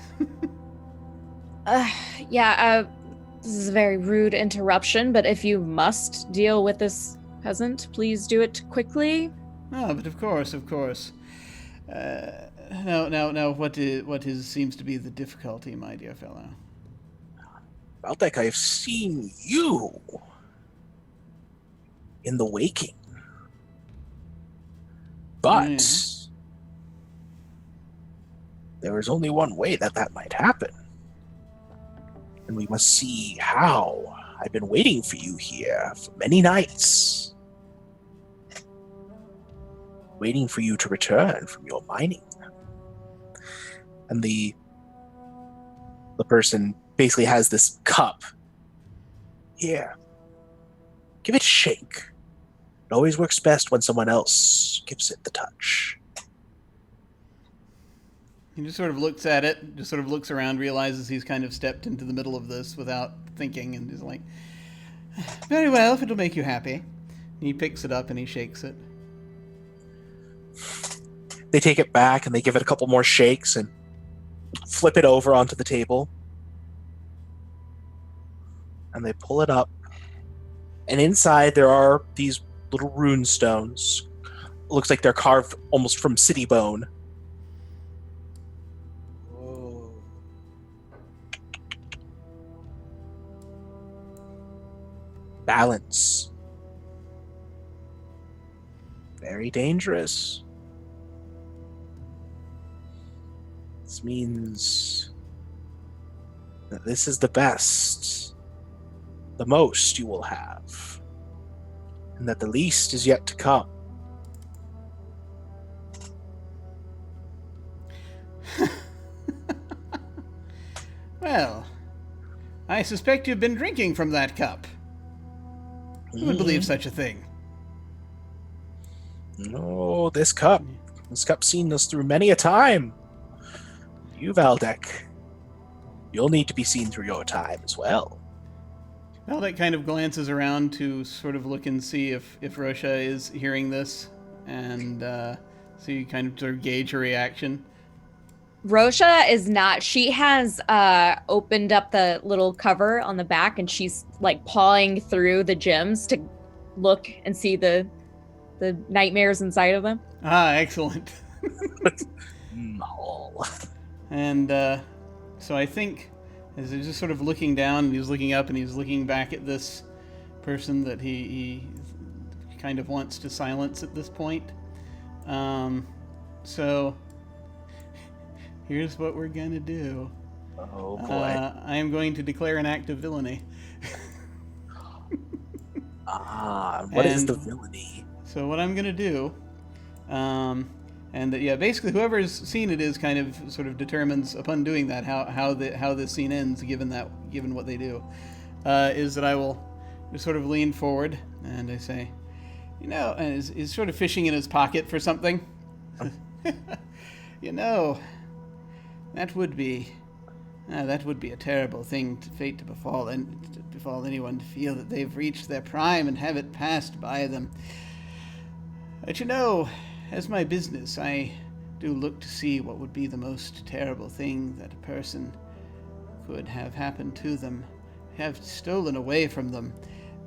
is a very rude interruption, but if you must deal with this peasant, please do it quickly. Oh, but of course. Now, what seems to be the difficulty, my dear fellow? Valdek, I have seen you in the waking. But there is only one way that might happen. And we must see how. I've been waiting for you here for many nights. Waiting for you to return from your mining. And the person basically has this cup. Here. Give it a shake. It always works best when someone else gives it the touch. He just sort of looks at it, just sort of looks around, realizes he's kind of stepped into the middle of this without thinking, and is like, very well, if it'll make you happy. And he picks it up and he shakes it. They take it back and they give it a couple more shakes and flip it over onto the table. And they pull it up. And inside there are these little rune stones. It looks like they're carved almost from city bone. Whoa. Balance. Very dangerous. This means that this is the best, the most you will have, and that the least is yet to come. Well, I suspect you've been drinking from that cup. Who would believe such a thing? No, this cup's seen us through many a time. You, Valdek, you'll need to be seen through your time as well. Valdek kind of glances around to sort of look and see if Rosha is hearing this, and so you kind of sort of gauge her reaction. Rosha is not. She has opened up the little cover on the back, and she's like pawing through the gems to look and see the nightmares inside of them. Ah, excellent. No. And so I think as he's just sort of looking down, and he's looking up, and he's looking back at this person that he kind of wants to silence at this point. So here's what we're gonna do. Oh boy. I am going to declare an act of villainy. What is the villainy? So what I'm gonna do, basically whoever's seen it is kind of sort of determines upon doing that how this scene ends, given what they do, is that I will just sort of lean forward and I say, and he's sort of fishing in his pocket for something. That would be a terrible fate to befall anyone, to feel that they've reached their prime and have it passed by them. But as my business, I do look to see what would be the most terrible thing that a person could have happened to them, have stolen away from them.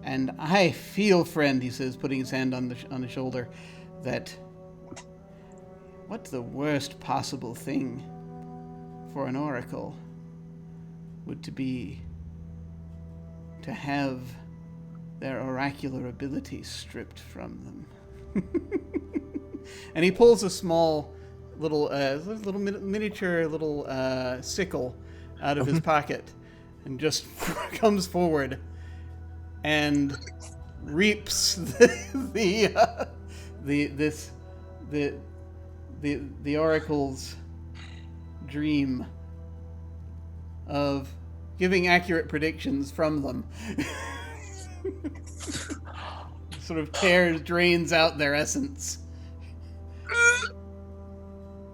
And I feel, friend, he says, putting his hand on his shoulder, that what the worst possible thing for an oracle would be to have their oracular abilities stripped from them. And he pulls a small little miniature sickle out of his pocket and just comes forward and reaps the oracle's dream of giving accurate predictions from them. Sort of drains out their essence.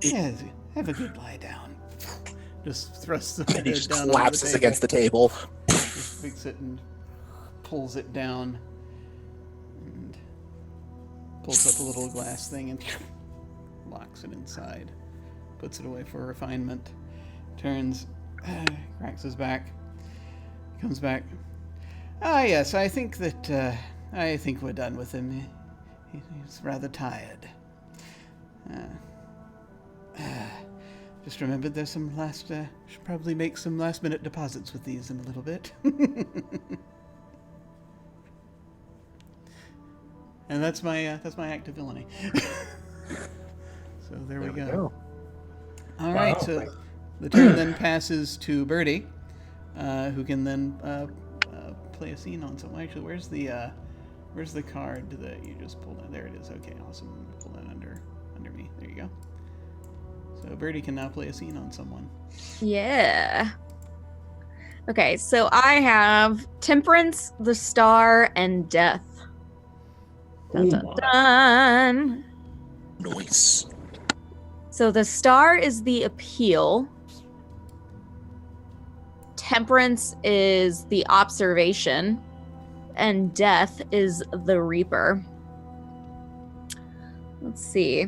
Yes, have a good lie down. Just thrusts the head And he just down collapses against the table. Just picks it and pulls it down and pulls up a little glass thing and locks it inside. Puts it away for refinement. Turns, cracks his back. Comes back. Yes, I think we're done with him. He's rather tired. Just remembered there's some should probably make some last-minute deposits with these in a little bit. And that's my act of villainy. So there we go. All right, so the turn then passes to Birdie, who can then play a scene on something. Actually, where's the card that you just pulled in? There it is. Okay, awesome. Pull that under me. There you go. So Birdie can now play a scene on someone. Yeah. Okay, so I have Temperance, the Star, and Death. Dun, dun, dun. Nice. So the Star is the appeal. Temperance is the observation. And Death is the Reaper. Let's see.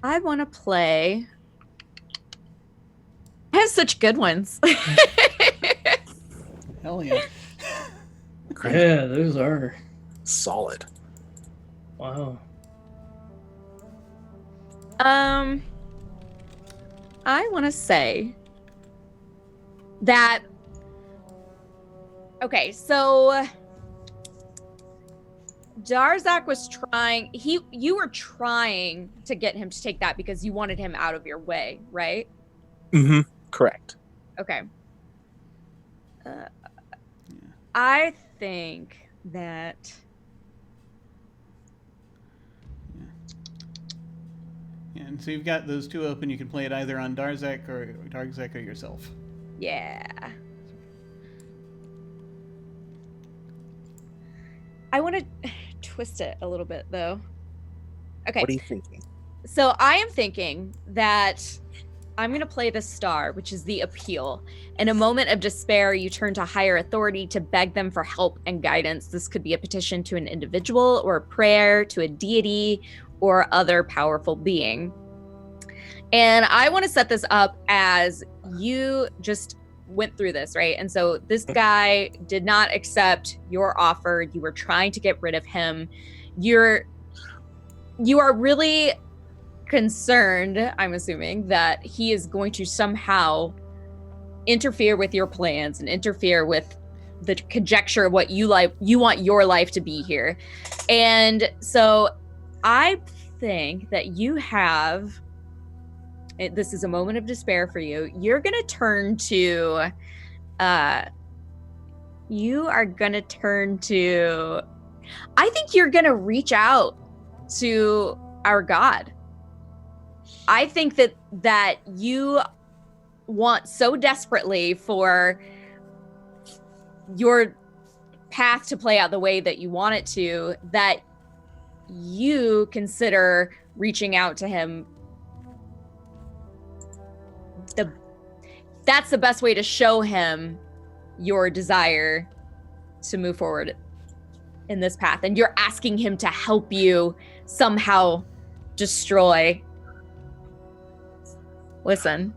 I want to play. I have such good ones. Hell yeah. Great. Yeah, those are Solid. wow. I want to say that. Okay, so Darzak was trying. You were trying to get him to take that because you wanted him out of your way, right? Mm-hmm. Correct. Okay. I think that. Yeah, and so you've got those two open. You can play it either on Darzak or yourself. Yeah. I want to twist it a little bit, though. Okay. What are you thinking? So I am thinking that I'm going to play the Star, which is the appeal. In a moment of despair, you turn to higher authority to beg them for help and guidance. This could be a petition to an individual or a prayer to a deity or other powerful being. And I want to set this up as you just went through this, right? And so this guy did not accept your offer. You were trying to get rid of him. You are really concerned, I'm assuming, that he is going to somehow interfere with your plans and interfere with the conjecture of what you want your life to be here. And so I think that you have, this is a moment of despair for you. You're going to turn to, I think you're going to reach out to our God. I think that you want so desperately for your path to play out the way that you want it to, that you consider reaching out to him. That's the best way to show him your desire to move forward in this path. And you're asking him to help you somehow destroy. Listen.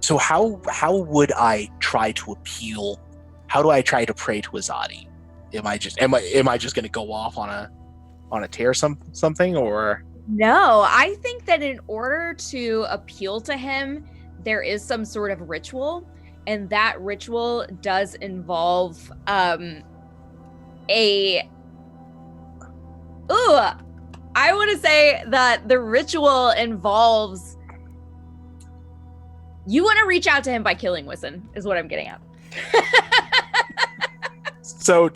So how would I try to appeal? How do I try to pray to Azaati? Am I just going to go off on a tear something, or? No, I think that in order to appeal to him, there is some sort of ritual, and that ritual does involve I want to say that the ritual involves you want to reach out to him by killing Wison, is what I'm getting at. So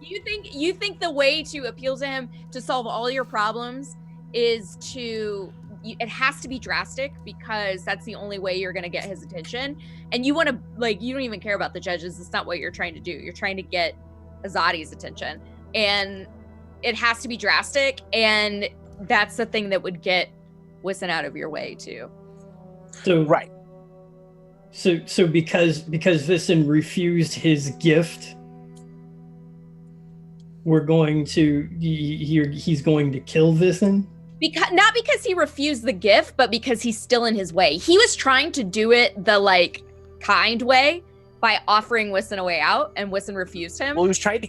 You think the way to appeal to him to solve all your problems is it has to be drastic, because that's the only way you're going to get his attention. And you want to, you don't even care about the judges. It's not what you're trying to do. You're trying to get Azaati's attention, and it has to be drastic. And that's the thing that would get Wison out of your way too. So right. So because Wison refused his gift, we're going to he's going to kill Wison? Not because he refused the gift, but because he's still in his way. He was trying to do it the kind way, by offering Whiston a way out, and Whiston refused him. Well, he was trying to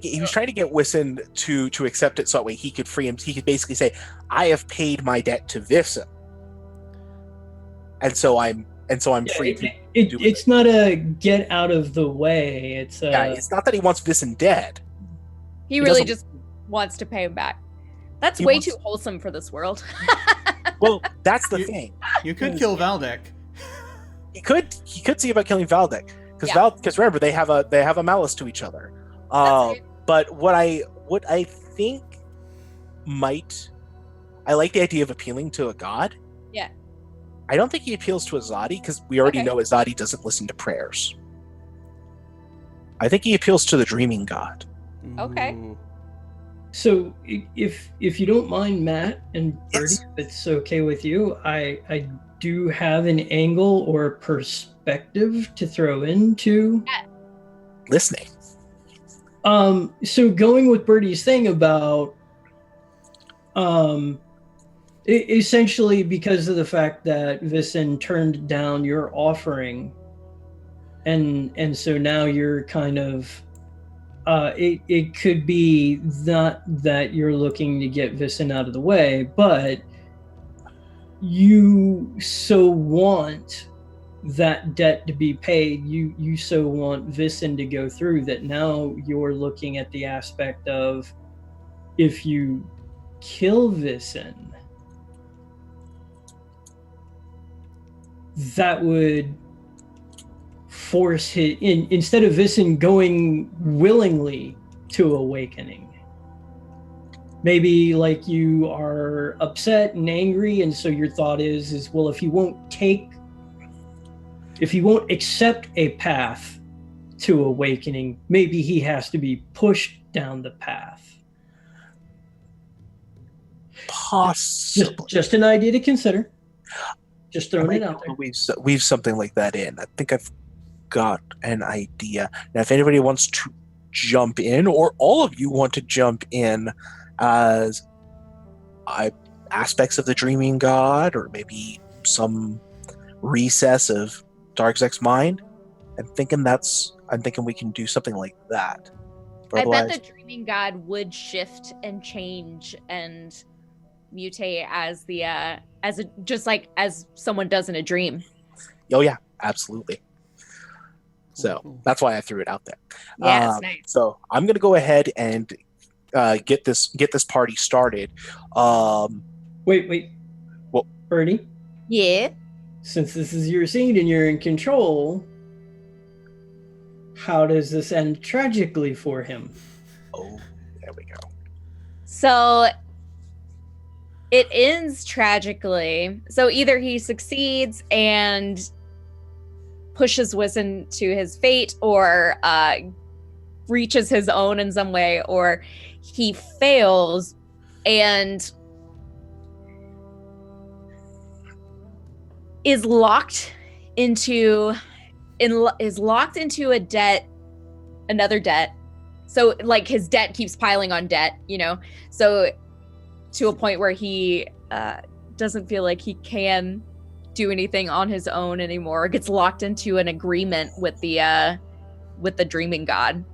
get Whiston to accept it so that way he could free him. He could basically say, "I have paid my debt to Vison, and so I'm free to do it's it." not a get out of the way. It's It's not that he wants Vison dead. He really just wants to pay him back. That's way too wholesome for this world. Well, that's the thing. You could kill Valdek. He could see about killing Valdek because remember they have a malice to each other. Right. But what I think I like the idea of appealing to a god. Yeah. I don't think he appeals to Azaati because we already know Azaati doesn't listen to prayers. I think he appeals to the dreaming god. Okay. Ooh. So if you don't mind, Matt and Birdie, if it's okay with you, I do have an angle or perspective to throw into Listening. So going with Birdie's thing about essentially because of the fact that Vison turned down your offering, and so now you're kind of it could be not that you're looking to get Vison out of the way, but you so want that debt to be paid, you so want Vison to go through, that now you're looking at the aspect of, if you kill Vison, that would force his, instead of Vison going willingly to awakening. Maybe like you are upset and angry, and so your thought is well, if he won't accept a path to awakening, maybe he has to be pushed down the path. Possibly. Just an idea to consider. Just throwing it out there. Weave something like that in. I think I've got an idea. Now, if anybody wants to jump in, or all of you want to jump in as aspects of the dreaming god, or maybe some recess of Darkzek's mind, I'm thinking we can do something like that. I bet the dreaming god would shift and change and mutate as just like as someone does in a dream. Oh yeah, absolutely. So that's why I threw it out there. Yeah, it's nice. So I'm gonna go ahead and get this party started. Wait. Well, Bernie? Yeah. Since this is your scene and you're in control, how does this end tragically for him? Oh, there we go. So it ends tragically. So either he succeeds and pushes Whiston to his fate, or reaches his own in some way, or he fails and is locked into a debt, another debt. So like his debt keeps piling on debt, so to a point where he doesn't feel like he can do anything on his own anymore, gets locked into an agreement with the dreaming god.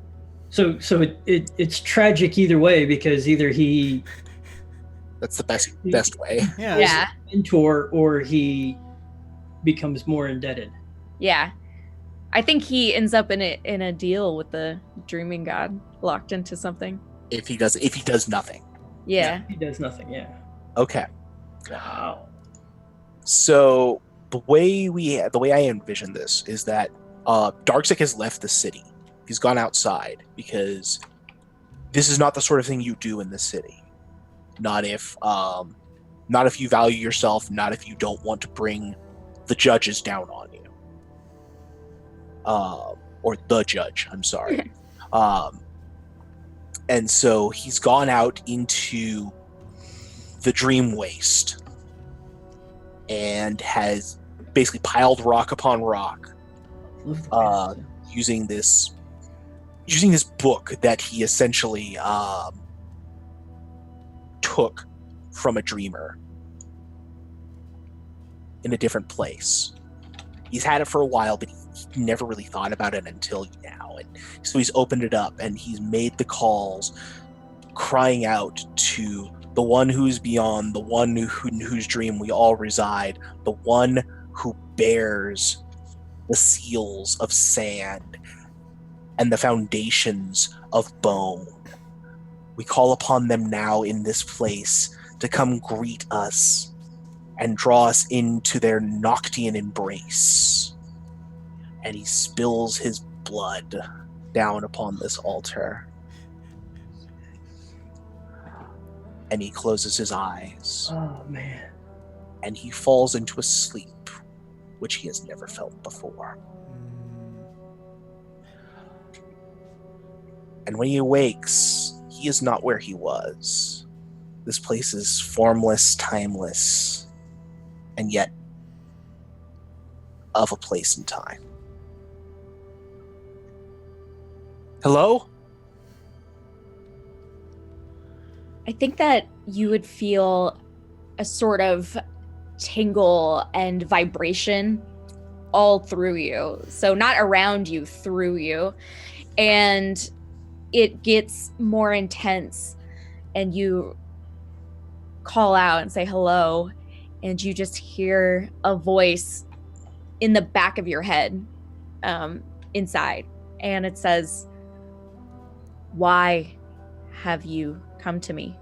So it's tragic either way, because either he That's the best way. Yeah. mentor, or he becomes more indebted. Yeah. I think he ends up in a deal with the dreaming god, locked into something. If he does nothing. Yeah. He does nothing, yeah. Okay. Wow. So the way I envision this is that Darkzek has left the city. He's gone outside, because this is not the sort of thing you do in the city. Not if you value yourself, not if you don't want to bring the judges down on you. Or the judge, I'm sorry. And so he's gone out into the dream waste and has basically piled rock upon rock, using this book that he essentially took from a dreamer in a different place. He's had it for a while, but he he never really thought about it until now. And so he's opened it up and he's made the calls, crying out to the one who's beyond, the one in whose dream we all reside, the one who bears the seals of sand and the foundations of bone. We call upon them now in this place to come greet us and draw us into their Noctian embrace. And he spills his blood down upon this altar. And he closes his eyes. Oh, man. And he falls into a sleep which he has never felt before. And when he awakes, he is not where he was. This place is formless, timeless, and yet of a place and time. Hello? I think that you would feel a sort of tingle and vibration all through you. So not around you, through you. And it gets more intense and you call out and say hello, and you just hear a voice in the back of your head, inside. And it says, "Why have you come to me?"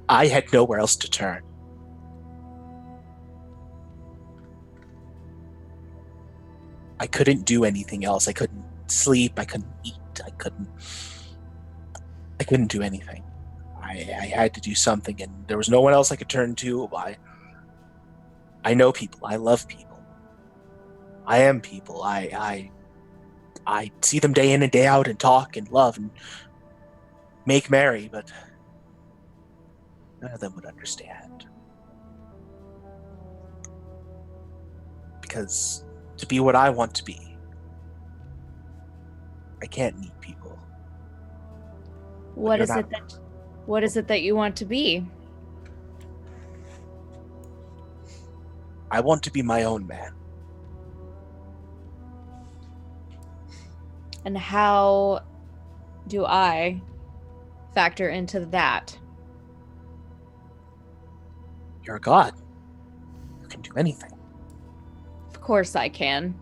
I had nowhere else to turn. I couldn't do anything else. I couldn't sleep. I couldn't eat. I couldn't do anything. I had to do something, and there was no one else I could turn to. I know people. I love people. I am people. I see them day in and day out and talk and love and make merry, but none of them would understand. Because to be what I want to be, I can't need people. What is it that you want to be? I want to be my own man. And how do I factor into that? You're a god. You can do anything. Of course I can.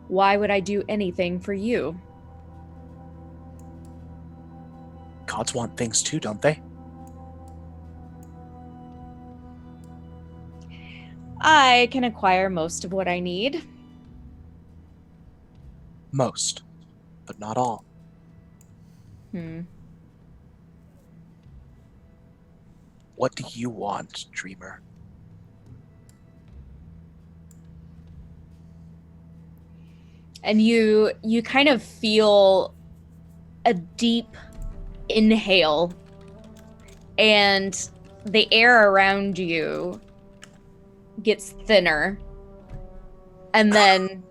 Why would I do anything for you? Gods want things too, don't they? I can acquire most of what I need. Most, but not all. What do you want, dreamer? And you kind of feel a deep inhale, and the air around you gets thinner, and then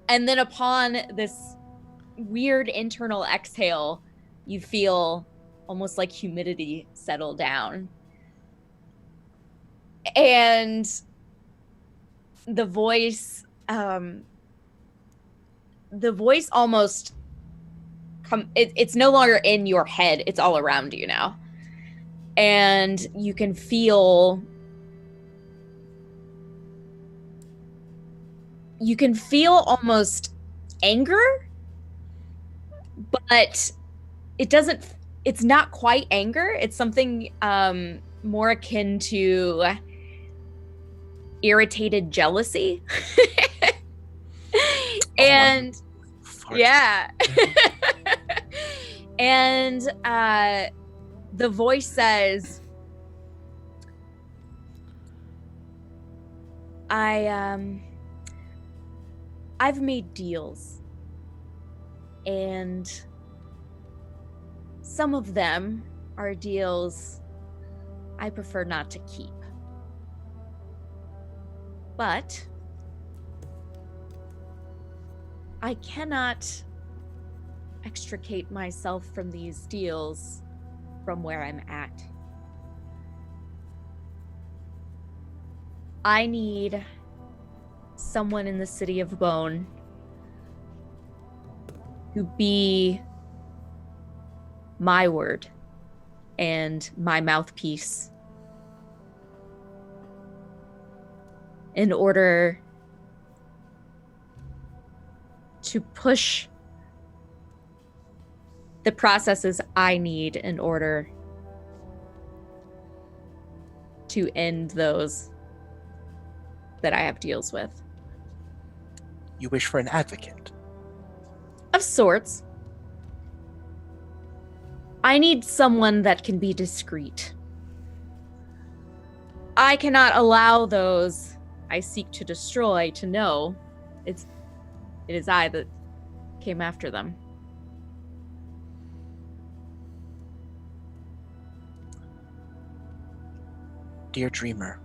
and then upon this weird internal exhale, you feel almost like humidity settle down, and the voice almost it's no longer in your head, it's all around you now. And you can feel almost anger, but it's not quite anger. It's something more akin to irritated jealousy. And yeah. And the voice says, I've made deals, and some of them are deals I prefer not to keep. But I cannot extricate myself from these deals from where I'm at. I need someone in the City of Bone to be my word and my mouthpiece in order to push the processes I need in order to end those that I have deals with. You wish for an advocate? Of sorts. I need someone that can be discreet. I cannot allow those I seek to destroy to know it is I that came after them. Dear dreamer,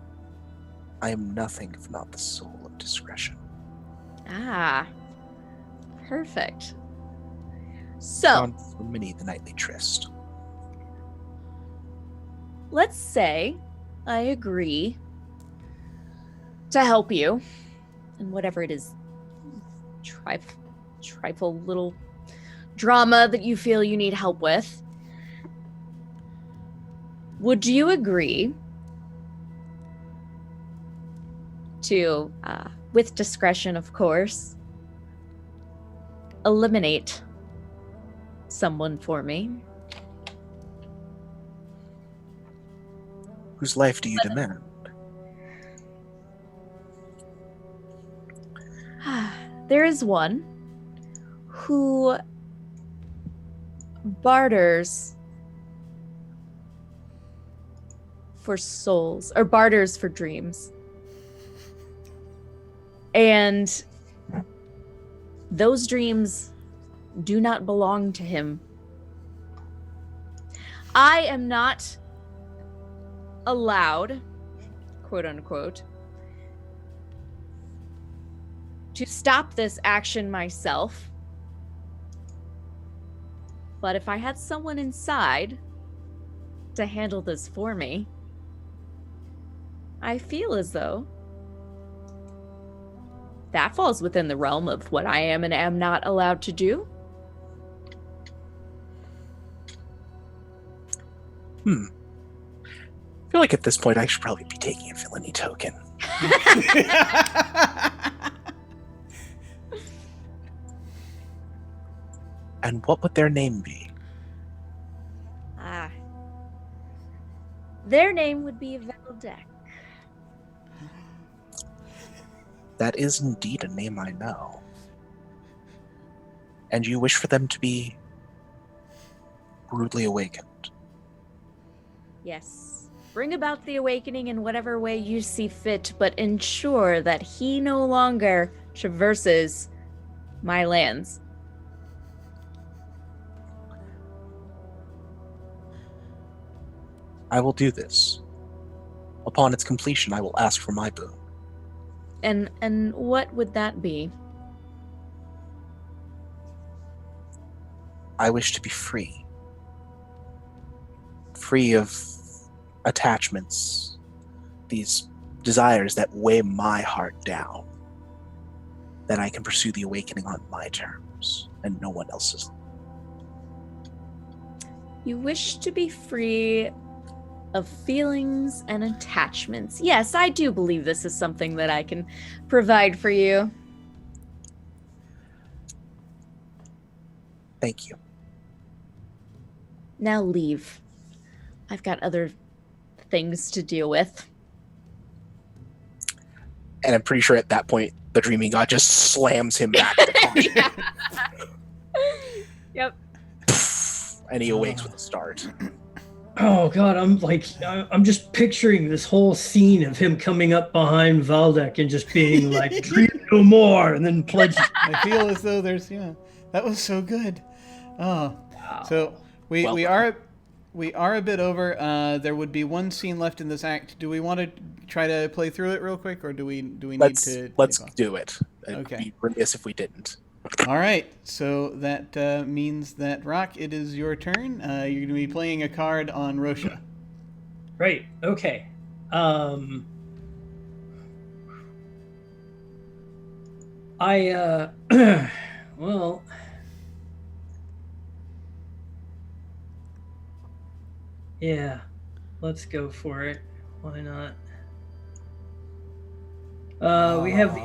I am nothing if not the soul of discretion. Ah, perfect. So, Gone from many the nightly tryst. let's say I agree to help you in whatever it is, trifle little drama that you feel you need help with. Would you agree to, with discretion, of course, eliminate someone for me? Whose life do you demand? There is one who barters for souls, or barters for dreams. And those dreams do not belong to him. I am not allowed, quote unquote, to stop this action myself. But if I had someone inside to handle this for me, I feel as though that falls within the realm of what I am and am not allowed to do. I feel like at this point I should probably be taking a villainy token. And what would their name be? Their name would be Valdek. That is indeed a name I know. And you wish for them to be rudely awakened. Yes. Bring about the awakening in whatever way you see fit, but ensure that he no longer traverses my lands. I will do this. Upon its completion, I will ask for my boon. And what would that be? I wish to be free. Free of attachments, these desires that weigh my heart down. That I can pursue the awakening on my terms and no one else's. You wish to be free of feelings and attachments. Yes, I do believe this is something that I can provide for you. Thank you. Now leave. I've got other things to deal with. And I'm pretty sure at that point, the Dreaming God just slams him back to consciousness. Yep. And he awakes with a start. Oh god, I'm just picturing this whole scene of him coming up behind Valdek and just being like, "Dream no more," and then pledging. I feel as though there's, that was so good. Oh, wow. So we are a bit over. There would be one scene left in this act. Do we want to try to play through it real quick, or do we need to? Let's do it. Okay. It'd be remiss if we didn't. All right, so that means that Rock, it is your turn. You're going to be playing a card on Rosha. Right. Okay. I well, yeah, let's go for it. Why not? We have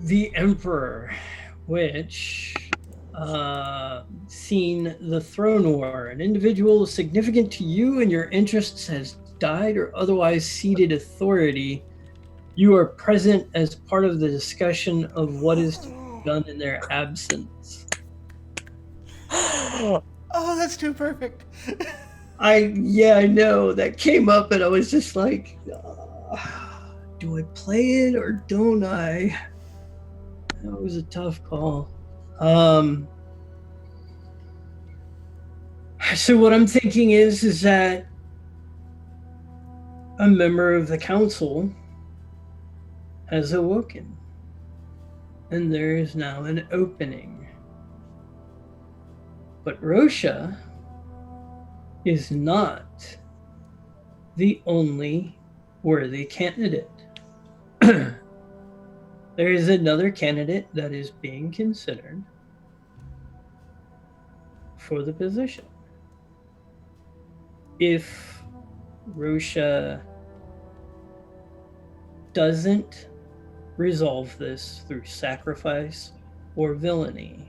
the Emperor, which seen the Throne War. An individual significant to you and your interests has died or otherwise ceded authority. You are present as part of the discussion of what is to be done in their absence. Oh, that's too perfect. I know that came up, and I was just like, do I play it or don't I? That was a tough call. So what I'm thinking is that a member of the council has awoken, and there is now an opening. But Rosha is not the only worthy candidate. There is another candidate that is being considered for the position. If Rosha doesn't resolve this through sacrifice or villainy,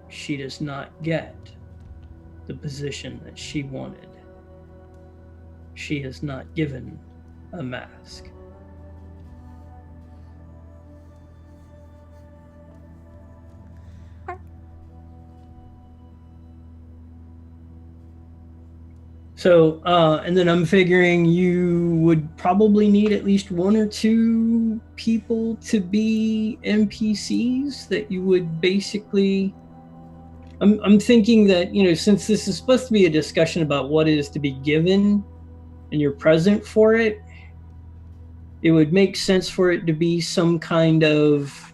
she does not get the position that she wanted. She is not given a mask. So, and then I'm figuring you would probably need at least one or two people to be NPCs that you would basically... I'm thinking that, since this is supposed to be a discussion about what is to be given and you're present for it, it would make sense for it to be some kind of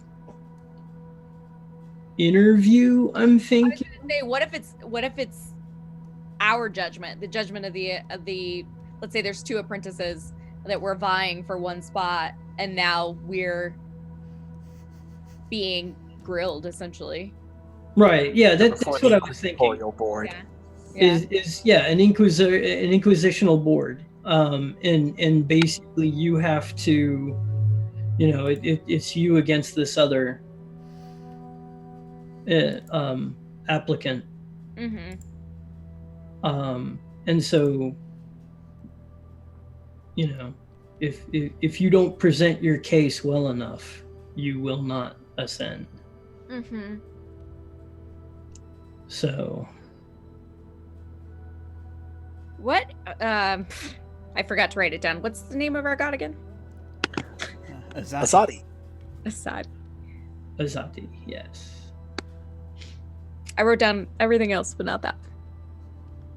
interview, I'm thinking. What if it's our judgment, the judgment of the let's say there's two apprentices that were vying for one spot, and now we're being grilled essentially. Right. Yeah, that's what I was thinking. Board. Yeah. Is an inquisitional board, and basically you have to, it's you against this other applicant. Mm-hmm. And so, if you don't present your case well enough, you will not ascend. Mm-hmm. So, what? I forgot to write it down. What's the name of our god again? Azaati. Azaati, yes. I wrote down everything else, but not that.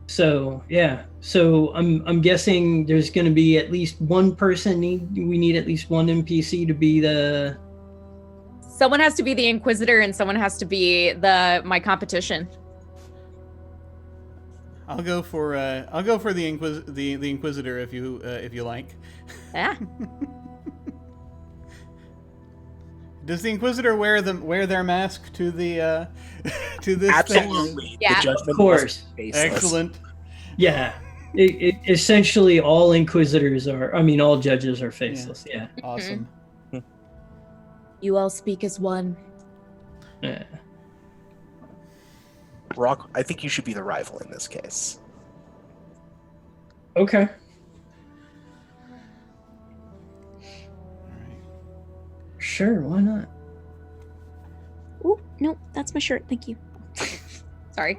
So yeah. So I'm guessing there's going to be at least one person. We need at least one NPC to be the. Someone has to be the Inquisitor, and someone has to be my competition. I'll go for the Inquisitor if you like. Yeah. Does the Inquisitor wear their mask to the to this Absolutely. thing? Yeah. The judgment Of course. Excellent. Yeah. Essentially, all Inquisitors all judges are faceless. Yeah. Awesome. You all speak as one. Yeah. Rock, I think you should be the rival in this case. Okay. Sure, why not? Oh, no, that's my shirt. Thank you. Sorry.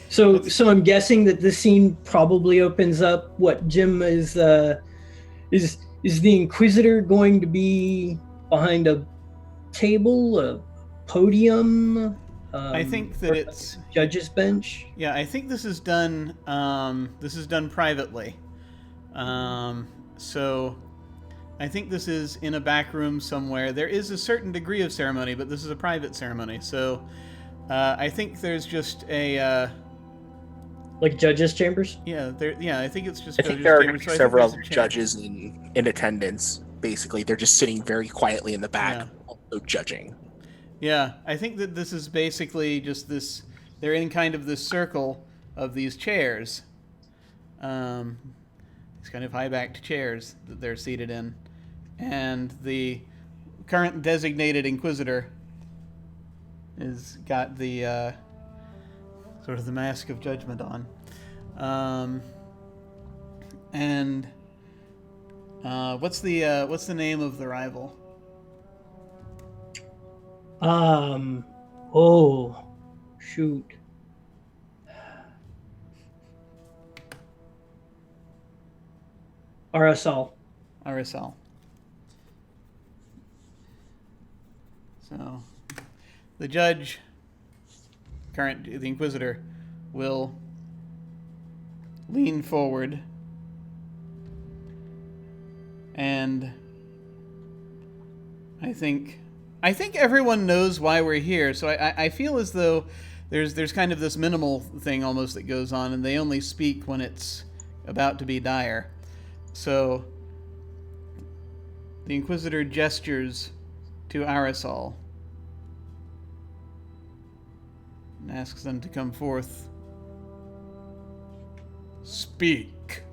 So I'm guessing that this scene probably opens up what Jim is the Inquisitor going to be behind a table, a podium? I think that it's judge's bench. Yeah, I think this is done. This is done privately. So I think this is in a back room somewhere. There is a certain degree of ceremony, but this is a private ceremony. So I think there's just a Like judges' chambers? Yeah, I think it's just I think judges' there are chambers, so I think several there's a chair. judges in attendance. Basically, they're just sitting very quietly in the back, Yeah. also judging. Yeah, I think that this is basically just this. They're in kind of this circle of these chairs. These kind of high-backed chairs that they're seated in, and the current designated Inquisitor is got the sort of the mask of judgment on, and what's the name of the rival? Oh, shoot. RSL. RSL. So, the judge, the Inquisitor, will lean forward and I think everyone knows why we're here. So I feel as though there's kind of this minimal thing almost that goes on, and they only speak when it's about to be dire. So the Inquisitor gestures to Arisal and asks them to come forth. Speak.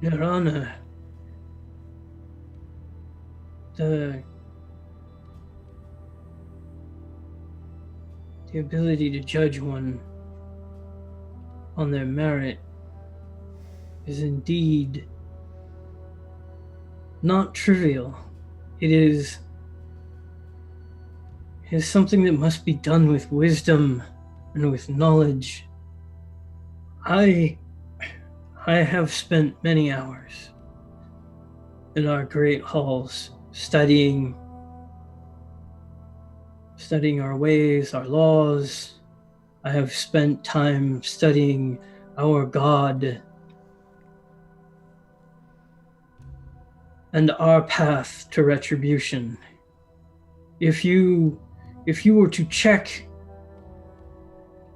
Your Honor, the ability to judge one on their merit is indeed not trivial. It is something that must be done with wisdom and with knowledge. I have spent many hours in our great halls studying our ways, our laws. I have spent time studying our God and our path to retribution. If you were to check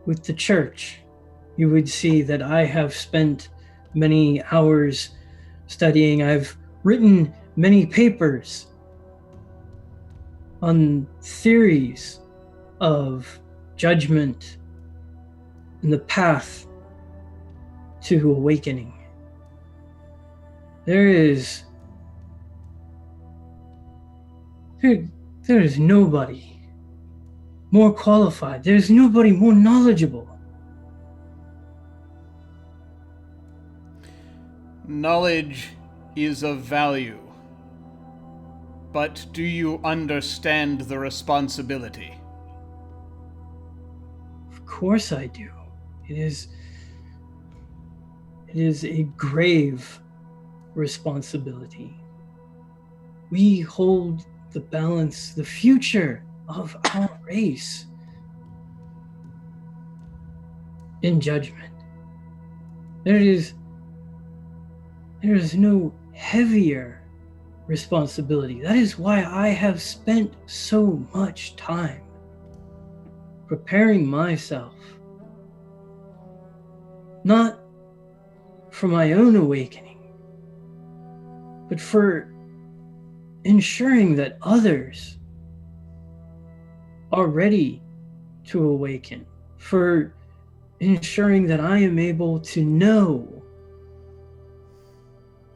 with the church, you would see that I have spent many hours studying. I've written many papers on theories of judgment and the path to awakening. There is nobody more qualified. There's nobody more knowledgeable. Knowledge is of value. But do you understand the responsibility? Of course I do. It is a grave responsibility. We hold the balance, the future of our race in judgment. There is no heavier responsibility. That is why I have spent so much time preparing myself, not for my own awakening, but for ensuring that others are ready to awaken, for ensuring that I am able to know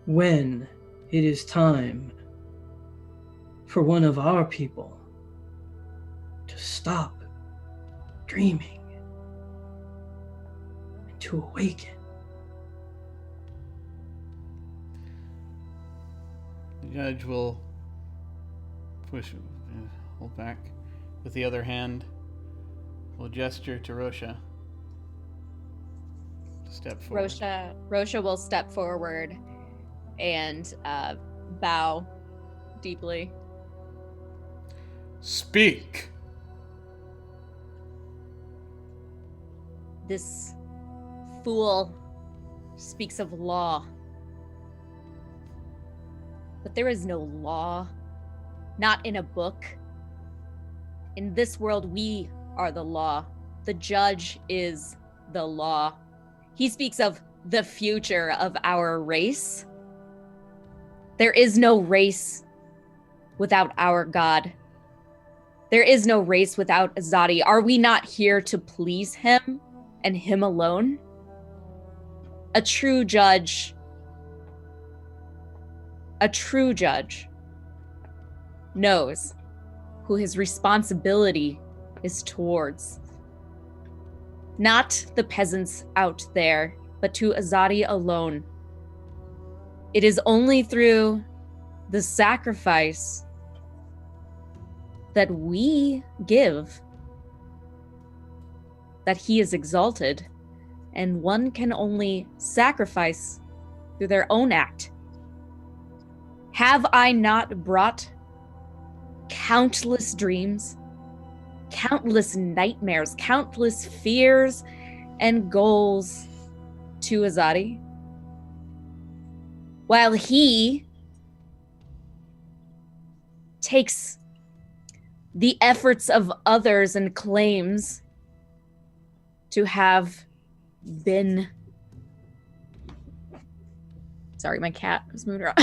when it is time for one of our people to stop dreaming and to awaken. The judge will hold back. With the other hand, will gesture to Rosha to step forward. Rosha will step forward and bow deeply. Speak. This fool speaks of law. But there is no law, not in a book. In this world, we are the law. The judge is the law. He speaks of the future of our race. There is no race without our God. There is no race without Azaati. Are we not here to please him and him alone? A true judge knows who his responsibility is towards. Not the peasants out there, but to Azaati alone. It is only through the sacrifice that we give that he is exalted, and one can only sacrifice through their own act. Have I not brought countless dreams, countless nightmares, countless fears and goals to Azaati? While he takes the efforts of others and claims to have been... Sorry, my cat was moving around.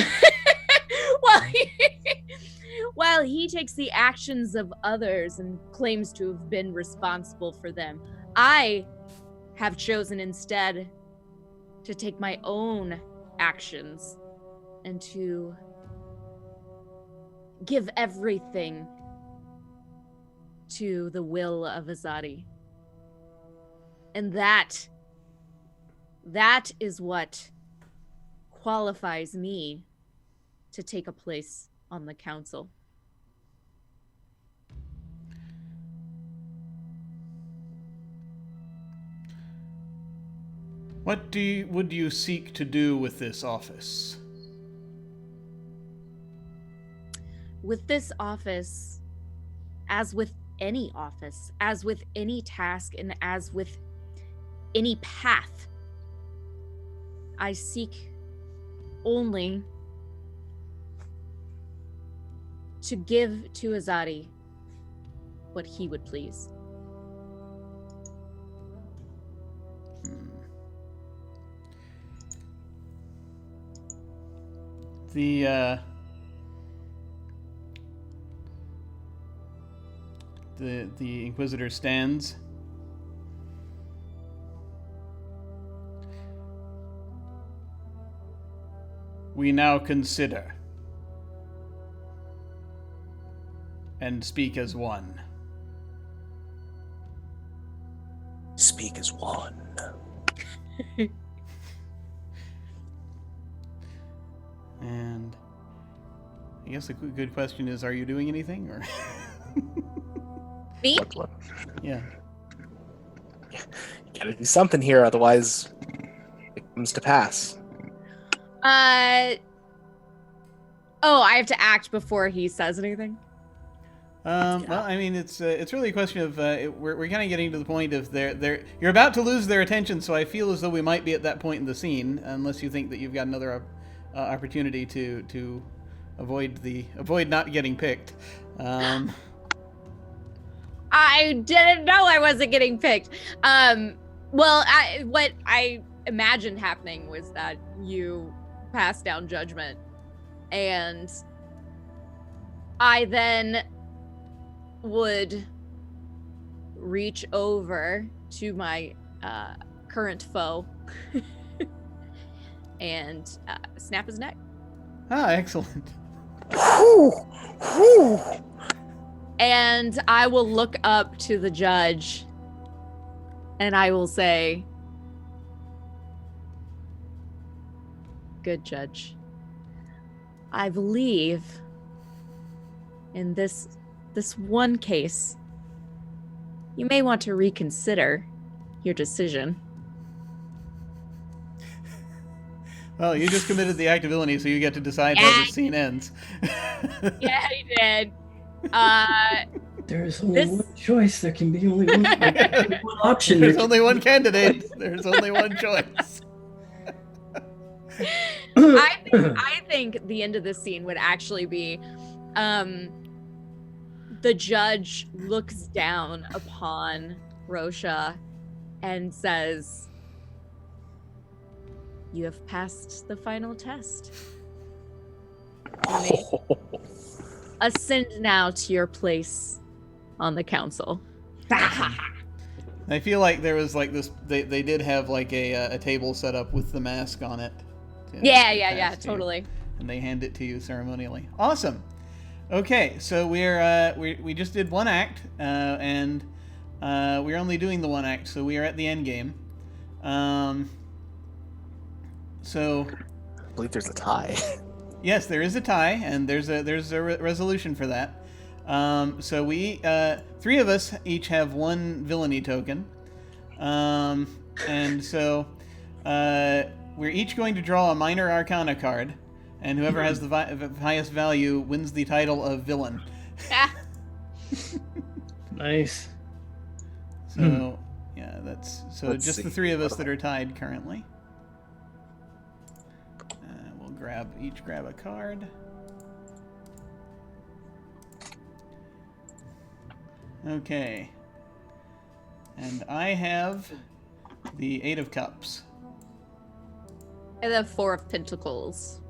While he takes the actions of others and claims to have been responsible for them, I have chosen instead to take my own actions and to give everything to the will of Azaati. And that is what qualifies me to take a place on the council. What would you seek to do with this office? With this office, as with any office, as with any task, and as with any path, I seek only to give to Azaati what he would please. The Inquisitor stands. We now consider and speak as one. Speak as one. And I guess the good question is, are you doing anything, or? Me? What? Yeah. You gotta do something here, otherwise it comes to pass. Oh, I have to act before he says anything? Well, I mean, it's really a question of we're kind of getting to the point of you're about to lose their attention, so I feel as though we might be at that point in the scene, unless you think that you've got another opportunity to avoid not getting picked. I didn't know I wasn't getting picked. Well, what I imagined happening was that you passed down judgment, and I then would reach over to my current foe and snap his neck. Ah, excellent. And I will look up to the judge and I will say, "Good judge. I believe in this one case, you may want to reconsider your decision." Well, you just committed the act of villainy, so you get to decide how the scene ends. Yeah, I did. There is only one choice. There can be only one option. There's only one candidate. There's only one choice. I think the end of this scene would actually be the judge looks down upon Rosha and says, "You have passed the final test. You may ascend now to your place on the council." I feel like there was like this. They did have like a table set up with the mask on it. Yeah, totally. And they hand it to you ceremonially. Awesome. Okay, so we just did one act, and we're only doing the one act, so we are at the end game. So, I believe there's a tie. Yes, there is a tie, and there's a resolution for that. So we three of us each have one villainy token, and so we're each going to draw a minor arcana card, and whoever has the highest value wins the title of villain. Nice. So yeah, that's so. Let's just see. the three of us that are tied currently. We'll each grab a card. Okay. And I have the Eight of Cups. And the Four of Pentacles.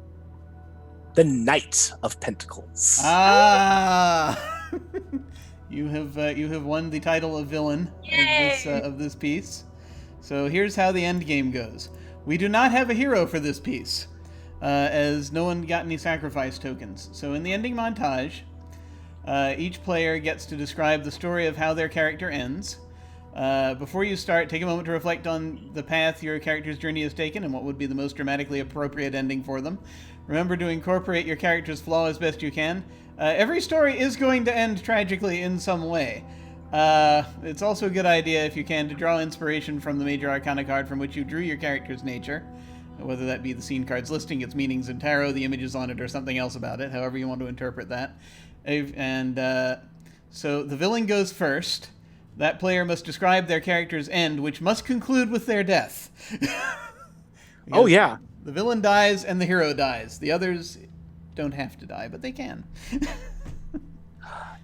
The Knight of Pentacles. Ah! You have won the title of villain of this piece. So here's how the end game goes. We do not have a hero for this piece, as no one got any sacrifice tokens. So in the ending montage, each player gets to describe the story of how their character ends. Before you start, take a moment to reflect on the path your character's journey has taken and what would be the most dramatically appropriate ending for them. Remember to incorporate your character's flaw as best you can. Every story is going to end tragically in some way. It's also a good idea, if you can, to draw inspiration from the major arcana card from which you drew your character's nature, whether that be the scene card's listing, its meanings in tarot, the images on it, or something else about it, however you want to interpret that. And so the villain goes first. That player must describe their character's end, which must conclude with their death. Oh, yeah. The villain dies and the hero dies. The others don't have to die, but they can.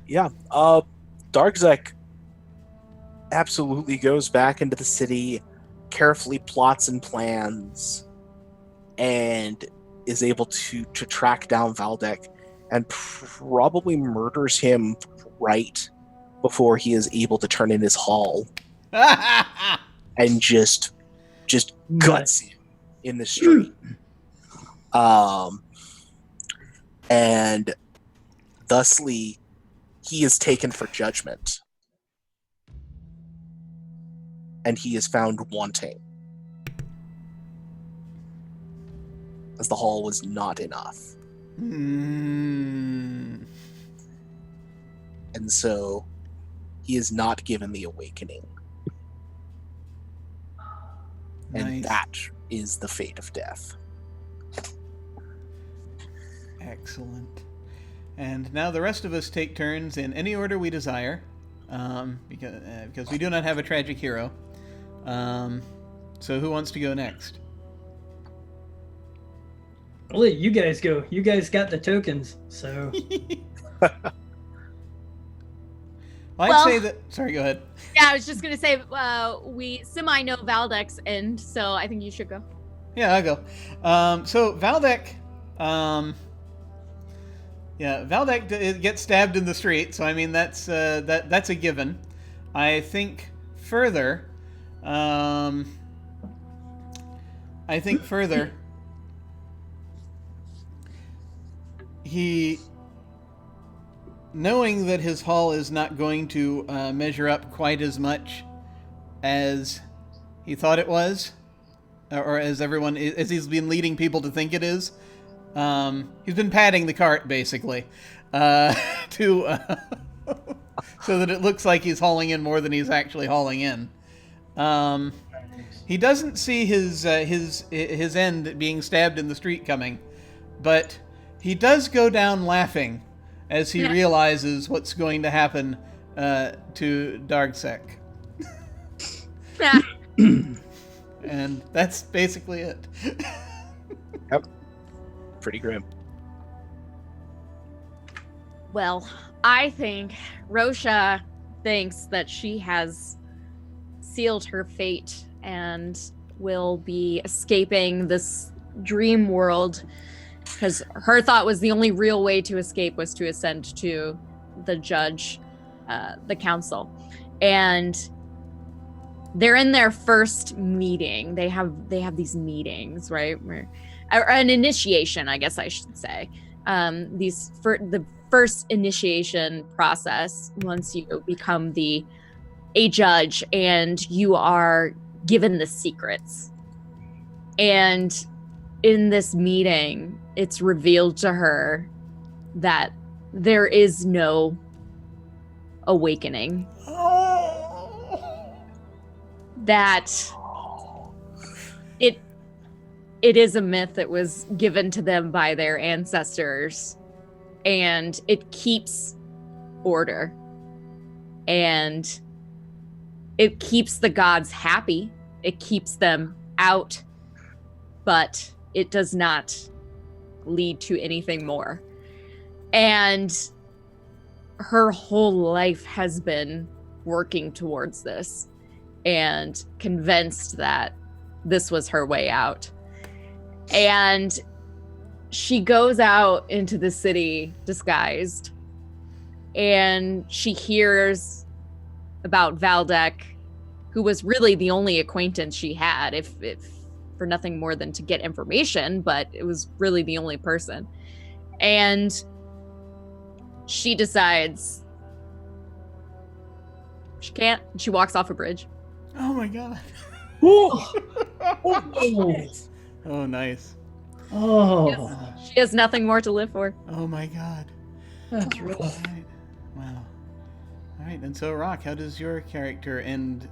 Yeah. Darkzek absolutely goes back into the city, carefully plots and plans, and is able to track down Valdek and probably murders him right before he is able to turn in his haul and just guts him in the street. And thusly, he is taken for judgment. And he is found wanting. As the haul was not enough. Mm. And so, he is not given the awakening. And Nice. that is the fate of death. Excellent. And now the rest of us take turns in any order we desire, because we do not have a tragic hero. So who wants to go next? I'll let you guys go. You guys got the tokens, so I'd say that. Sorry, go ahead. Yeah, I was just gonna say we semi-know Valdek's end, so I think you should go. Yeah, I'll go. So Valdek, Valdek gets stabbed in the street. So I mean that's a given. I think further. He, knowing that his haul is not going to measure up quite as much as he thought it was, or as he's been leading people to think it is, he's been padding the cart basically so that it looks like he's hauling in more than he's actually hauling in. He doesn't see his end being stabbed in the street coming, but he does go down laughing as he realizes what's going to happen to Darksec. And that's basically it. Yep. Pretty grim. Well, I think Rosha thinks that she has sealed her fate and will be escaping this dream world, because her thought was the only real way to escape was to ascend to the judge, the council. And they're in their first meeting. They have these meetings, right? Or an initiation, I guess I should say. The first initiation process, once you become a judge and you are given the secrets. And in this meeting, it's revealed to her that there is no awakening. That it is a myth that was given to them by their ancestors, and it keeps order, and it keeps the gods happy. It keeps them out, but it does not lead to anything more. And her whole life has been working towards this and convinced that this was her way out. And she goes out into the city disguised, and she hears about Valdek, who was really the only acquaintance she had, if for nothing more than to get information, but it was really the only person. And she decides she can't. She walks off a bridge. Oh my god. Oh, Oh, nice. oh, She has nothing more to live for. Oh my god. that's All rough. right. Wow. All right. And so, Rock, how does your character end?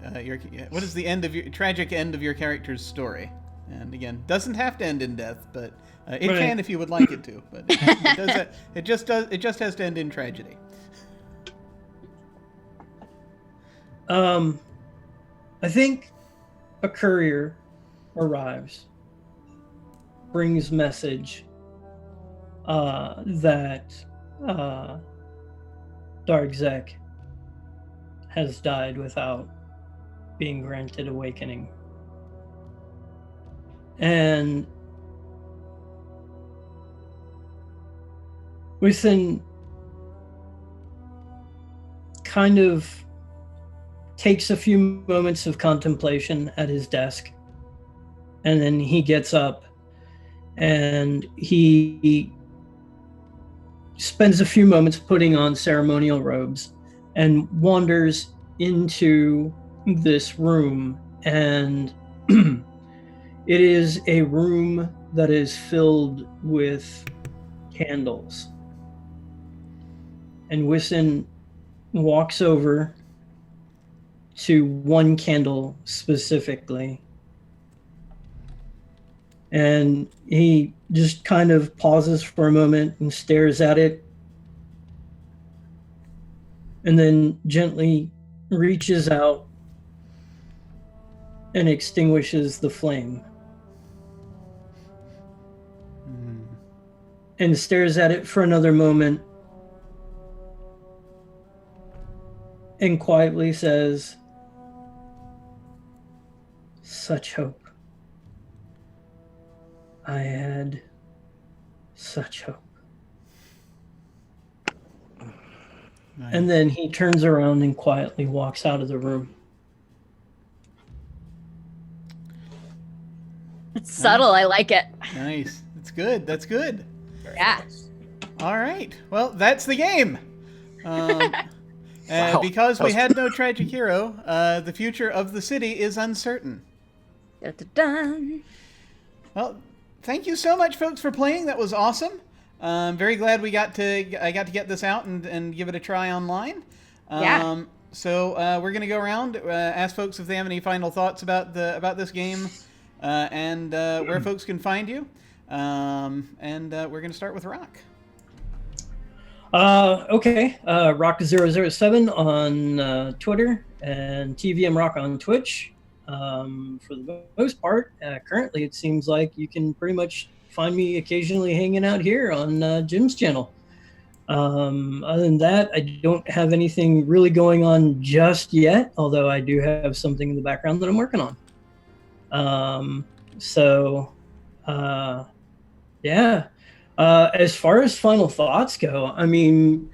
What is the end of your tragic end of your character's story? And again, doesn't have to end in death, but it Right. can if you would like it to. But it does. It just does. It just has to end in tragedy. I think a courier arrives, brings message that Darkzek has died without being granted awakening. And Within kind of takes a few moments of contemplation at his desk, and then he gets up and he spends a few moments putting on ceremonial robes and wanders into this room. And it is a room that is filled with candles. And Whiston walks over to one candle specifically, and he just kind of pauses for a moment and stares at it, and then gently reaches out and extinguishes the flame, and stares at it for another moment and quietly says, "Such hope. I had such hope." Nice. And then he turns around and quietly walks out of the room. It's subtle. I like it. Nice. That's good. That's good. Yeah. All right. Well, that's the game. Wow. Because we had no tragic hero, the future of the city is uncertain. Dun-dun-dun. Well, thank you so much, folks, for playing. That was awesome. I'm very glad I got to get this out and give it a try online. Yeah. So we're gonna go around, ask folks if they have any final thoughts about this game, and where folks can find you. And we're gonna start with Rock. Okay. Rock007 on Twitter and TVM Rock on Twitch. For the most part, currently it seems like you can pretty much find me occasionally hanging out here on Jim's channel. Other than that, I don't have anything really going on just yet, although I do have something in the background that I'm working on. So, yeah. As far as final thoughts go, I mean,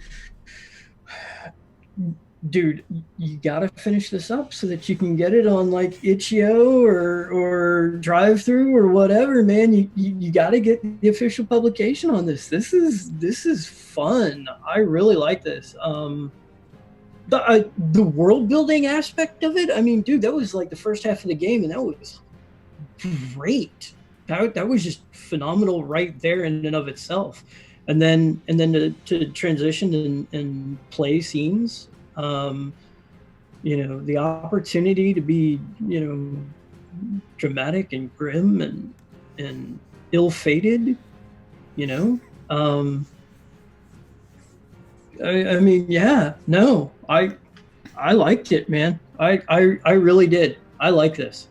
dude, you gotta finish this up so that you can get it on like itch.io or drive through or whatever, man. You gotta get the official publication on this. This is fun. I really like this. The world building aspect of it, I mean, dude, that was like the first half of the game, and that was great. That was just phenomenal right there in and of itself. And then to transition and play scenes, the opportunity to be, dramatic and grim and ill-fated, I mean, yeah, no, I liked it, man. I really did. I like this.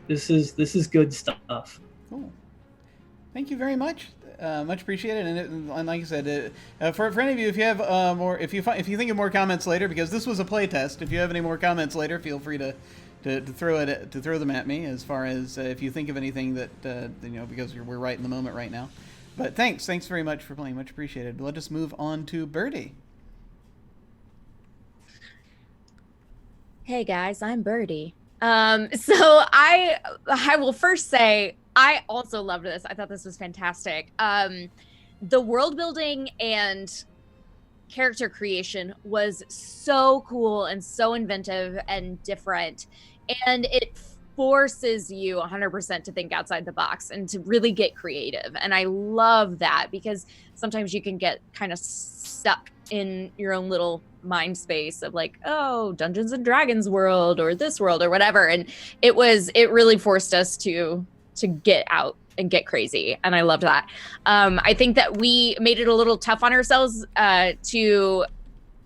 This is good stuff. Cool. Thank you very much. Much appreciated. And like I said, for any of you, if you have more, if you think of more comments later, because this was a playtest, if you have any more comments later, feel free to throw them at me. As far as if you think of anything that because we're right in the moment right now. But thanks very much for playing. Much appreciated. Let us move on to Birdie. Hey guys, I'm Birdie. So I will first say I also loved this. I thought this was fantastic. The world building and character creation was so cool and so inventive and different, and it forces you 100% to think outside the box and to really get creative. And I love that, because sometimes you can get kind of stuck in your own little mind space of like, oh, Dungeons and Dragons world or this world or whatever. And it really forced us to get out and get crazy. And I loved that. I think that we made it a little tough on ourselves to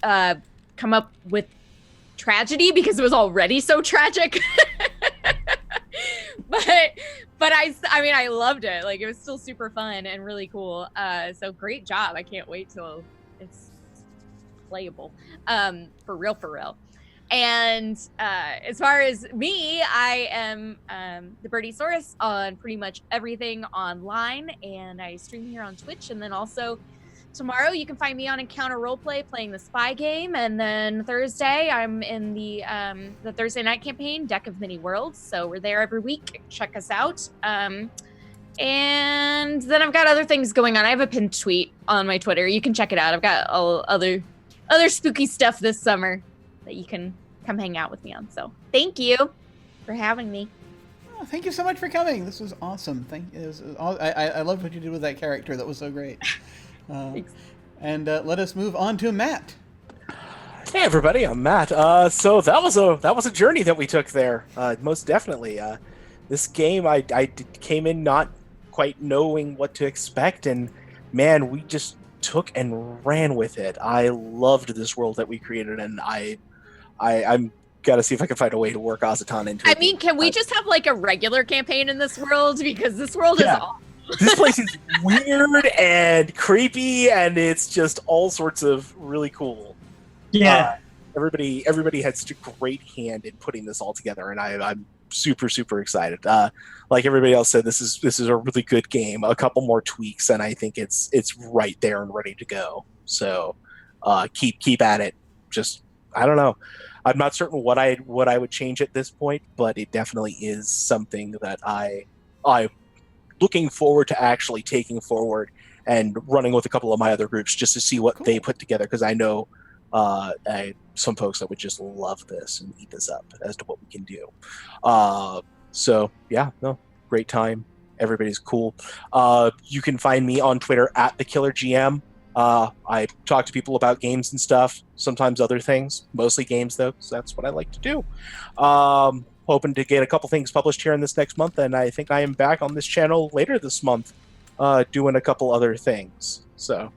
come up with tragedy, because it was already so tragic. but I mean, I loved it. Like, it was still super fun and really cool. So great job. I can't wait till it's playable. For real. And as far as me, I am the Birdie Saurus on pretty much everything online, and I stream here on Twitch. And then also tomorrow you can find me on Encounter Roleplay playing the spy game, and then Thursday I'm in the Thursday night campaign, Deck of Many Worlds. So we're there every week. Check us out. And then I've got other things going on. I have a pinned tweet on my Twitter. You can check it out. I've got all other spooky stuff this summer that you can come hang out with me on. So thank you for having me. Oh, thank you so much for coming. This was awesome. I loved what you did with that character. That was so great. Thanks. And let us move on to Matt. Hey everybody, I'm Matt. So that was a journey that we took there. Most definitely. This game, I came in not quite knowing what to expect, and man, we just took and ran with it. I loved this world that we created, and I'm gotta see if I can find a way to work Azaati into it. I mean, can we just have like a regular campaign in this world? Because this world is awesome. This place is weird and creepy, and it's just all sorts of really cool. Yeah. Everybody had such a great hand in putting this all together, and I'm super excited. Like everybody else said, this is a really good game. A couple more tweaks, and I think it's right there and ready to go. So keep at it. Just, I don't know. I'm not certain what I would change at this point, but it definitely is something that I'm looking forward to actually taking forward and running with a couple of my other groups just to see what they put together, because I know some folks that would just love this and eat this up as to what we can do. So yeah, no, great time. Everybody's cool. You can find me on Twitter at @TheKillerGM. I talk to people about games and stuff, sometimes other things, mostly games though, so that's what I like to do. Hoping to get a couple things published here in this next month, and I think I am back on this channel later this month doing a couple other things. So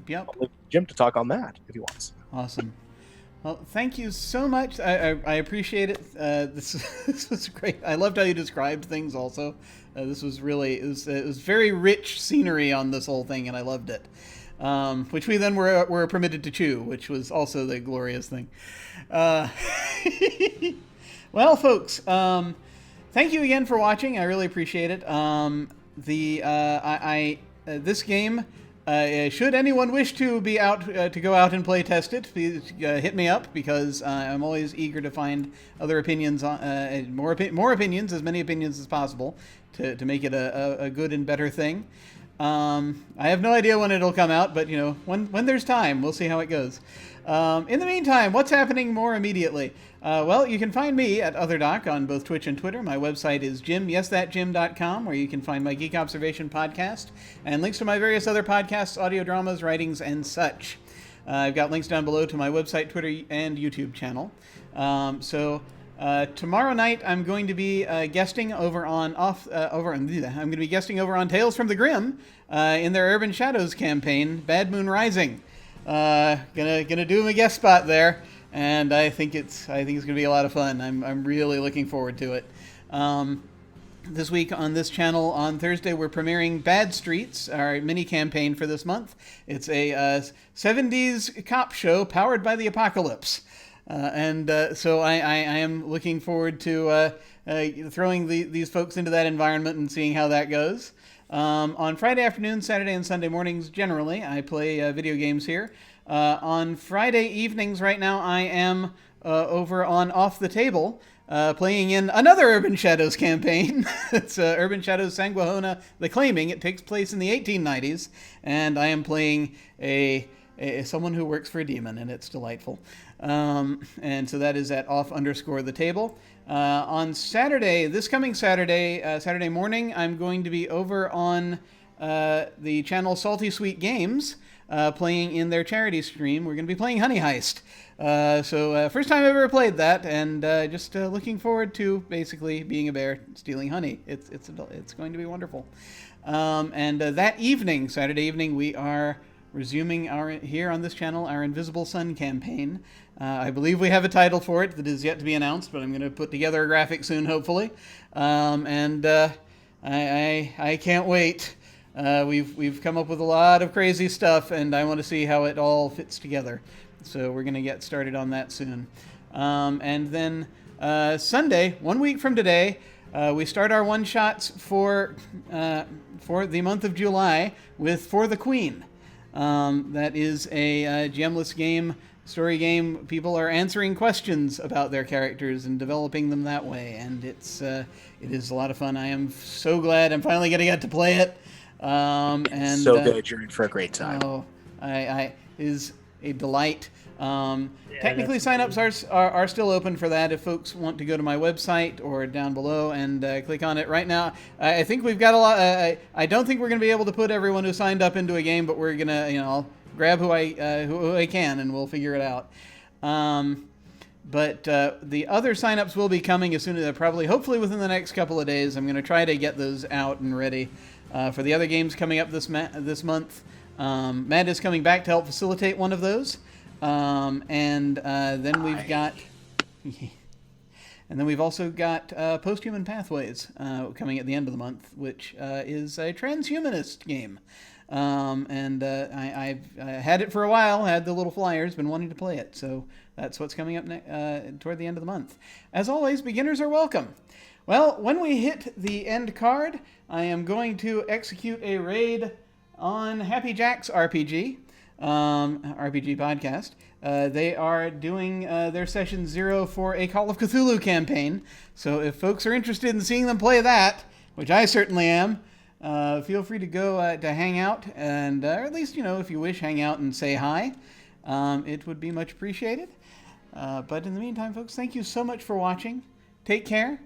Yep. I'll leave Jim to talk on that if he wants. Awesome. Well, thank you so much. I appreciate it. This was great. I loved how you described things also. This was really, it was very rich scenery on this whole thing, and I loved it. which we then were permitted to chew, which was also the glorious thing. Well, folks, thank you again for watching. I really appreciate it. This game, should anyone wish to be out to go out and play test it, please hit me up, because I'm always eager to find other opinions, more opinions, as many opinions as possible, to make it a good and better thing. I have no idea when it'll come out, but when there's time, we'll see how it goes. In the meantime, what's happening more immediately? Well, you can find me at OtherDoc on both Twitch and Twitter. My website is yesthatjim.com, where you can find my Geek Observation podcast and links to my various other podcasts, audio dramas, writings, and such. I've got links down below to my website, Twitter, and YouTube channel. Tomorrow night I'm going to be guesting over on Tales from the Grim in their Urban Shadows campaign, Bad Moon Rising. Gonna do a guest spot there, and I think it's gonna be a lot of fun. I'm really looking forward to it. This week on this channel on Thursday, we're premiering Bad Streets, our mini campaign for this month. It's a 70s cop show powered by the apocalypse. So I am looking forward to throwing these folks into that environment and seeing how that goes. On Friday afternoons, Saturday and Sunday mornings, generally, I play video games here. On Friday evenings right now, I am over on Off the Table, playing in another Urban Shadows campaign. It's Urban Shadows Sanguihona The Claiming. It takes place in the 1890s, and I am playing someone who works for a demon, and it's delightful. And so that is at off_the-table. On Saturday, this coming Saturday morning, I'm going to be over on the channel Salty Sweet Games, playing in their charity stream. We're going to be playing Honey Heist. First time I've ever played that, and just looking forward to basically being a bear stealing honey. It's going to be wonderful. That evening, Saturday evening, we are resuming here on this channel our Invisible Sun campaign. I believe we have a title for it that is yet to be announced, but I'm going to put together a graphic soon, hopefully. I can't wait. We've come up with a lot of crazy stuff, and I want to see how it all fits together. So we're going to get started on that soon. And then Sunday, 1 week from today, we start our one-shots for the month of July with For the Queen. That is a GMless game, story game. People are answering questions about their characters and developing them that way, and it is a lot of fun. I am so glad I'm finally going to get to play it. Good. You're in for a great time. Oh, it is a delight. Technically, signups are still open for that if folks want to go to my website or down below and click on it. Right now, I think we've got a lot. I don't think we're going to be able to put everyone who signed up into a game, but we're gonna, I'll grab who I can, and we'll figure it out. But the other signups will be coming as soon as hopefully within the next couple of days. I'm going to try to get those out and ready for the other games coming up this month. Matt is coming back to help facilitate one of those. Then we've got, and then we've also got Posthuman Pathways coming at the end of the month, which is a transhumanist game. I've had it for a while, had the little flyers, been wanting to play it, so that's what's coming up toward the end of the month. As always, beginners are welcome. Well, when we hit the end card, I am going to execute a raid on Happy Jack's RPG. RPG podcast. They are doing their session 0 for a Call of Cthulhu campaign. So if folks are interested in seeing them play that, which I certainly am, feel free to go to hang out, and or at least, if you wish, hang out and say hi. It would be much appreciated. But in the meantime, folks, thank you so much for watching. Take care,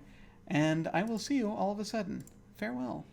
and I will see you all of a sudden. Farewell.